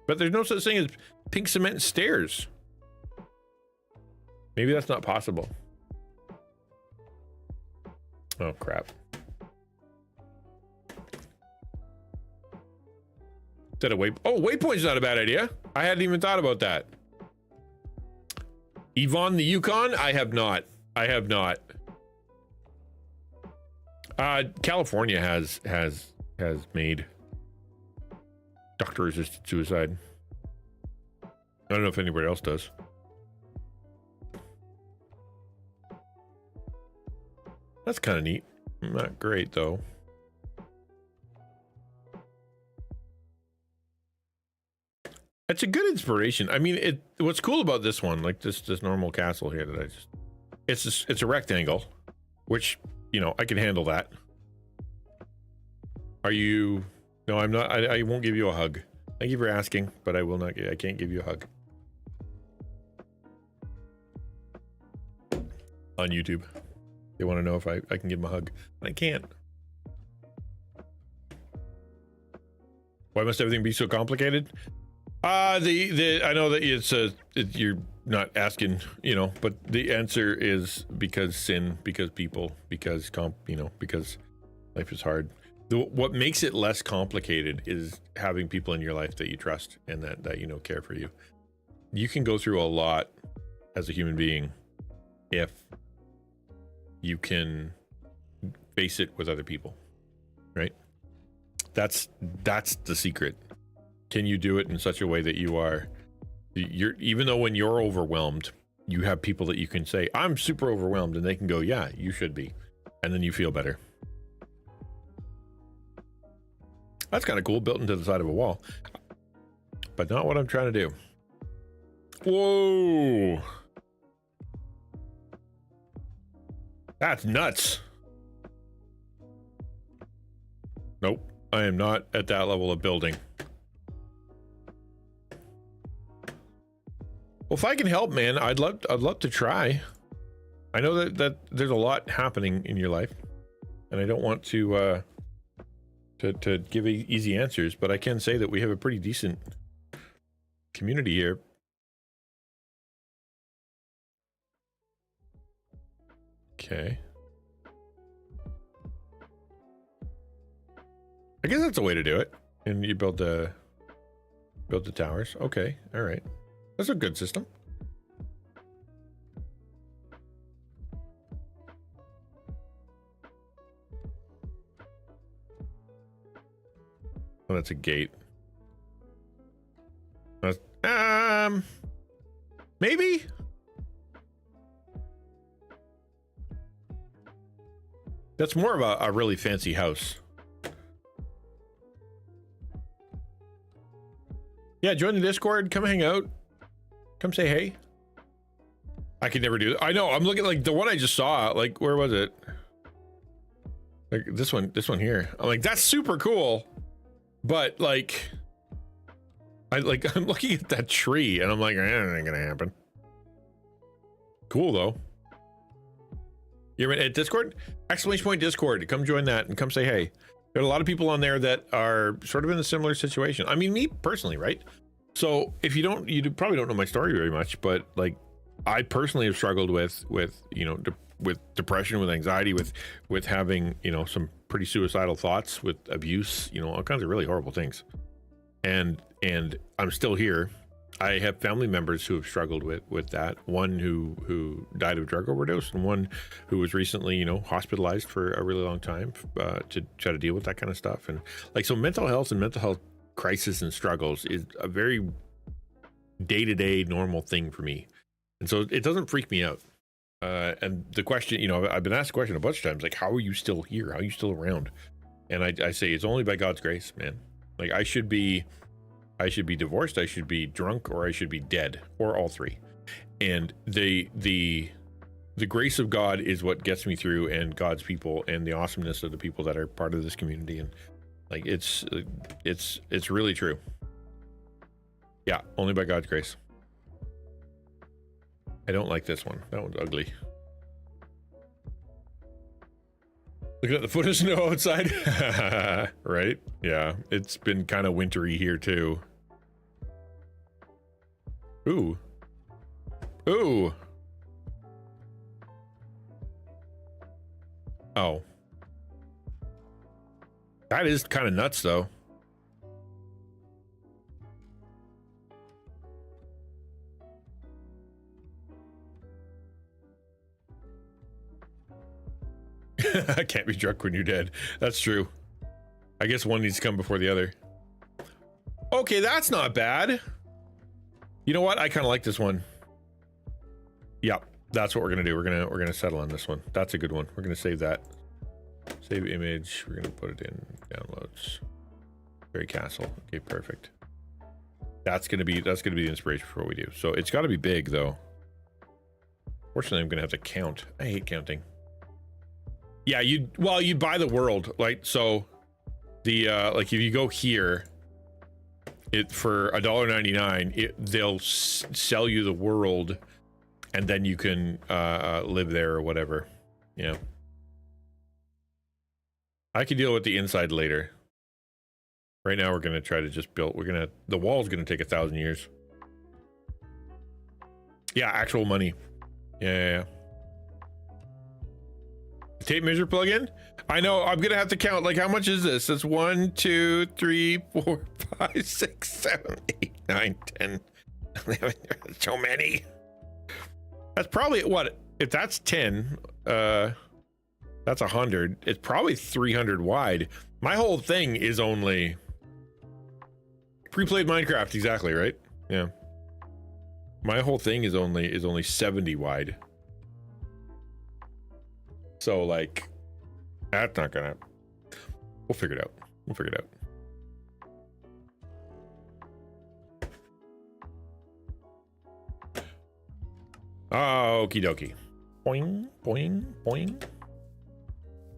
But there's no such thing as pink cement stairs. Maybe that's not possible. Oh, crap. Instead of waypoint's not a bad idea. I hadn't even thought about that. Yvonne the Yukon? I have not. California has made doctor-assisted suicide. I don't know if anybody else does. That's kind of neat. Not great though. It's a good inspiration. I mean, what's cool about this one, like this normal castle here that it's a rectangle, which, you know, I can handle that. Are you? No, I'm not. I won't give you a hug. Thank you for asking, but I will not. I can't give you a hug. On YouTube, they want to know if I can give them a hug. I can't. Why must everything be so complicated? I know that you're not asking, you know, but the answer is because sin, because people, because because life is hard. What makes it less complicated is having people in your life that you trust and that you know care for you. You can go through a lot as a human being if you can face it with other people, right? That's the secret. Can you do it in such a way that you're even though when you're overwhelmed, you have people that you can say, I'm super overwhelmed, and they can go, yeah, you should be. And then you feel better. That's kind of cool, built into the side of a wall, but not what I'm trying to do. Whoa. That's nuts. Nope. I am not at that level of building. Well, if I can help, man, I'd love to try. I know that there's a lot happening in your life, and I don't want to give easy answers, but I can say that we have a pretty decent community here. Okay. I guess that's a way to do it. And you build the towers. Okay. All right. That's a good system. Oh, that's a gate. Maybe. That's more of a really fancy house. Yeah, join the Discord. Come hang out. Come say hey. I could never do that. I know. I'm looking like the one I just saw. Like, where was it? Like this one here. I'm like, that's super cool. But like, I'm looking at that tree and I'm like, that ain't gonna happen. Cool though. You're at Discord? Exclamation point Discord. Come join that and come say hey. There are a lot of people on there that are sort of in a similar situation. I mean, me personally, right? So if you probably don't know my story very much, but like I personally have struggled with you know, with depression, with anxiety, with having, you know, some pretty suicidal thoughts, with abuse, you know, all kinds of really horrible things. And I'm still here. I have family members who have struggled with that. One who died of drug overdose, and one who was recently, you know, hospitalized for a really long time to try to deal with that kind of stuff. And like, so mental health and mental health crisis and struggles is a very day-to-day normal thing for me. And so it doesn't freak me out. And the question, you know, I've been asked the question a bunch of times, like, how are you still here? How are you still around? And I say it's only by God's grace, man. Like, I should be divorced, I should be drunk, or I should be dead, or all three. And the grace of God is what gets me through, and God's people, and the awesomeness of the people that are part of this community. And like, it's really true. Yeah, only by God's grace. I don't like this one. That one's ugly. Looking at the foot of snow outside. Right? Yeah, it's been kind of wintry here too. Ooh. Ooh. Oh. That is kind of nuts though. Can't be drunk when you're dead. That's true. I guess one needs to come before the other. Okay, that's not bad. You know what? I kind of like this one. Yep, that's what we're gonna do. We're gonna settle on this one. That's a good one. We're gonna save that. Save image. We're gonna put it in downloads. Fairy Castle. Okay, perfect. That's gonna be the inspiration for what we do. So it's got to be big though. Fortunately, I'm gonna have to count. I hate counting. Yeah, you buy the world, like, so the like if you go here, it for $1.99, they'll sell you the world, and then you can live there or whatever. You know, I can deal with the inside later. Right now we're gonna try to just build. The wall's gonna take 1,000 years. Yeah, actual money. Yeah. Tape measure plug-in? I know, I'm gonna have to count. Like, how much is this? It's 1, 2, 3, 4, 5, 6, 7, 8, 9, 10, 11. So many. That's probably what? If that's 10, that's 100. It's probably 300 wide. My whole thing is only pre-played Minecraft, exactly, right? Yeah. My whole thing is only 70 wide. So, like, that's not gonna... We'll figure it out. We'll figure it out. Okie dokie. Boing, boing, boing.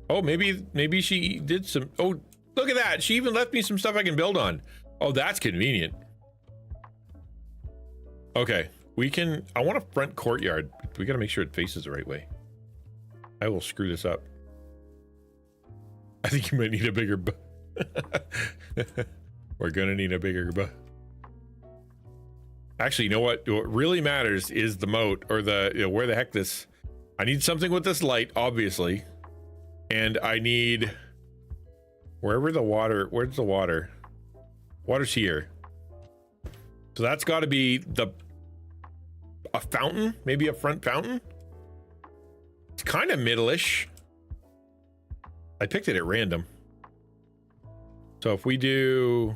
Oh, maybe she did some... Oh, look at that! She even left me some stuff I can build on. Oh, that's convenient. Okay, we can... I want a front courtyard. We gotta make sure it faces the right way. I will screw this up. I think you might need a bigger We're gonna need a bigger Actually, you know what? What really matters is the moat, or the, you know, where the heck this... I need something with this light, obviously. And I need... Where's the water? Water's here. So that's got to be a fountain, maybe a front fountain. It's kind of middle-ish. I picked it at random. So if we do...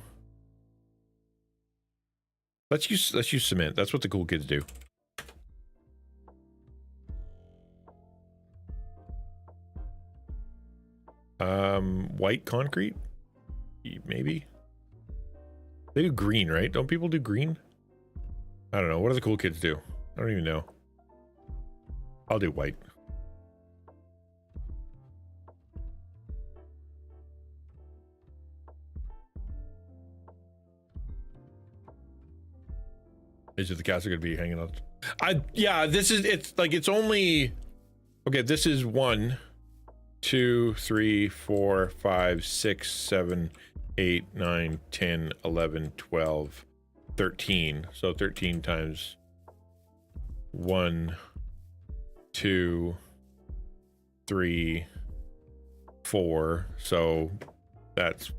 Let's use cement. That's what the cool kids do. White concrete? Maybe? They do green, right? Don't people do green? I don't know. What do the cool kids do? I don't even know. I'll do white. Is it the cats are gonna be hanging out? Yeah, it's only okay. This is 1, 2, 3, 4, 5, 6, 7, 8, 9, 10, 11, 12, 13. So 13 times 1, 2, 3, 4. So that's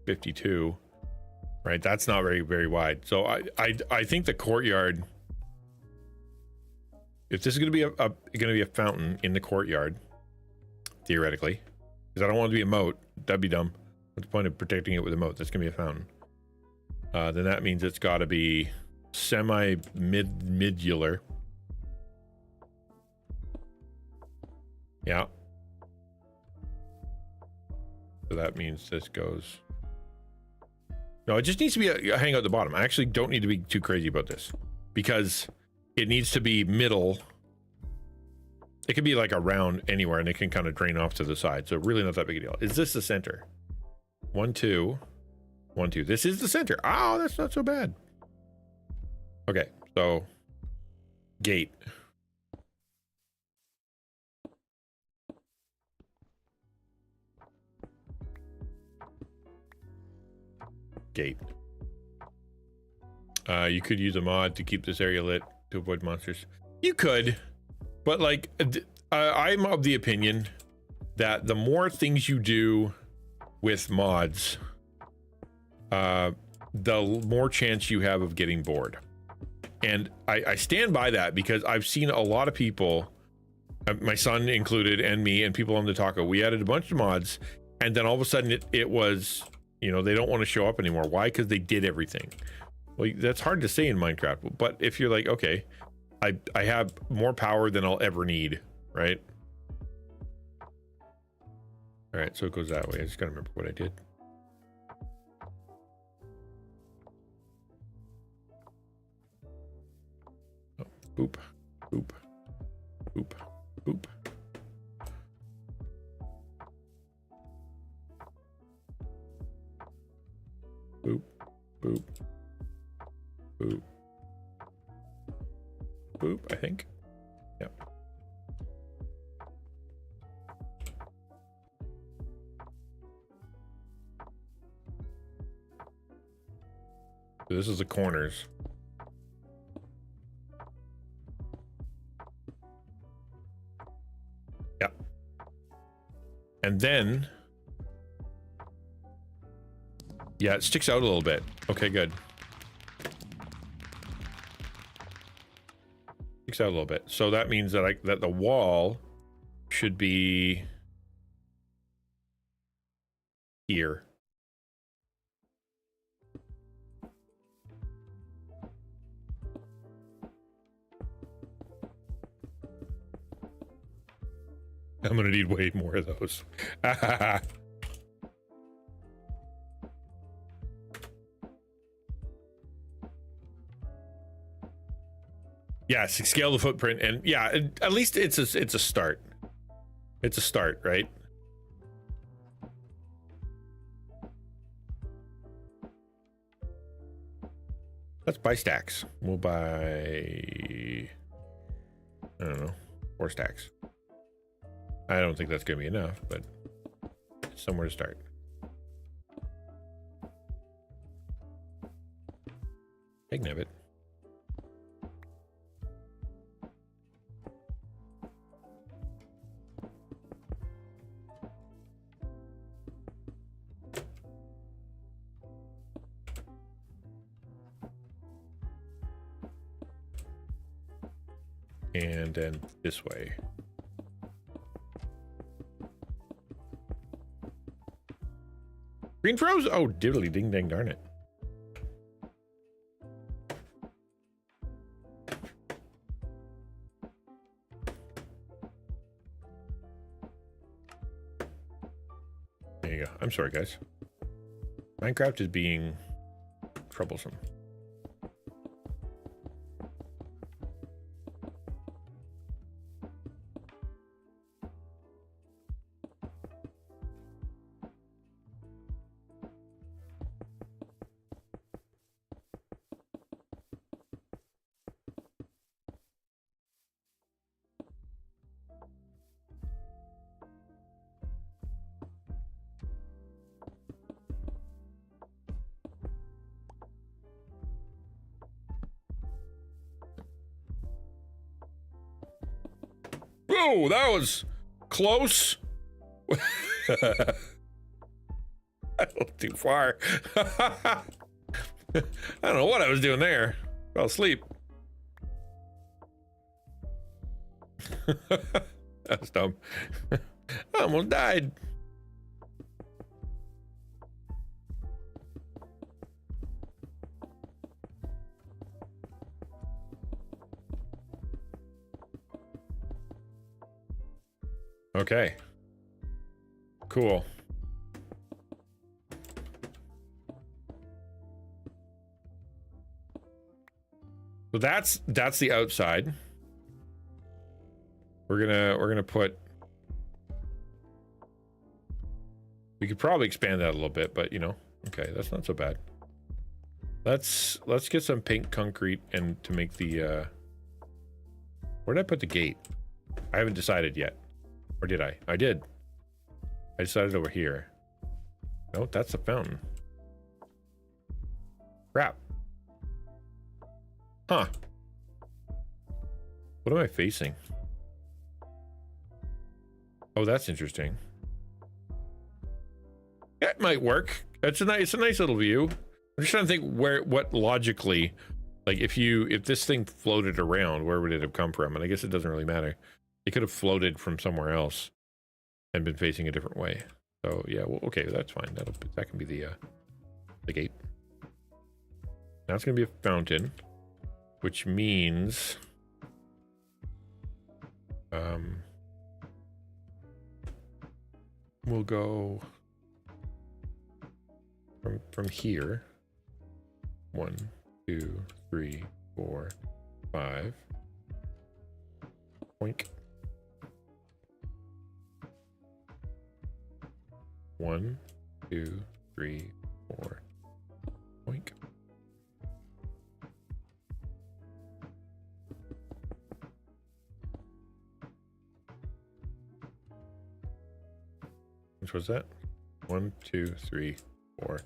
52. Right, that's not very wide. So I think the courtyard, if this is going to be a fountain in the courtyard, theoretically, because I don't want it to be a moat. That'd be dumb. What's the point of protecting it with a moat? That's going to be a fountain. Then that means it's got to be semi-midular. Yeah. So that means this goes. No, it just needs to be a hang out at the bottom. I actually don't need to be too crazy about this because it needs to be middle. It could be like around anywhere and it can kind of drain off to the side. So really not that big a deal. Is this the center? 1, 2, 1, 2. This is the center. Oh, that's not so bad. Okay, so gate. Gate. You could use a mod to keep this area lit to avoid monsters. You could, but like I'm of the opinion that the more things you do with mods, the more chance you have of getting bored. And I stand by that because I've seen a lot of people, my son included, and me and people on the taco, we added a bunch of mods and then all of a sudden it was, you know, they don't want to show up anymore. Why? Because they did everything. Well, that's hard to say in Minecraft, but if you're like, okay, I have more power than I'll ever need, right? All right, so it goes that way. I just gotta remember what I did. Oh, boop, boop, boop, boop. Boop, boop, boop, boop, I think. Yep. So this is the corners. Yep. And then, yeah, it sticks out a little bit. Okay, good. Sticks out a little bit. So that means that that the wall should be here. I'm gonna need way more of those. Yes, scale the footprint, and yeah, at least it's a start. It's a start, right? Let's buy stacks. We'll buy, I don't know, 4 stacks. I don't think that's gonna be enough, but it's somewhere to start. Big nabbit. And then this way. Green froze? Oh, diddly ding dang darn it. There you go. I'm sorry, guys. Minecraft is being troublesome. Whoa, that was close. A little too far. I don't know what I was doing there. Fell asleep. That was dumb. I almost died. Okay. Cool. So that's the outside. We're gonna put. We could probably expand that a little bit, but you know, okay, that's not so bad. Let's get some pink concrete and to make the. Where did I put the gate? I haven't decided yet. Or did I? I did. I decided over here. No, that's the fountain. Crap. Huh. What am I facing? Oh, that's interesting. That might work. It's a nice little view. I'm just trying to think what logically, like if this thing floated around, where would it have come from? And I guess it doesn't really matter. It could have floated from somewhere else and been facing a different way. So yeah, well, okay, that's fine. That can be the gate. Now it's gonna be a fountain, which means we'll go from here. 1, 2, 3, 4, 5. Boink. 1, 2, 3, 4. Boink. Which was that? 1, 2, 3, 4,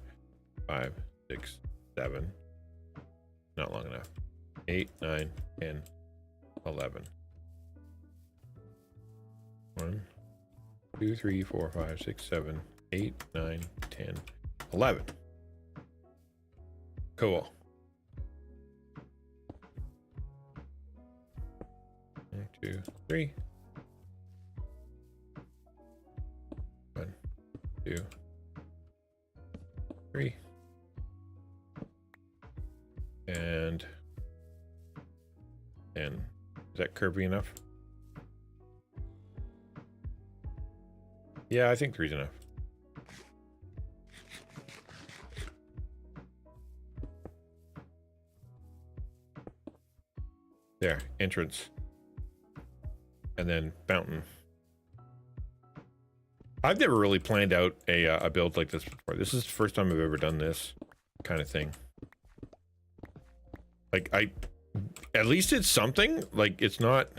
5, 6, 7. Not long enough. 8, 9, 10, 11. 1, 2, 3, 4, 5, 6, 7, 8, 9, 10, 11. Cool. 1, 2, 3. 1, 2, 3. And 10. Is that curvy enough? Yeah, I think 3's enough. There, entrance. And then fountain. I've never really planned out a build like this before. This is the first time I've ever done this kind of thing. Like, at least it's something. Like, it's not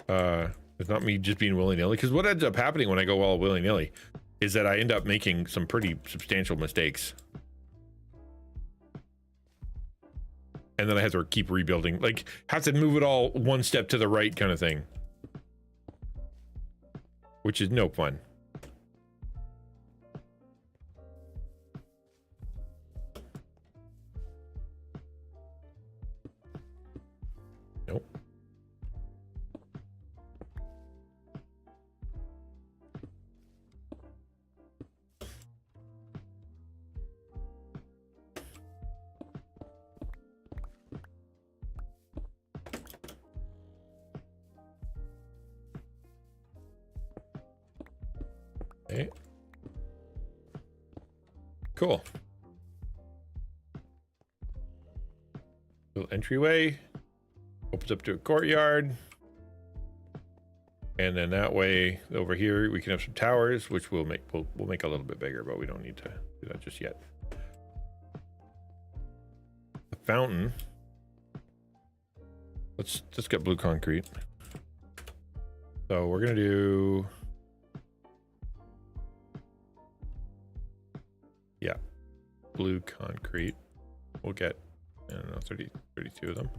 me just being willy-nilly. Because what ends up happening when I go all willy-nilly is that I end up making some pretty substantial mistakes. And then I have to keep rebuilding. Like, have to move it all one step to the right kind of thing. Which is no fun. Nope. Okay. Cool. Little entryway. Opens up to a courtyard. And then that way over here we can have some towers, which we'll make a little bit bigger, but we don't need to do that just yet. The fountain. Let's get blue concrete. So we're gonna do, yeah, blue concrete. We'll get, I don't know, 32 of them.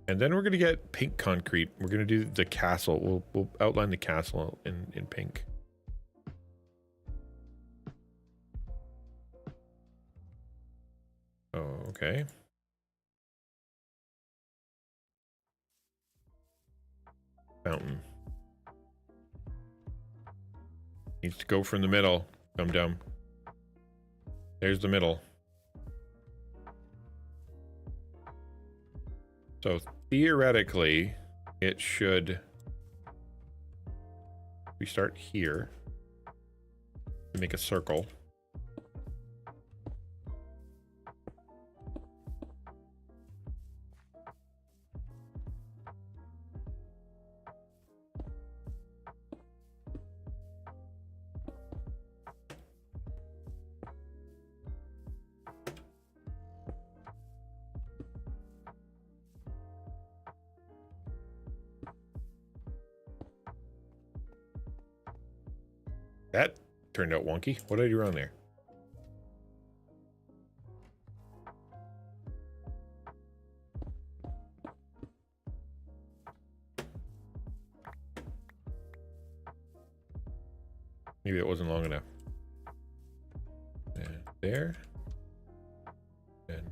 And then we're gonna get pink concrete. We're gonna do the castle. We'll outline the castle in pink. Oh, okay. Fountain. Needs to go from the middle. Dum-dum. There's the middle. So theoretically, it should We start here. We make a circle. That turned out wonky. What did I do wrong there? Maybe it wasn't long enough. And there. And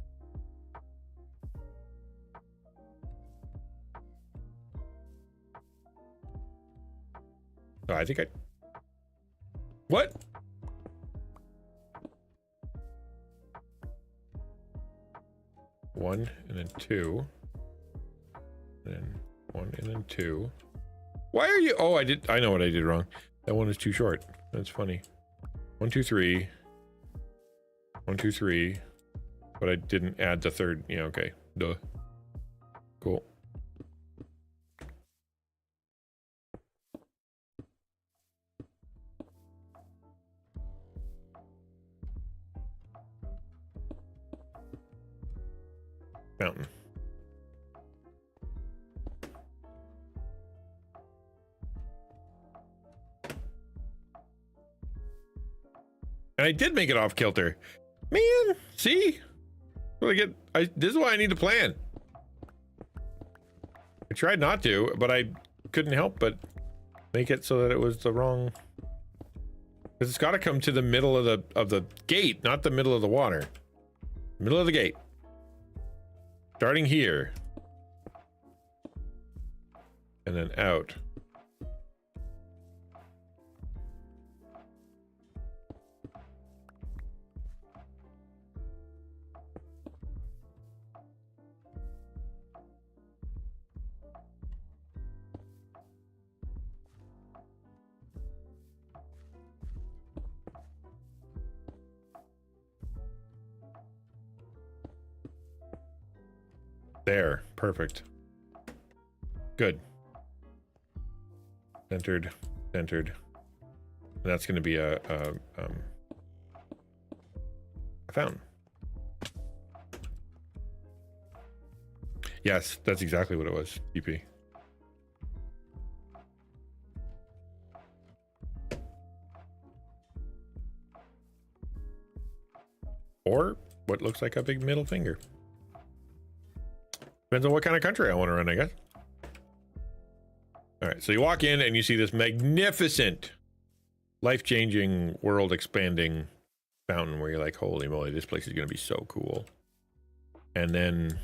oh, I think I... What? One and then two. And then one and then two. Why are you... Oh, I know what I did wrong. That one is too short. That's funny. 1, 2, 3. 1, 2, 3. But I didn't add the third. Yeah, okay. Duh. Cool. Fountain. And I did make it off kilter. Man, see? This is why I need to plan. I tried not to, but I couldn't help but make it so that it was the wrong... Because it's got to come to the middle of the gate, not the middle of the water. Middle of the gate. Starting here. And then out. There, perfect. Good. Centered, centered. And that's going to be a fountain. Yes, that's exactly what it was. TP. Or what looks like a big middle finger. Depends on what kind of country I want to run, I guess. All right, so you walk in and you see this magnificent, life-changing, world-expanding fountain where you're like, holy moly, this place is going to be so cool. And then,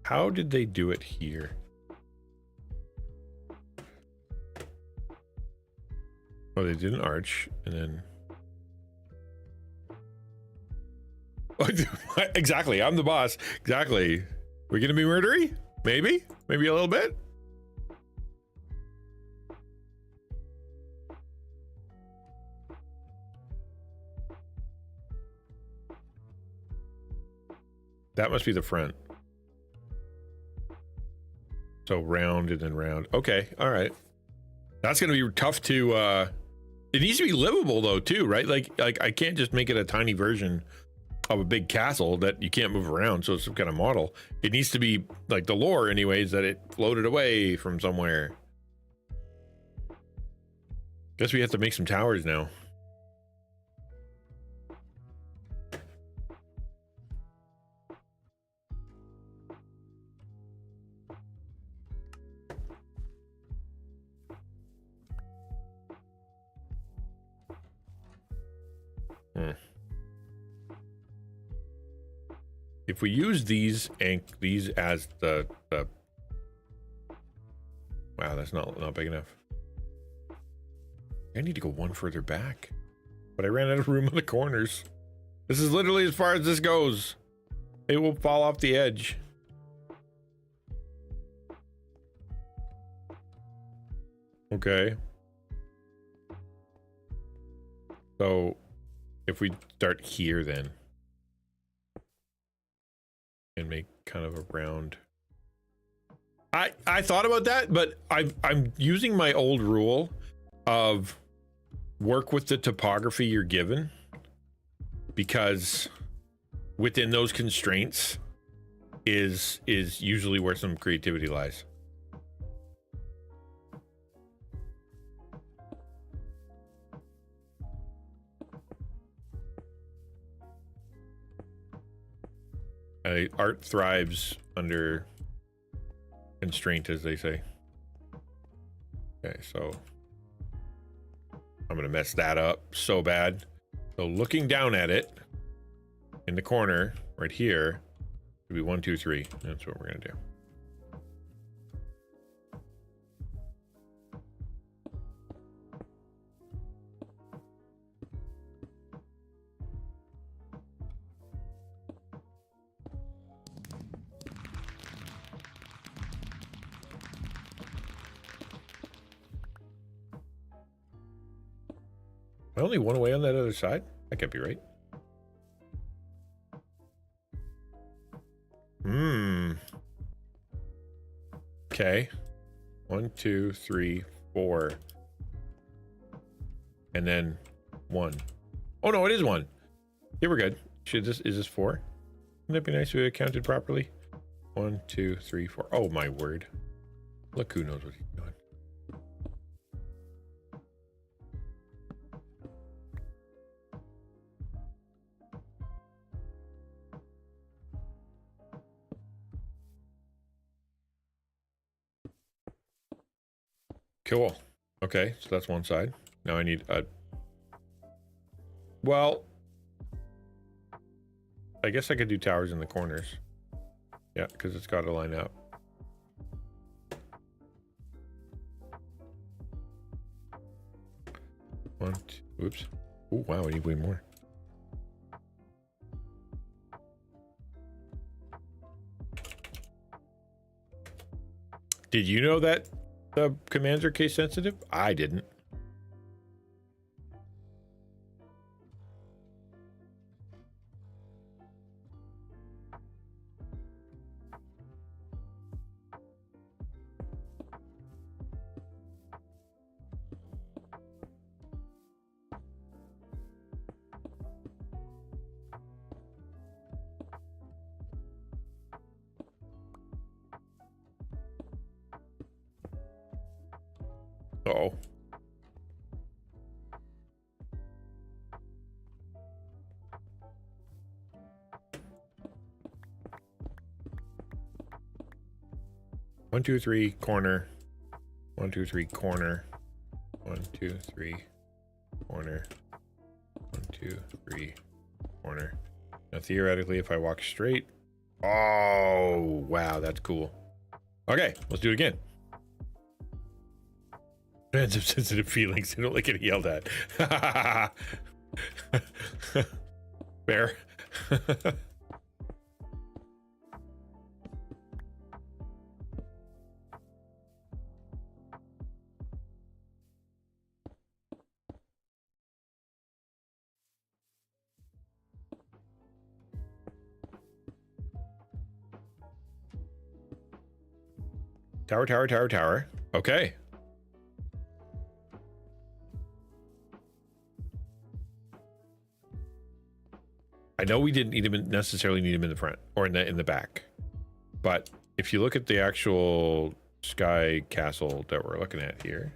how did they do it here? Oh, they did an arch, and then... Exactly, I'm the boss. Exactly. We're gonna be murdery? Maybe? Maybe a little bit? That must be the front. So round and then round. Okay, all right. That's gonna be tough to it needs to be livable though too, right? Like I can't just make it a tiny version of a big castle that you can't move around, so it's some kind of model. It needs to be like the lore anyways, that it floated away from somewhere. Guess we have to make some towers now. If we use these as the wow, that's not big enough. I need to go one further back, but I ran out of room on the corners. This is literally as far as this goes. It will fall off the edge. Okay. So if we start here then and make kind of a round. I thought about that, but I'm using my old rule of work with the topography you're given, because within those constraints is usually where some creativity lies. Art thrives under constraint, as they say. Okay, so I'm gonna mess that up so bad. So looking down at it in the corner right here would be 1, 2, 3. That's what we're gonna do. I only one away on that other side? That can't be right. Okay. 1, 2, 3, 4. And then 1. Oh no, it is 1. Yeah, we're good. Is this 4? Wouldn't that be nice if we counted properly? 1, 2, 3, 4. Oh my word. Look who knows what he's doing. Cool. Okay, so that's one side. Now I need a... Well, I guess I could do towers in the corners. Yeah, because it's got to line up. One, two, oops. Oh, wow, I need way more. Did you know that the commands are case sensitive? I didn't. Uh-oh. One, two, three, corner. 1, 2, 3, corner. 1, 2, 3, corner. 1, 2, 3, corner. Now theoretically, if I walk straight... Oh, wow, that's cool. Okay, let's do it again. Fans have sensitive feelings. They don't like getting yelled at. Fair. Tower, tower, tower, tower. Okay. I know we didn't necessarily need him in the front or in the back, but if you look at the actual sky castle that we're looking at here,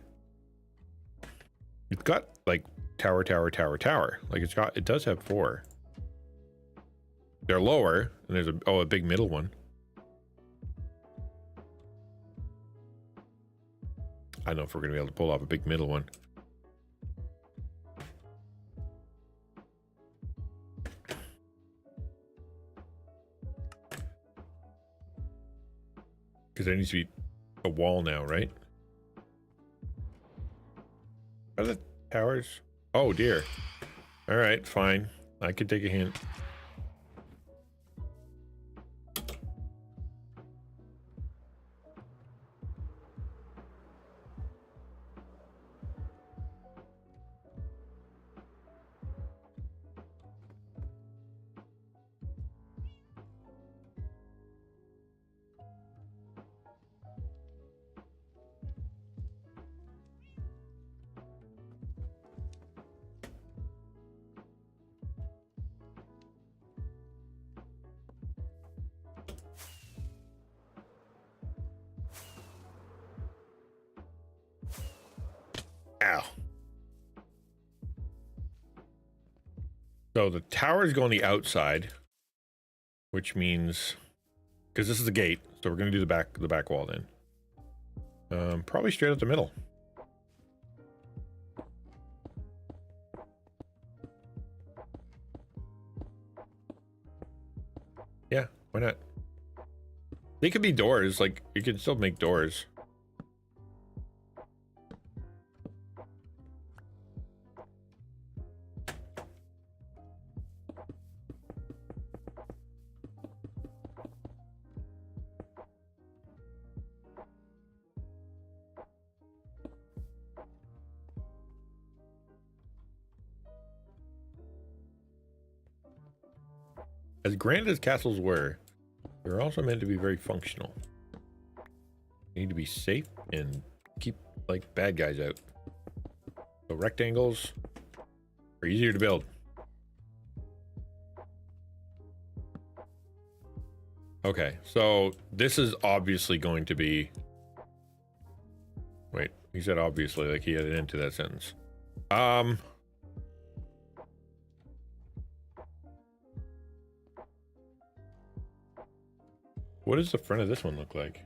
it's got like tower, tower, tower, tower. Like it does have 4. They're lower, and there's a big middle one. I don't know if we're gonna be able to pull off a big middle one. Because there needs to be a wall now, right? Are the towers? Oh dear. All right, fine. I could take a hint. Ow. So the towers go on the outside, which means, because this is the gate, so we're gonna do the back wall then. Probably straight up the middle. Yeah, why not? They could be doors, like you can still make doors. As grand as castles were, they're also meant to be very functional. You need to be safe and keep like bad guys out. So rectangles are easier to build. Okay, so this is obviously going to be... Wait, he said obviously, like he had an end to that sentence. What does the front of this one look like?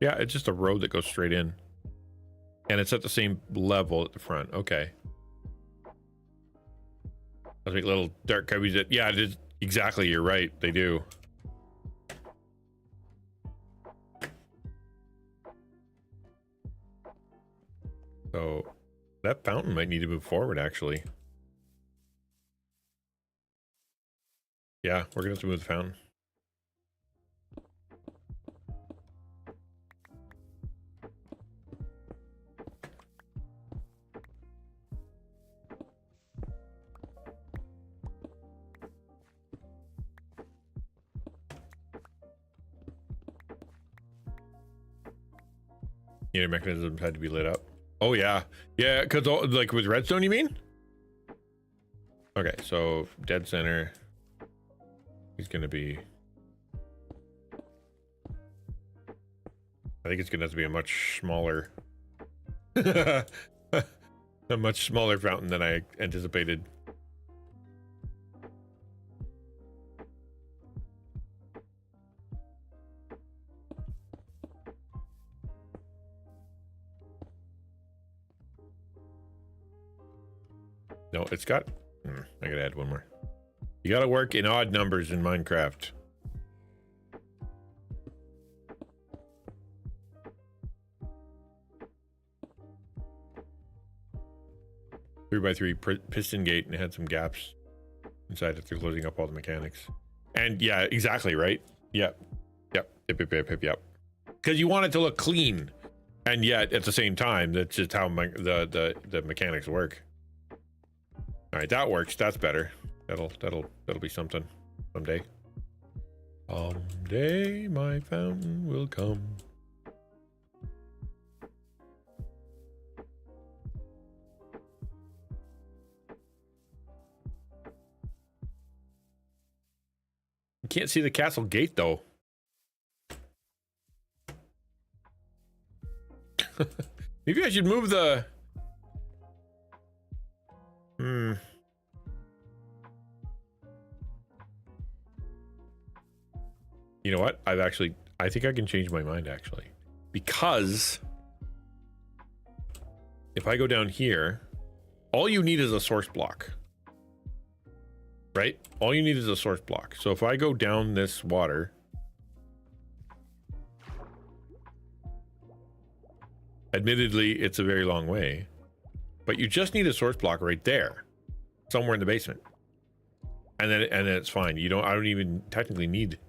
Yeah, it's just a road that goes straight in. And it's at the same level at the front. Okay. Those make little dark cubbies that, yeah, it is exactly, you're right. They do. So that fountain might need to move forward, actually. Yeah, we're gonna have to move the fountain. Unit mechanisms had to be lit up. Oh yeah, yeah, because like with redstone, you mean? Okay, so dead center. He's gonna be... I think it's gonna have to be a much smaller... a much smaller fountain than I anticipated. No, it's got... I gotta add one more. You gotta work in odd numbers in Minecraft. Three by three piston gate, and it had some gaps inside after closing up all the mechanics. And yeah, exactly, right? Yep. Yep. Because you want it to look clean, and yet at the same time, that's just how the mechanics work. All right, that works. That's better. That'll be something someday. Someday my fountain will come. You can't see the castle gate though. Maybe I should move the... You know what? I think I can change my mind actually. Because if I go down here, all you need is a source block. Right? All you need is a source block. So if I go down this water, admittedly, it's a very long way, but you just need a source block right there, somewhere in the basement. And then it's fine. I don't even technically need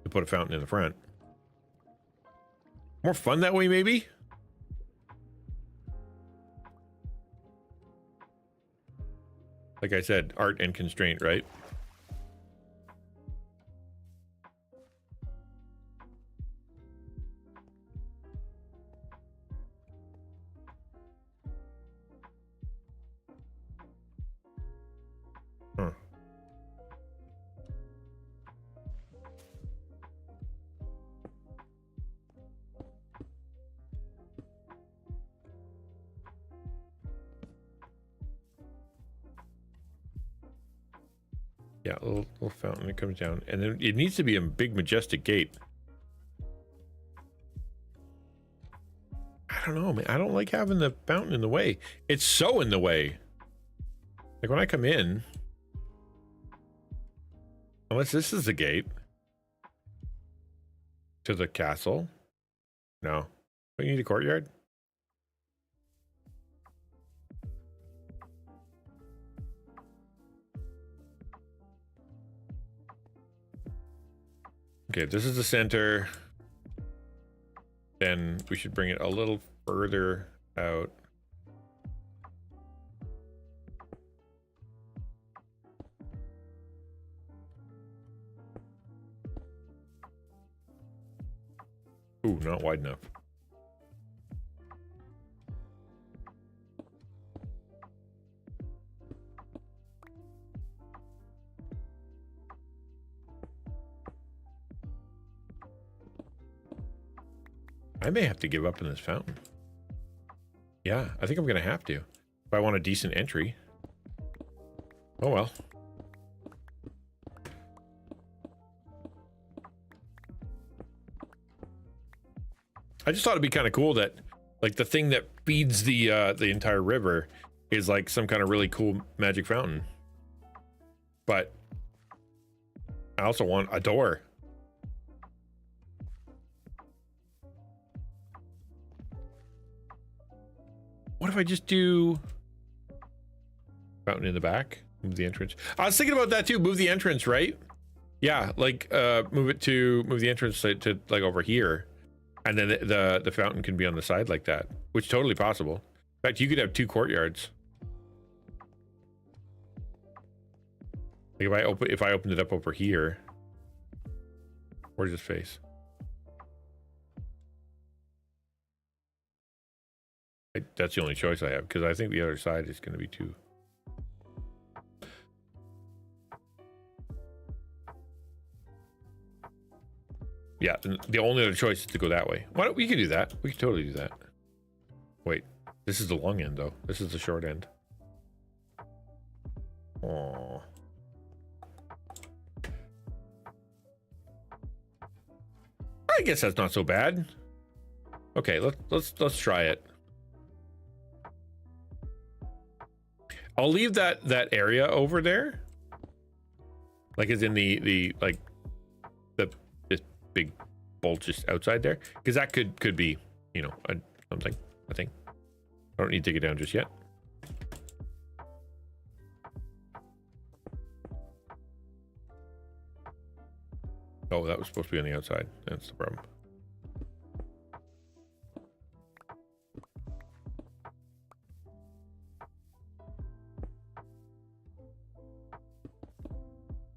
to put a fountain in the front. More fun that way, maybe? Like I said, art and constraint, right? Huh. Yeah, a little fountain that comes down, and then it needs to be a big majestic gate. I don't know, man. I don't like having the fountain in the way. It's so in the way. Like when I come in, unless this is the gate to the castle. No. Don't you need a courtyard? Okay, if this is the center, then we should bring it a little further out. Ooh, not wide enough. I may have to give up on this fountain. Yeah, I think I'm gonna have to if I want a decent entry. Oh well. I just thought it'd be kind of cool that, like, the thing that feeds the entire river is like some kind of really cool magic fountain. But I also want a door. What if I just do fountain in the back? Move the entrance. I was thinking about that too. Move the entrance, right? Yeah, like move the entrance to like over here, and then the fountain can be on the side like that, which is totally possible. In fact, you could have 2 courtyards. Like if I opened it up over here, where's this face? That's the only choice I have, because I think the other side is going to be too. Yeah, the only other choice is to go that way. Why don't we can do that? We can totally do that. Wait, this is the long end though. This is the short end. Oh. I guess that's not so bad. Okay, let's try it. I'll leave that area over there, like as in the like this big bolt just outside there, because that could be, you know, something. I think I don't need to take it down just yet. Oh, that was supposed to be on the outside. That's the problem.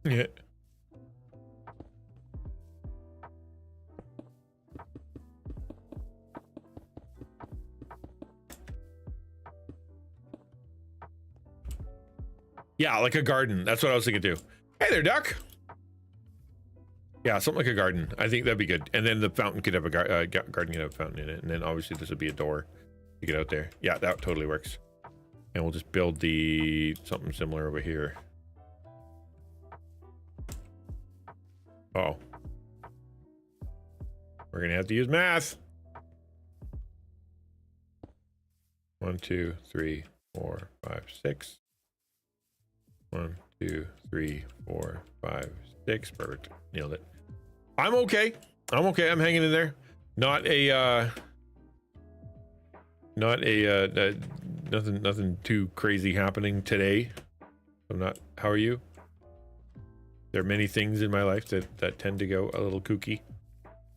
Yeah. Yeah, like a garden. That's what I was thinking too. Hey there, duck. Yeah, something like a garden. I think that'd be good. And then the fountain could have a garden could have a fountain in it. And then obviously this would be a door to get out there. Yeah, that totally works. And we'll just build something similar over here. Oh. We're gonna have to use math. 1, 2, 3, 4, 5, 6. 1, 2, 3, 4, 5, 6. Perfect. Nailed it. I'm okay. I'm okay. I'm hanging in there. Not a nothing too crazy happening today. I'm not. How are you? There are many things in my life that tend to go a little kooky,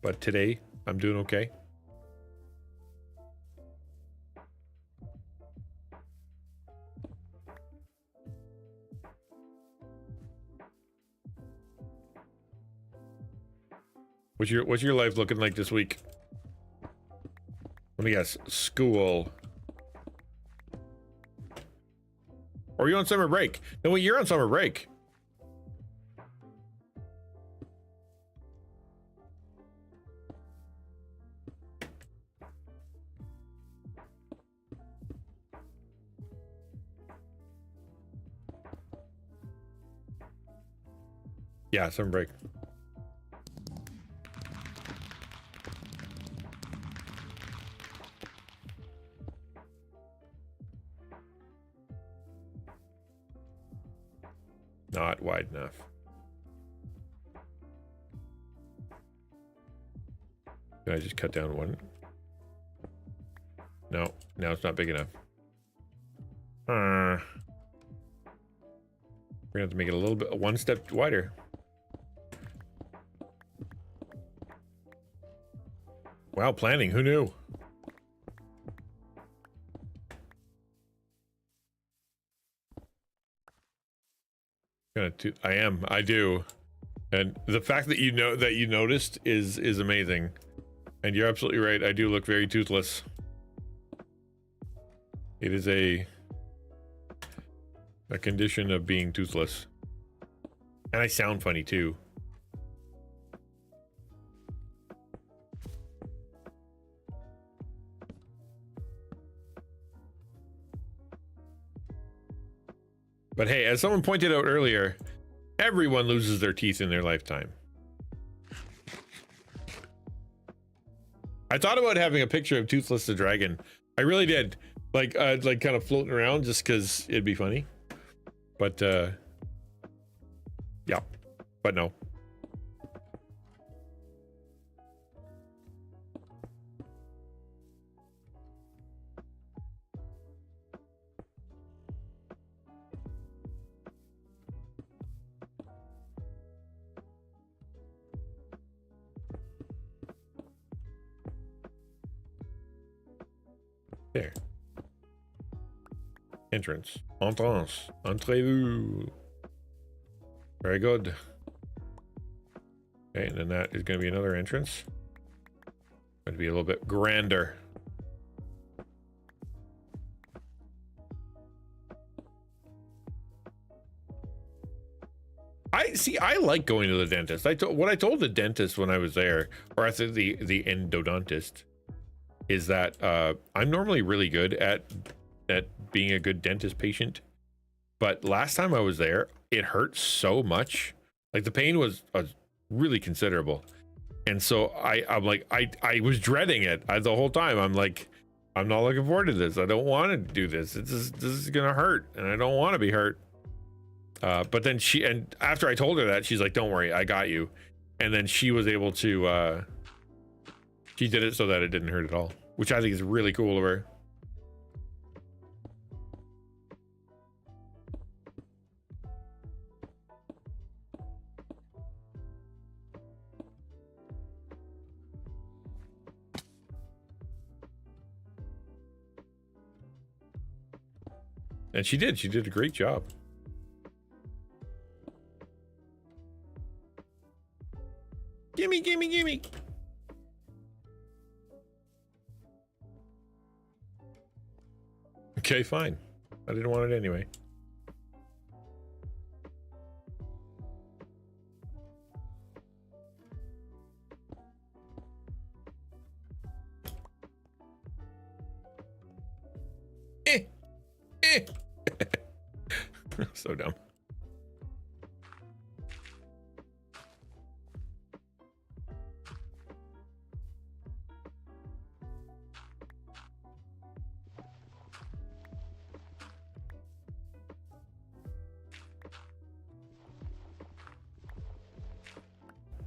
but today I'm doing okay. What's your life looking like this week? Let me guess. School. Or are you on summer break? No, well, you're on summer break. Yeah, summer break. Not wide enough. Can I just cut down one? No, now it's not big enough. We're gonna have to make it a little bit, one step wider. Wow, planning, who knew? I do. And the fact that you know that you noticed is amazing. And you're absolutely right, I do look very toothless. It is a condition of being toothless. And I sound funny too. But hey, as someone pointed out earlier, everyone loses their teeth in their lifetime. I thought about having a picture of Toothless the Dragon. I really did. Like kind of floating around just because it'd be funny. But yeah, but no. There. Entrance. Entrance. Entrez-vous. Very good. Okay, and then that is going to be another entrance. Going to be a little bit grander. I like going to the dentist. What I told the dentist when I was there, or I said the endodontist, is that I'm normally really good at being a good dentist patient, but last time I was there, it hurt so much. Like the pain was really considerable, and so I'm like I was dreading it the whole time. I'm like, I'm not looking forward to this. I don't want to do this. This is gonna hurt, and I don't want to be hurt. But then after I told her that, she's like, don't worry, I got you. And then she was able to, she did it so that it didn't hurt at all, which I think is really cool of her. And she did a great job. Gimme, gimme, gimme. Okay, fine. I didn't want it anyway. So dumb.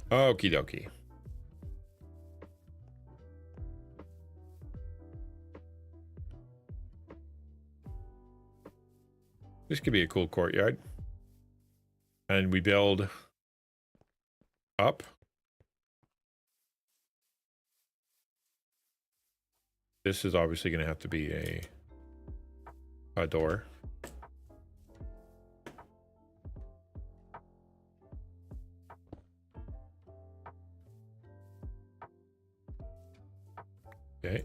Okie dokie. This could be a cool courtyard. And we build up. This is obviously going to have to be a door. Okay.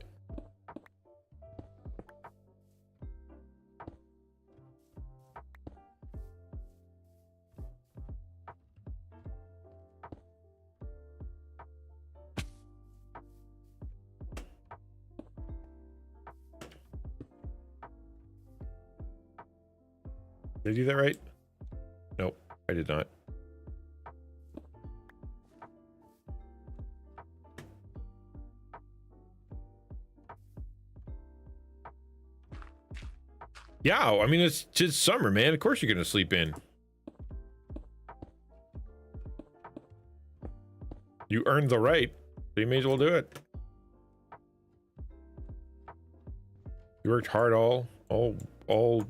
Did I do that right? Nope, I did not. Yeah, I mean, it's just summer, man. Of course you're gonna sleep in. You earned the right, so you may as well do it. You worked hard all fall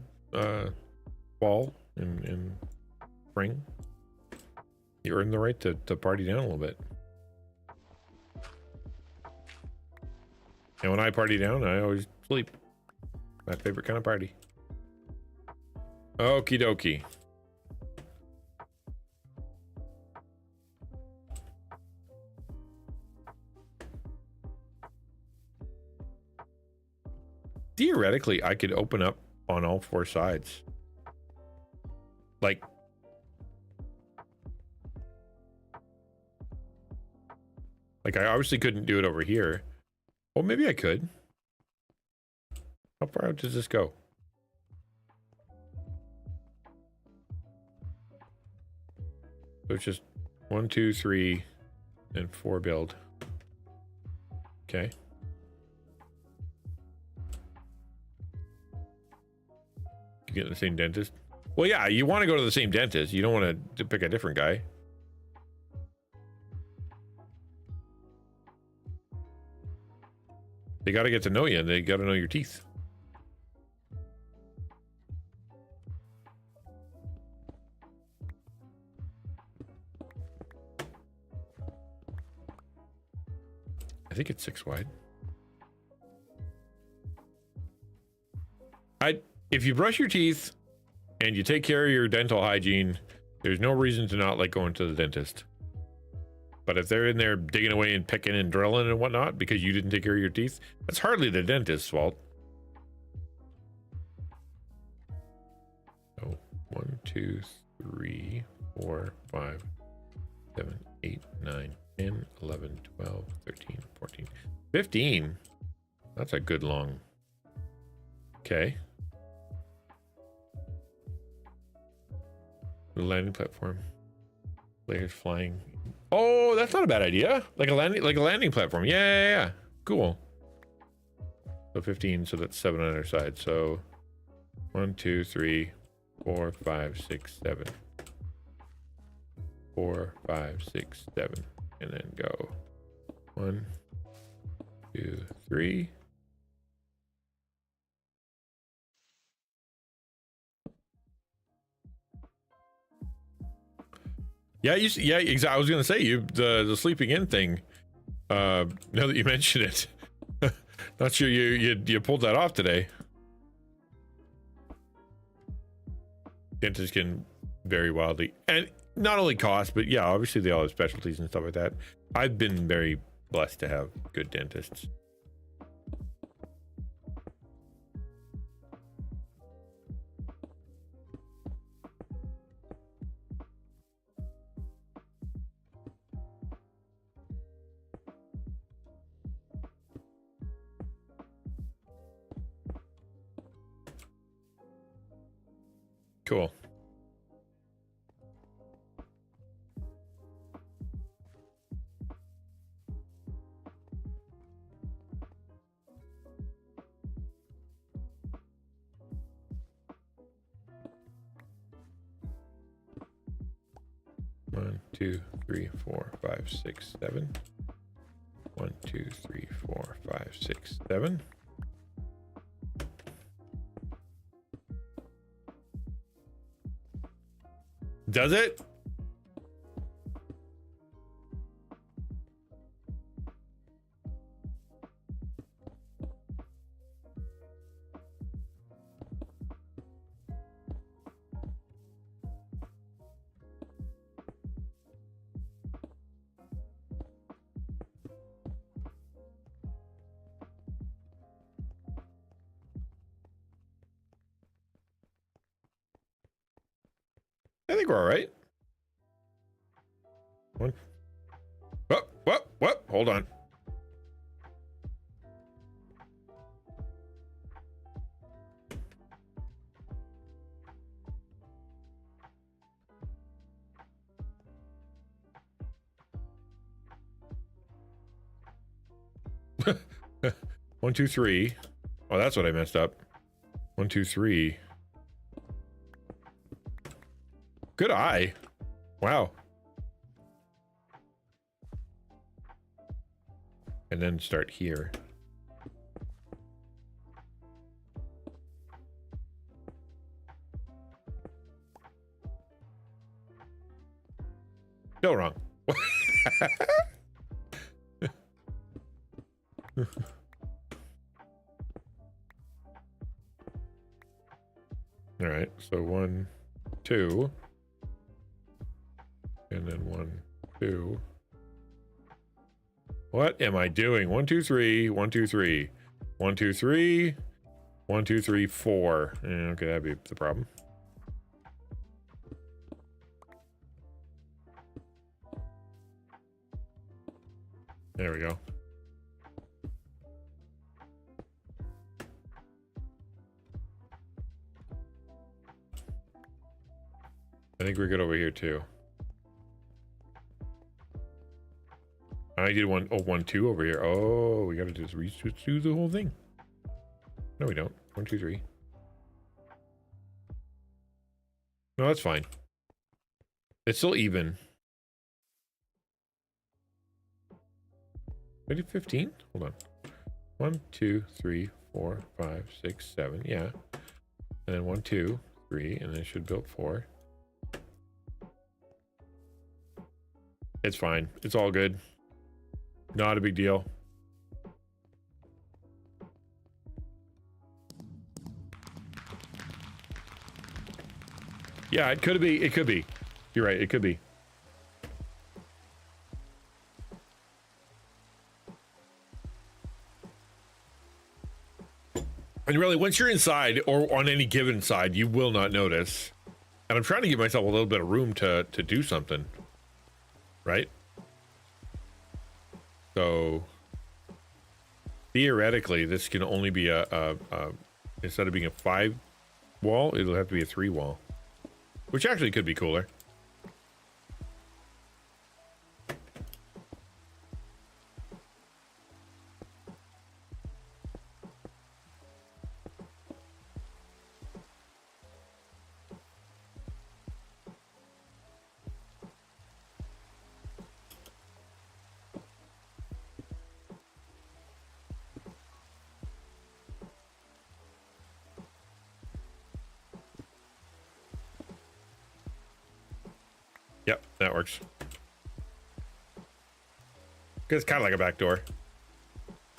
and spring. You earned the right to party down a little bit. And when I party down, I always sleep. My favorite kind of party. Okie dokie. Theoretically, I could open up on all four sides. Like, I obviously couldn't do it over here. Well, maybe I could. How far out does this go? So it's just 1, 2, 3, and 4 build. Okay. You get the same dentist? Well, yeah, you want to go to the same dentist. You don't want to pick a different guy. They got to get to know you. They got to know your teeth. I think it's 6 wide. If you brush your teeth and you take care of your dental hygiene, there's no reason to not like going to the dentist. But if they're in there digging away and picking and drilling and whatnot because you didn't take care of your teeth, that's hardly the dentist's fault. Oh, 1, 2, 3, 4, 5, 7, 8, 9, 10, 11, 12, 13, 14, 15. That's a good long. Okay. The landing platform. Players flying. Oh, that's not a bad idea. Like a landing platform. Yeah. Cool. So 15, so that's 7 on either side. So 1, 2, 3, 4, 5, 6, 7. 4, 5, 6, 7. And then go 1, 2, 3. Yeah, exactly. I was gonna say the sleeping in thing. Now that you mention it, not sure you pulled that off today. Dentists can vary wildly, and not only cost, but yeah, obviously they all have specialties and stuff like that. I've been very blessed to have good dentists. Cool. One, 2, 3, 4, 5, 6, 7. 1, 2, 3, 4, 5, 6, 7. Does it? I think we're all right. One. What? Hold on. One, 2, 3. Oh, that's what I messed up. 1, 2, 3. Good eye. Wow. And then start here. Still wrong. All right, so 1, 2, and then 1, 2. What am I doing? 1, 2, 3, 1, 2, 3, 1, 2, 3, 1, 2, 3, 4. Okay, that'd be the problem. There we go. I think we're good over here too. I did 1, 2 over here. Oh, we gotta just do the whole thing. No, we don't. 1, 2, 3. No, that's fine. It's still even. I did 15? Hold on. 1, 2, 3, 4, 5, 6, 7. Yeah. And then 1, 2, 3, and then it should build 4. It's fine. It's all good. Not a big deal. Yeah, it could be. It could be. You're right. It could be. And really, once you're inside or on any given side, you will not notice. And I'm trying to give myself a little bit of room to do something. Right? So theoretically, this can only be a instead of being a 5 wall, it'll have to be a 3 wall, which actually could be cooler. Yep, that works. It's kind of like a back door.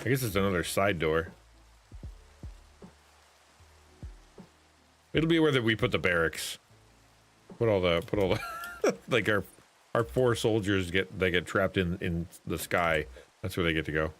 I guess it's another side door. It'll be where we put the barracks. Put all the like our 4 soldiers get trapped in the sky. That's where they get to go.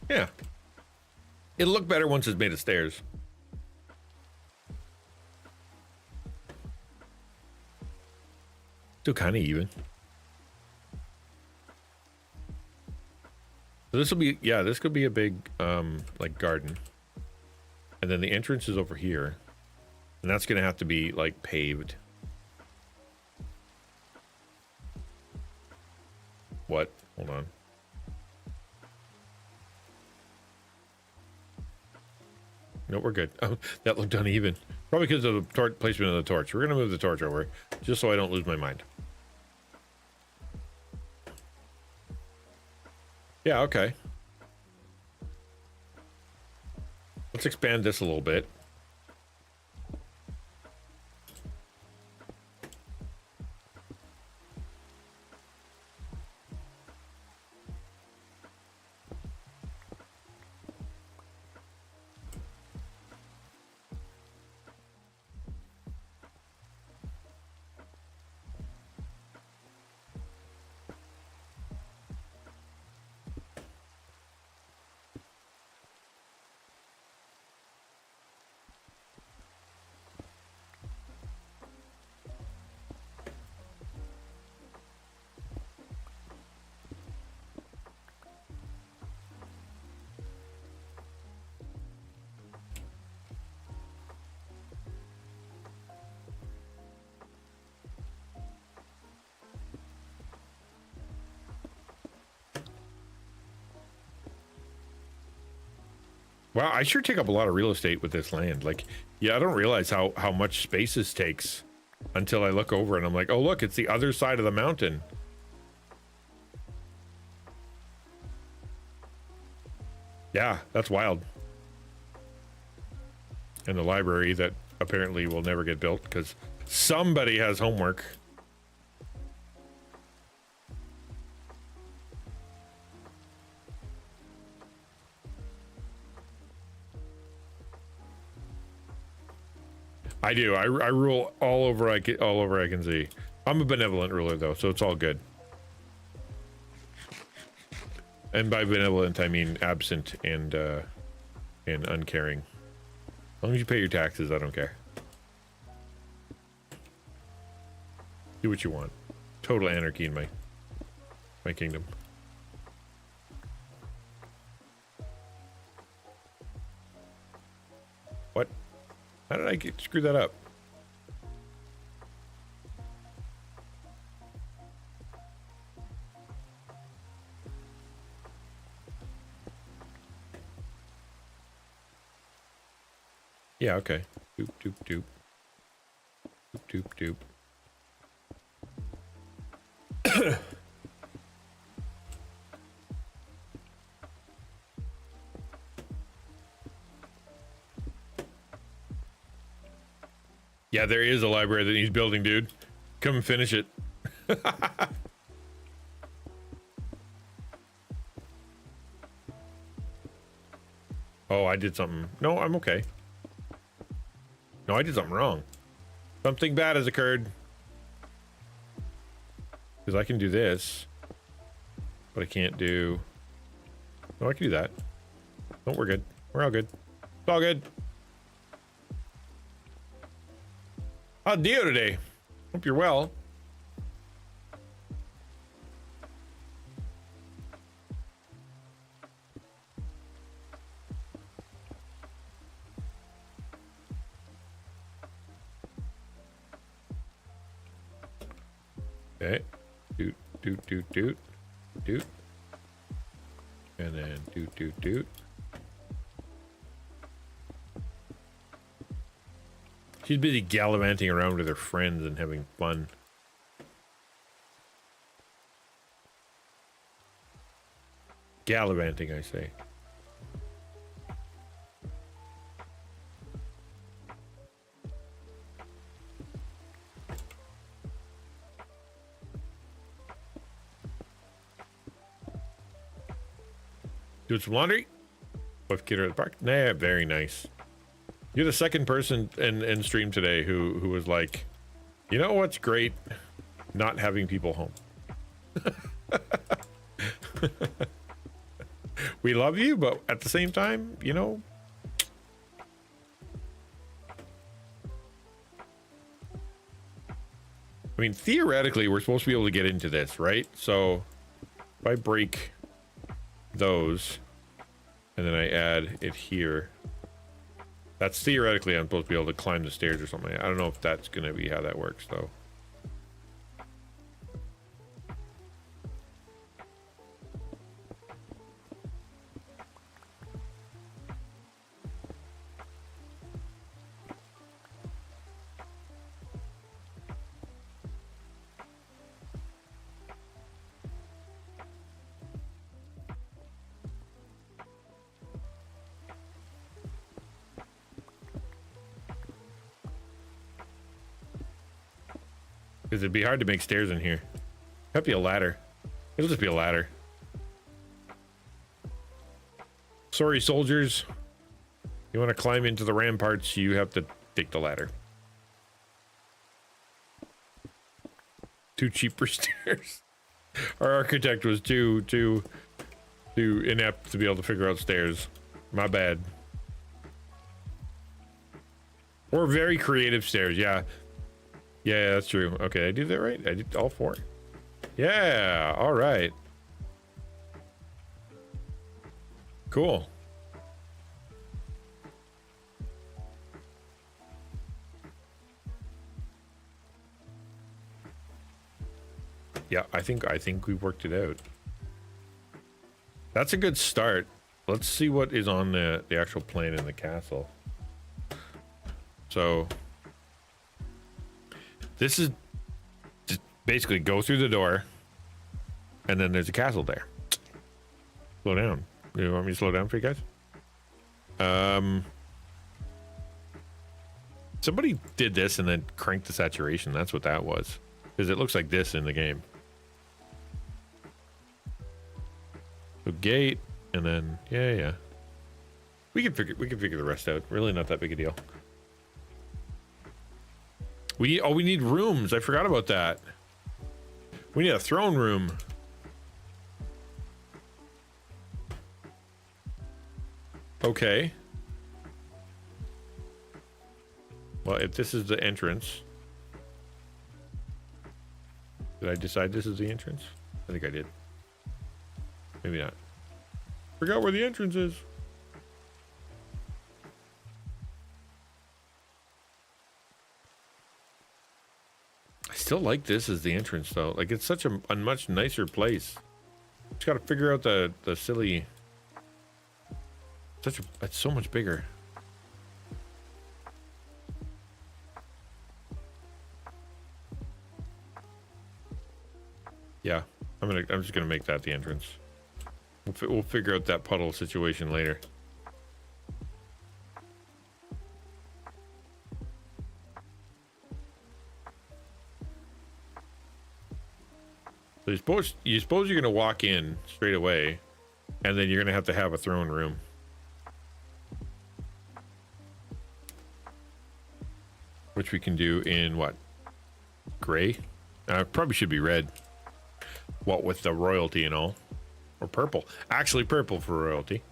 Yeah. It'll look better once it's made of stairs. Still kind of even. So this will be, yeah, this could be a big, like garden. And then the entrance is over here. And that's going to have to be like paved. What? Hold on. No, we're good. Oh, that looked uneven. Probably because of the placement of the torch. We're going to move the torch over, just so I don't lose my mind. Yeah, okay. Let's expand this a little bit. Wow, I sure take up a lot of real estate with this land. Like, yeah, I don't realize how much space this takes until I look over and I'm like, oh, look, it's the other side of the mountain. Yeah, that's wild. And the library that apparently will never get built because somebody has homework. I do. I rule all over I can see. I'm a benevolent ruler though, so it's all good. And by benevolent, I mean absent and uncaring. As long as you pay your taxes, I don't care. Do what you want. Total anarchy in my kingdom. What? How did I screw that up? Yeah, okay. Doop, doop, doop. Doop, doop, doop. Yeah, there is a library that he's building, dude. Come and finish it. Oh, I did something. No, I'm okay. No, I did something wrong. Something bad has occurred. Because I can do this. But I can't do... No, I can do that. No, we're good. We're all good. It's all good. How do you today? Hope you're well. Okay. Doot, doot, doot, doot, doot. And then doot, doot, doot. She's busy gallivanting around with her friends and having fun. Gallivanting, I say. Doing some laundry? With kid at the park? Nah, very nice. You're the second person in stream today who was like, you know what's great? Not having people home. We love you, but at the same time, you know. I mean, theoretically, we're supposed to be able to get into this, right? So if I break those and then I add it here, that's theoretically I'm supposed to be able to climb the stairs or something. I don't know if that's going to be how that works though. Because it'd be hard to make stairs in here. Might be a ladder. It'll just be a ladder. Sorry, soldiers. You want to climb into the ramparts, you have to take the ladder. Too cheap for stairs. Our architect was too inept to be able to figure out stairs. My bad. Or very creative stairs, yeah. Yeah, that's true. Okay, I did that right? I did all four. Yeah, all right. Cool. Yeah, I think we worked it out. That's a good start. let's see what is on the actual plan in the castle. So this is just basically go through the door, and then there's a castle there. Slow down. You want me to slow down for you guys? Somebody did this and then cranked the saturation. That's what that was, because it looks like this in the game. So gate, and then yeah. We can figure the rest out. Really not that big a deal. We need rooms. I forgot about that. We need a throne room. Okay. Well, if this is the entrance. Did I decide this is the entrance? I think I did. Maybe not. Forgot where the entrance is. I still like this as the entrance though. Like, it's such a much nicer place. Just gotta figure out the silly. It's so much bigger. Yeah, I'm just gonna make that the entrance. We'll figure out that puddle situation later. So you suppose you're gonna walk in straight away, and then you're gonna have a throne room. Which we can do in what? Gray? Probably should be red. What with the royalty and all. Or purple. Actually purple for royalty.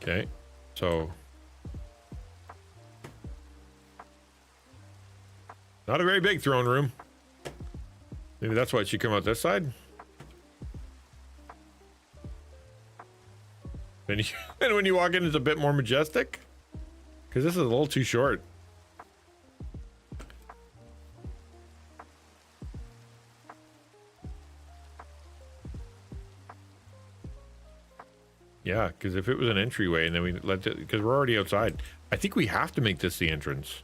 Okay. So. Not a very big throne room. Maybe that's why it should come out this side. And when you walk in, it's a bit more majestic. Because this is a little too short. Yeah, because if it was an entryway and then we let it, because we're already outside. I think we have to make this the entrance.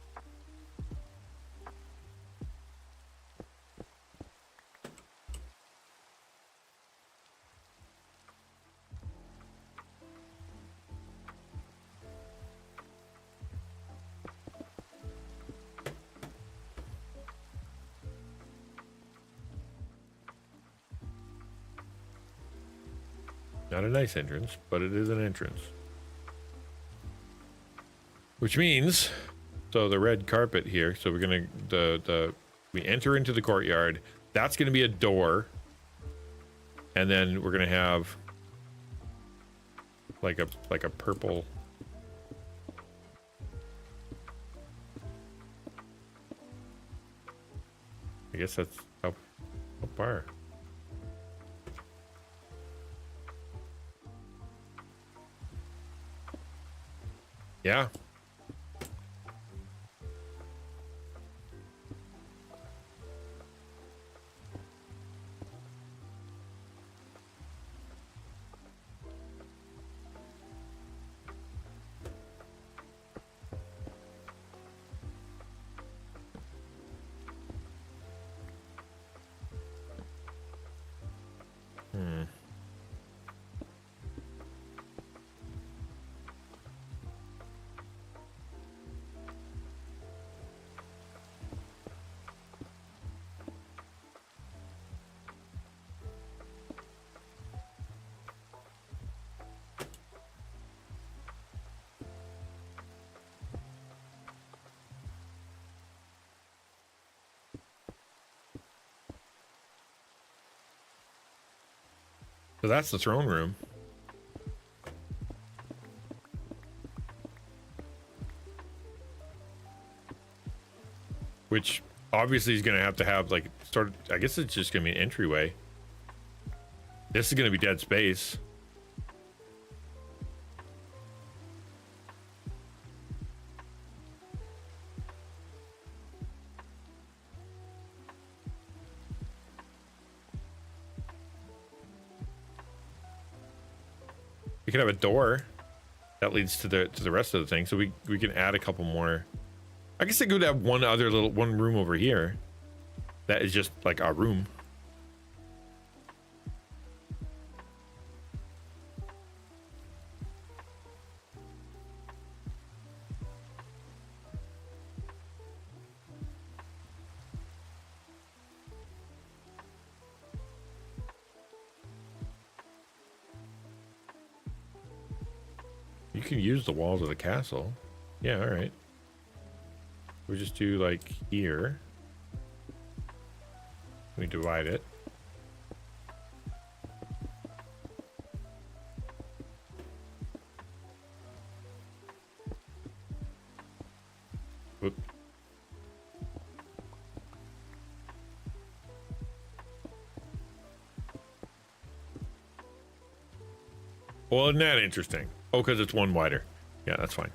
Not a nice entrance, but it is an entrance. Which means, so the red carpet here, so we're gonna, we enter into the courtyard. That's gonna be a door. And then we're gonna have like a purple. I guess that's how far. Yeah. So that's the throne room. Which obviously is going to have like I guess it's just going to be an entryway. This is going to be dead space. We can have a door that leads to the rest of the thing, so we can add a couple more. I guess I could have one room over here that is just like a room. You can use the walls of the castle. Yeah, all right. We just do like here. We divide it. Whoop. Well, isn't that interesting? Oh, because it's one wider. Yeah, that's fine.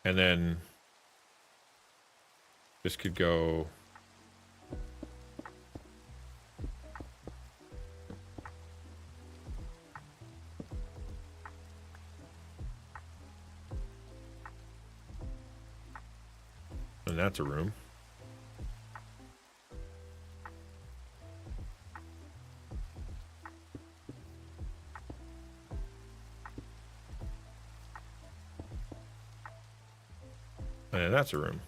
And then this could go. And that's a room. And that's a room.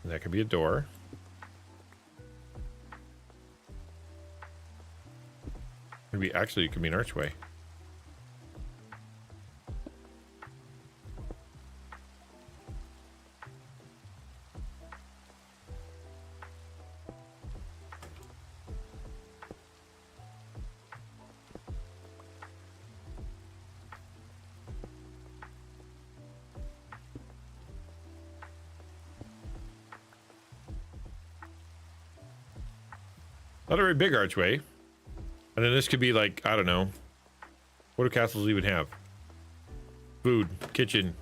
And that could be a door. Actually, it could be an archway. Not a very big archway. And then this could be like, I don't know. What do castles even have? Food, kitchen.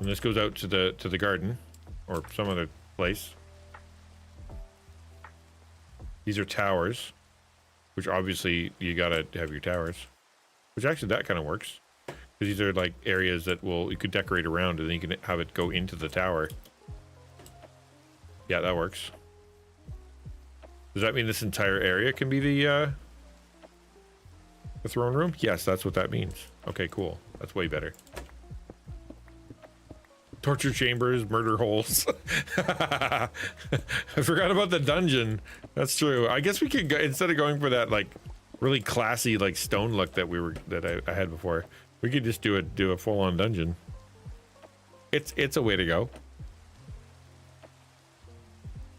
And this goes out to the garden or some other place. These are towers, which obviously you gotta have your towers. Which actually that kind of works. Because these are like areas that you could decorate around and then you can have it go into the tower. Yeah, that works. Does that mean this entire area can be the throne room? Yes, that's what that means. Okay, cool. That's way better. Torture chambers, murder holes. I forgot about the dungeon. That's true. I guess we could go, instead of going for that like really classy like stone look that I had before, we could just do a full-on dungeon. It's a way to go.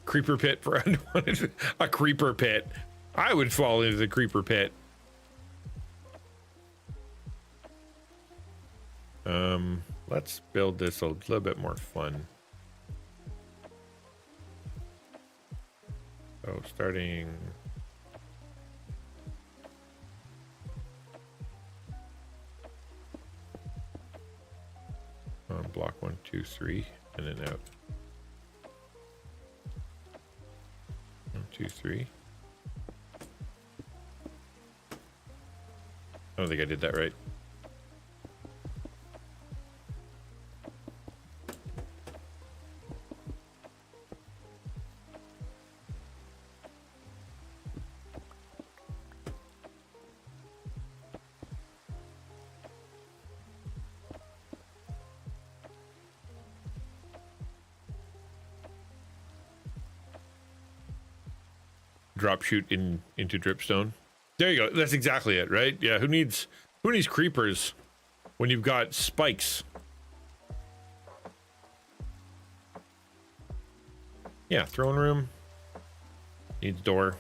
Creeper pit for unwanted. A creeper pit. I would fall into the creeper pit. Let's build this a little bit more fun. So starting. On block 1, 2, 3, and then out. 1, 2, 3. I don't think I did that right. Drop shoot into dripstone. There you go. That's exactly it, right? Yeah, who needs creepers when you've got spikes? Yeah, throne room needs door.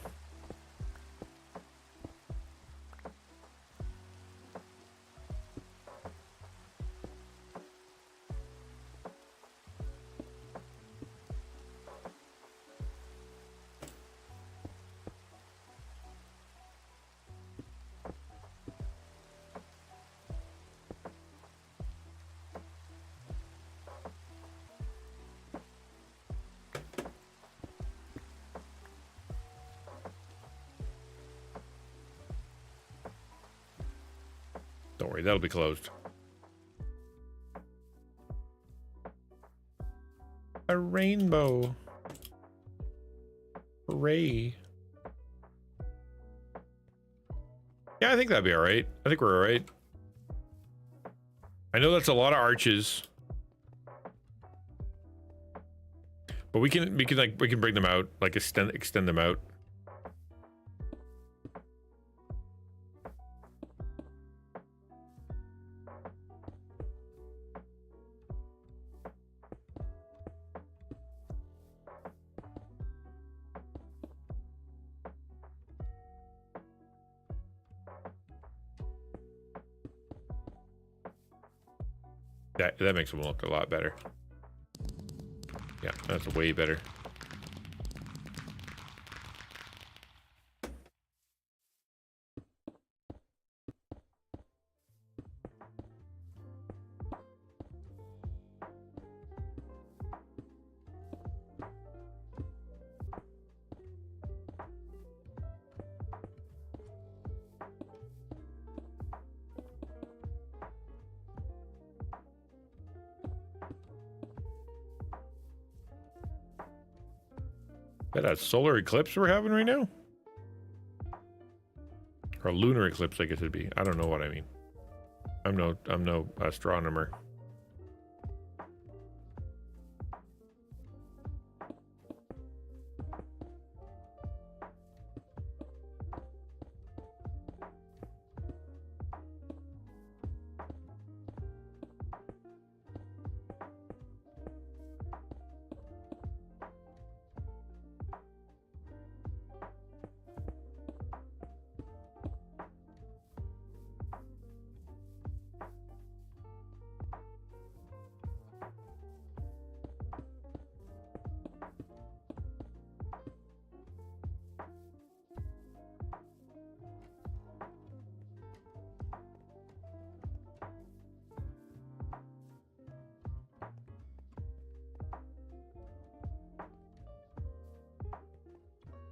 Don't worry, that'll be closed. A rainbow. Hooray. Yeah, I think that'd be all right. I think we're all right. I know that's a lot of arches. But we can bring them out, like extend them out. That makes them look a lot better. Yeah, that's way better. That solar eclipse we're having right now? Or a lunar eclipse, I guess it'd be. I don't know what I mean. I'm no astronomer.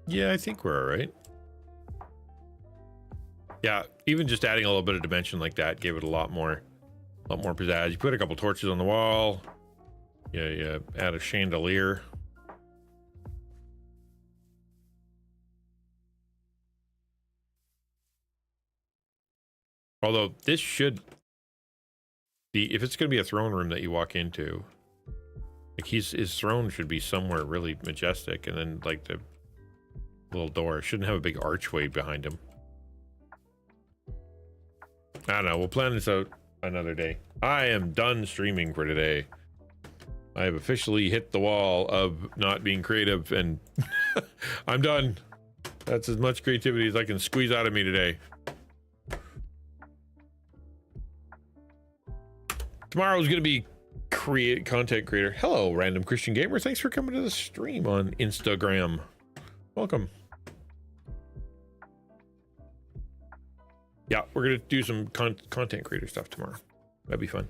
Yeah, I think we're all right. Yeah, even just adding a little bit of dimension like that gave it a lot more pizzazz. You put a couple torches on the wall. Yeah, you add a chandelier. Although this should be, if it's going to be a throne room that you walk into, like his throne should be somewhere really majestic, and then like the little door shouldn't have a big archway behind him. I don't know. We'll plan this out another day. I am done streaming for today. I have officially hit the wall of not being creative, and I'm done. That's as much creativity as I can squeeze out of me today. Tomorrow's gonna be content creator. Hello, random Christian gamer. Thanks for coming to the stream on Instagram. Welcome. Yeah, we're gonna do some content creator stuff tomorrow. That'd be fun.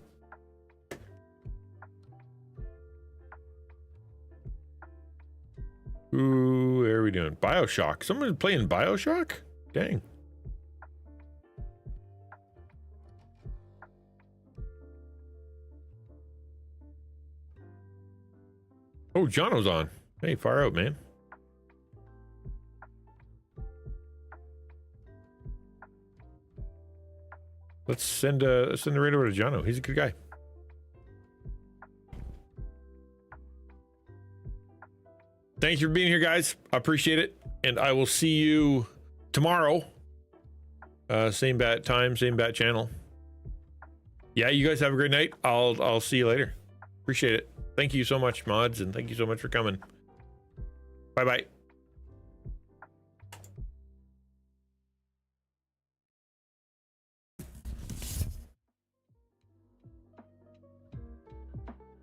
Ooh, what are we doing? BioShock. Someone playing BioShock? Dang. Oh, Jono's on. Hey, far out, man. Let's send a raid over to Jono. He's a good guy. Thanks for being here, guys. I appreciate it, and I will see you tomorrow. Same bat time, same bat channel. Yeah, you guys have a great night. I'll see you later. Appreciate it. Thank you so much, mods, and thank you so much for coming. Bye bye.